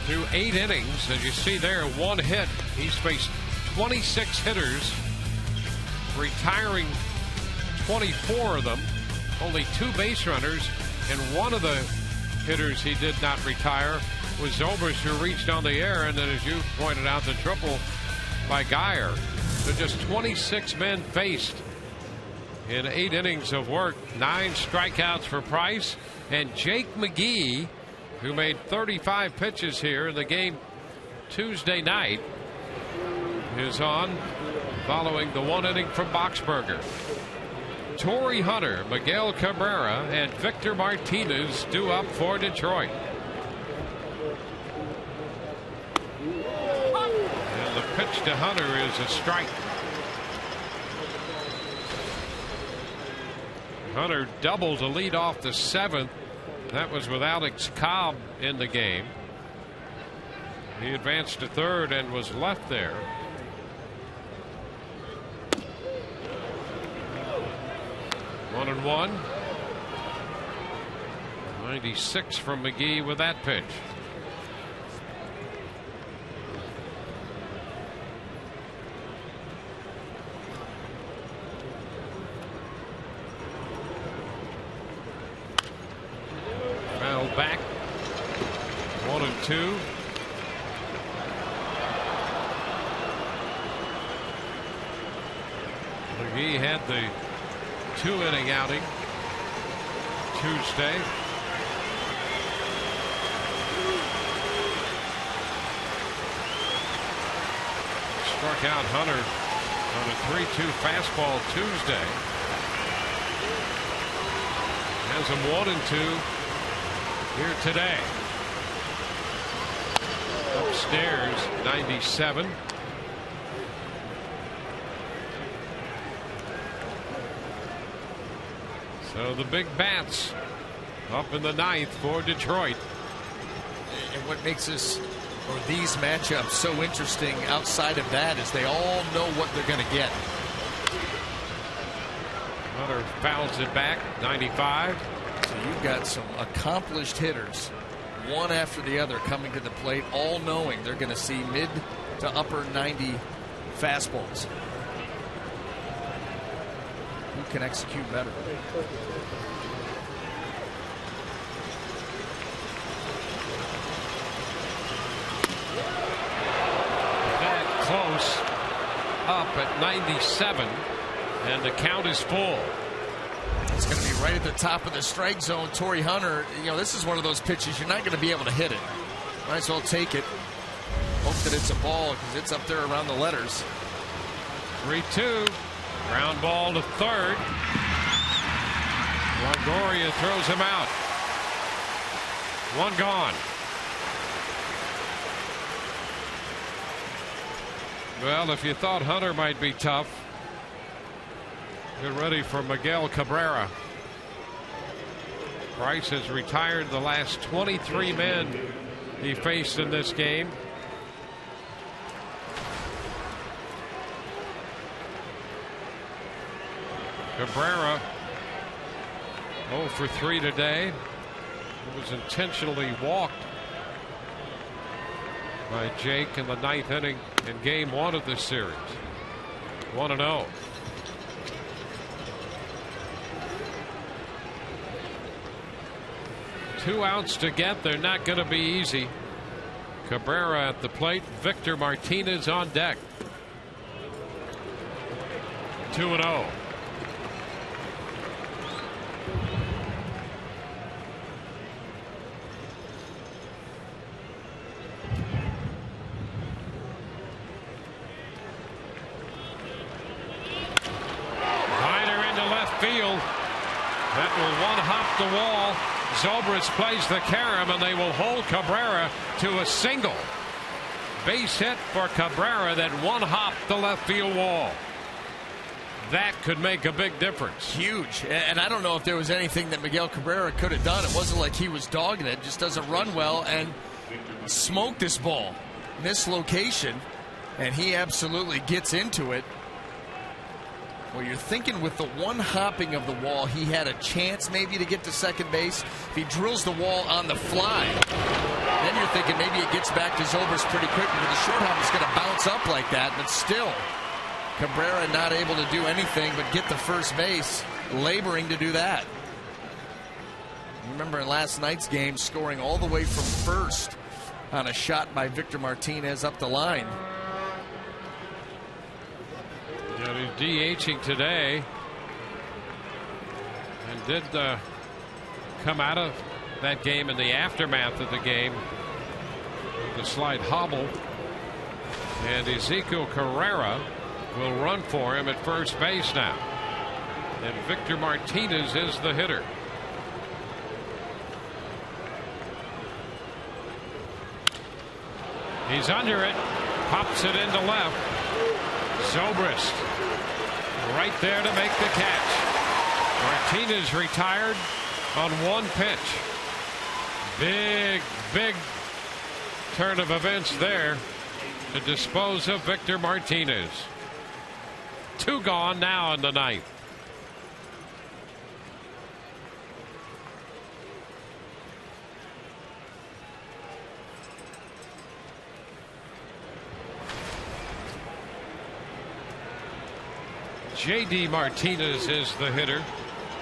S3: through 8 innings, as you see there, 1 hit. He's faced 26 hitters, retiring 24 of them, only 2 base runners, and one of the hitters he did not retire was Zobrist, who reached on the air, and then, as you pointed out, the triple by Geyer. So just 26 men faced in 8 innings of work, 9 strikeouts for Price, and Jake McGee, who made 35 pitches here in the game Tuesday night, is on following the 1 inning from Boxberger. Torrey Hunter, Miguel Cabrera, and Victor Martinez due up for Detroit. And the pitch to Hunter is a strike. Hunter doubled to lead off the 7th. That was with Alex Cobb in the game. He advanced to 3rd and was left there. One and 1. 96 from McGee with that pitch. 2. McGee had the 2-inning outing Tuesday. Struck out Hunter on a 3-2 fastball Tuesday. Has him 1-2 here today. Upstairs, 97. So the big bats up in the 9th for Detroit.
S8: And what makes this or these matchups so interesting outside of that is they all know what they're going to get.
S3: Hunter fouls it back, 95.
S8: So you've got some accomplished hitters, one after the other, coming to the plate, all knowing they're going to see mid to upper 90 fastballs. Who can execute better?
S3: Close, up at 97, and the count is full.
S8: It's going to be right at the top of the strike zone. Torrey Hunter, you know, this is one of those pitches you're not going to be able to hit it. Might as well take it. Hope that it's a ball because it's up there around the letters.
S3: 3-2, ground ball to third. Longoria throws him out. One gone. Well, if you thought Hunter might be tough, get ready for Miguel Cabrera. Price has retired the last 23 men he faced in this game. Cabrera 0 for 3 today. He was intentionally walked by Jake in the 9th inning in game 1 of this series. 1-0. Two outs to get. They're not going to be easy. Cabrera at the plate. Victor Martinez on deck. 2-0. Field. That will one-hop the wall. Zobrist plays the carom, and they will hold Cabrera to a single. Base hit for Cabrera that one-hopped the left field wall. That could make a big difference.
S8: Huge. And I don't know if there was anything that Miguel Cabrera could have done. It wasn't like he was dogging it. Just doesn't run well and smoked this ball. Mislocation, and he absolutely gets into it. Well, you're thinking with the one hopping of the wall, he had a chance maybe to get to second base. If he drills the wall on the fly, then you're thinking maybe it gets back to Zobrist pretty quick. But the short hop is going to bounce up like that. But still, Cabrera not able to do anything but get to first base, laboring to do that. Remember in last night's game, scoring all the way from first on a shot by Victor Martinez up the line.
S3: Yeah, he's DHing today, and did come out of that game in the aftermath of the game with a slight hobble. And Ezekiel Carrera will run for him at first base now. And Victor Martinez is the hitter. He's under it, pops it into left. Zobrist right there to make the catch. Martinez retired on one pitch. Big turn of events there to dispose of Victor Martinez. Two gone now in the ninth. J.D. Martinez is the hitter,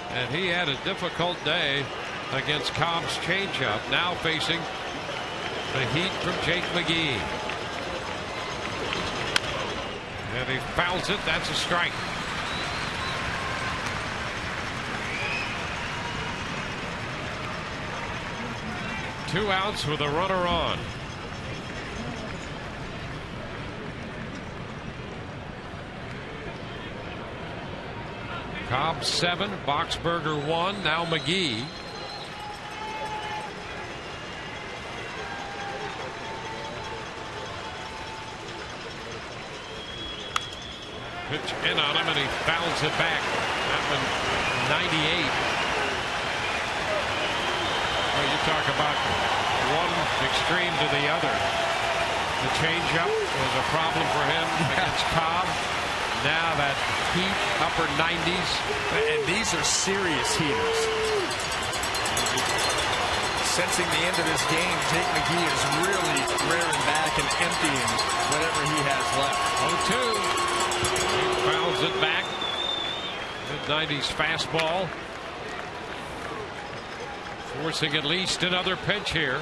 S3: and he had a difficult day against Cobb's changeup. Now facing The heat from Jake McGee. And he fouls it. That's a strike. Two outs with a runner on. Cobb 7, Boxberger 1, now McGee. Pitch in on him and he fouls it back. That one 98. Well, you talk about one extreme to the other. The changeup was a problem for him against Cobb. Now that heat, upper 90s.
S8: And these are serious heaters. Sensing the end of this game, Jake McGee is really rearing back and emptying whatever he has left.
S3: 0-2. He fouls it back. Mid-90s fastball. Forcing at least another pitch here.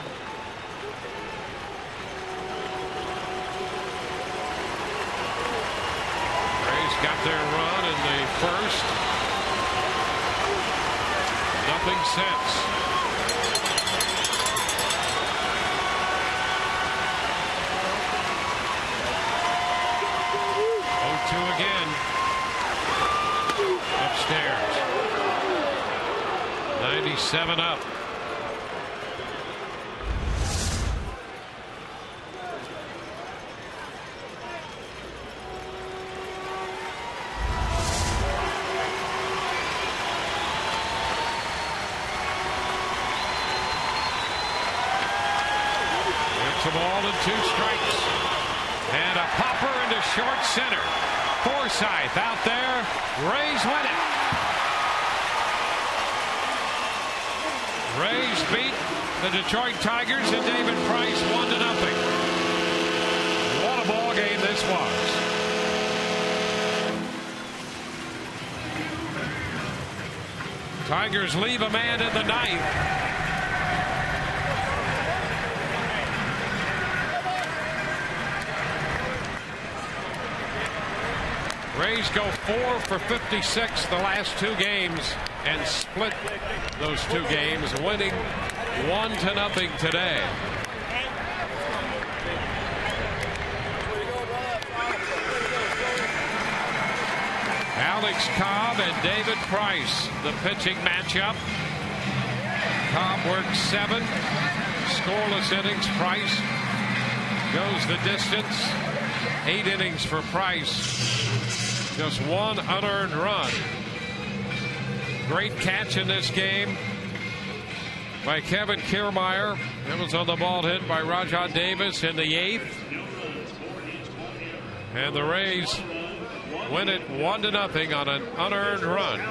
S3: Rays got their run in the first. Nothing since. Again. Upstairs. 97 up. It's a ball and 2 strikes. And a popper into short center. Forsythe out there. Rays win it. Rays beat the Detroit Tigers and David Price 1-0. What a ball game this was. Tigers leave a man in the ninth. Rays go 4 for 56 the last 2 games and split those 2 games, winning 1-0 today. Alex Cobb and David Price, the pitching matchup. Cobb works 7 scoreless innings. Price goes the distance. 8 innings for Price. Just 1 unearned run. Great catch in this game by Kevin Kiermaier. It was on the ball hit by Rajah Davis in the 8th. And the Rays win it 1-0 on an unearned run.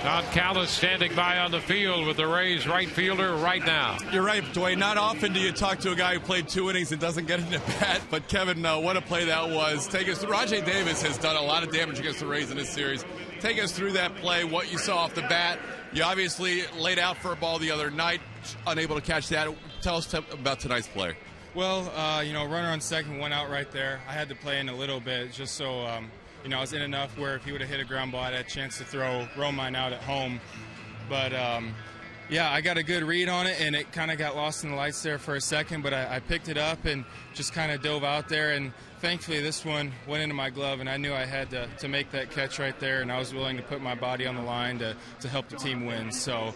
S3: Todd Callis standing by on the field with the Rays right fielder right now.
S12: You're right, Dwayne. Not often do you talk to a guy who played 2 innings and doesn't get an at bat. But Kevin, what a play that was. Take us. Rajah Davis has done a lot of damage against the Rays in this series. Take us through that play. What you saw off the bat. You obviously laid out for a ball the other night, unable to catch that. Tell us about tonight's play.
S13: Well, runner on second, 1 out right there. I had to play in a little bit just so. I was in enough where if he would have hit a ground ball, I had a chance to throw Romine out at home. But, I got a good read on it, and it kind of got lost in the lights there for a second. But I picked it up and just kind of dove out there. And thankfully, this one went into my glove, and I knew I had to make that catch right there. And I was willing to put my body on the line to help the team win. So,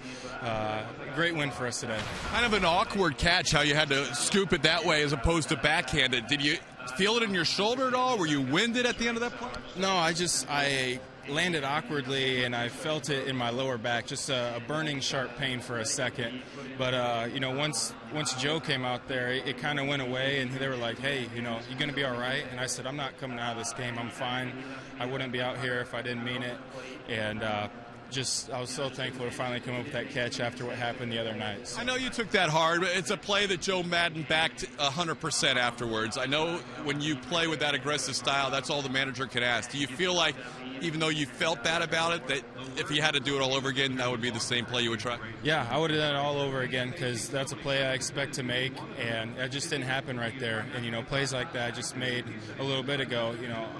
S13: great win for us today.
S12: Kind of an awkward catch how you had to scoop it that way as opposed to backhanded. Did you feel it in your shoulder at all? Were you winded at the end of that play?
S13: No, I landed awkwardly and I felt it in my lower back, just a burning sharp pain for a second. But once Joe came out there, it kind of went away, and they were like, "Hey, you going to be all right?" And I said, "I'm not coming out of this game. I'm fine. I wouldn't be out here if I didn't mean it." And I was so thankful to finally come up with that catch after what happened the other night. So.
S12: I know you took that hard, but it's a play that Joe Madden backed 100% afterwards. I know when you play with that aggressive style, that's all the manager can ask. Do you feel like, even though you felt bad about it, that if you had to do it all over again, that would be the same play you would try?
S13: Yeah, I would have done it all over again because that's a play I expect to make, and it just didn't happen right there. And, plays like that I just made a little bit ago,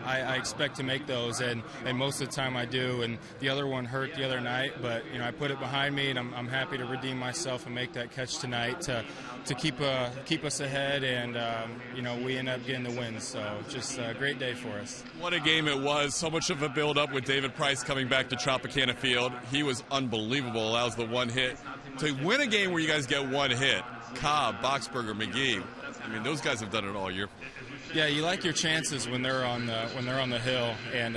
S13: I expect to make those, and most of the time I do. And the other one hurt the other night, but, I put it behind me, and I'm happy to redeem myself and make that catch tonight to keep us ahead, and, we end up getting the win. So just a great day for us.
S12: What a game it was. So much of a build-up with David Price coming back to Tropicana Field. He was unbelievable, allows the one hit. To win a game where you guys get one hit, Cobb, Boxberger, McGee, those guys have done it all year.
S13: Yeah, you like your chances when they're on the hill, and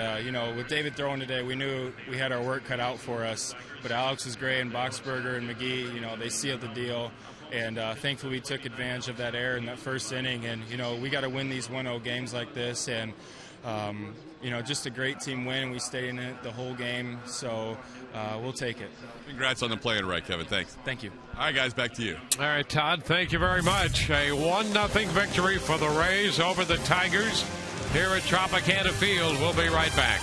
S13: with David throwing today, we knew we had our work cut out for us. But Alex was great, and Boxberger and McGee, they sealed the deal, and thankfully we took advantage of that error in that first inning. And we got to win these 1-0 games like this, and just a great team win. We stayed in it the whole game, so we'll take it.
S12: Congrats on the play and right, Kevin. Thanks.
S13: Thank you.
S12: All right, guys, back to you.
S3: All right, Todd, thank you very much. A 1-0 victory for the Rays over the Tigers here at Tropicana Field. We'll be right back.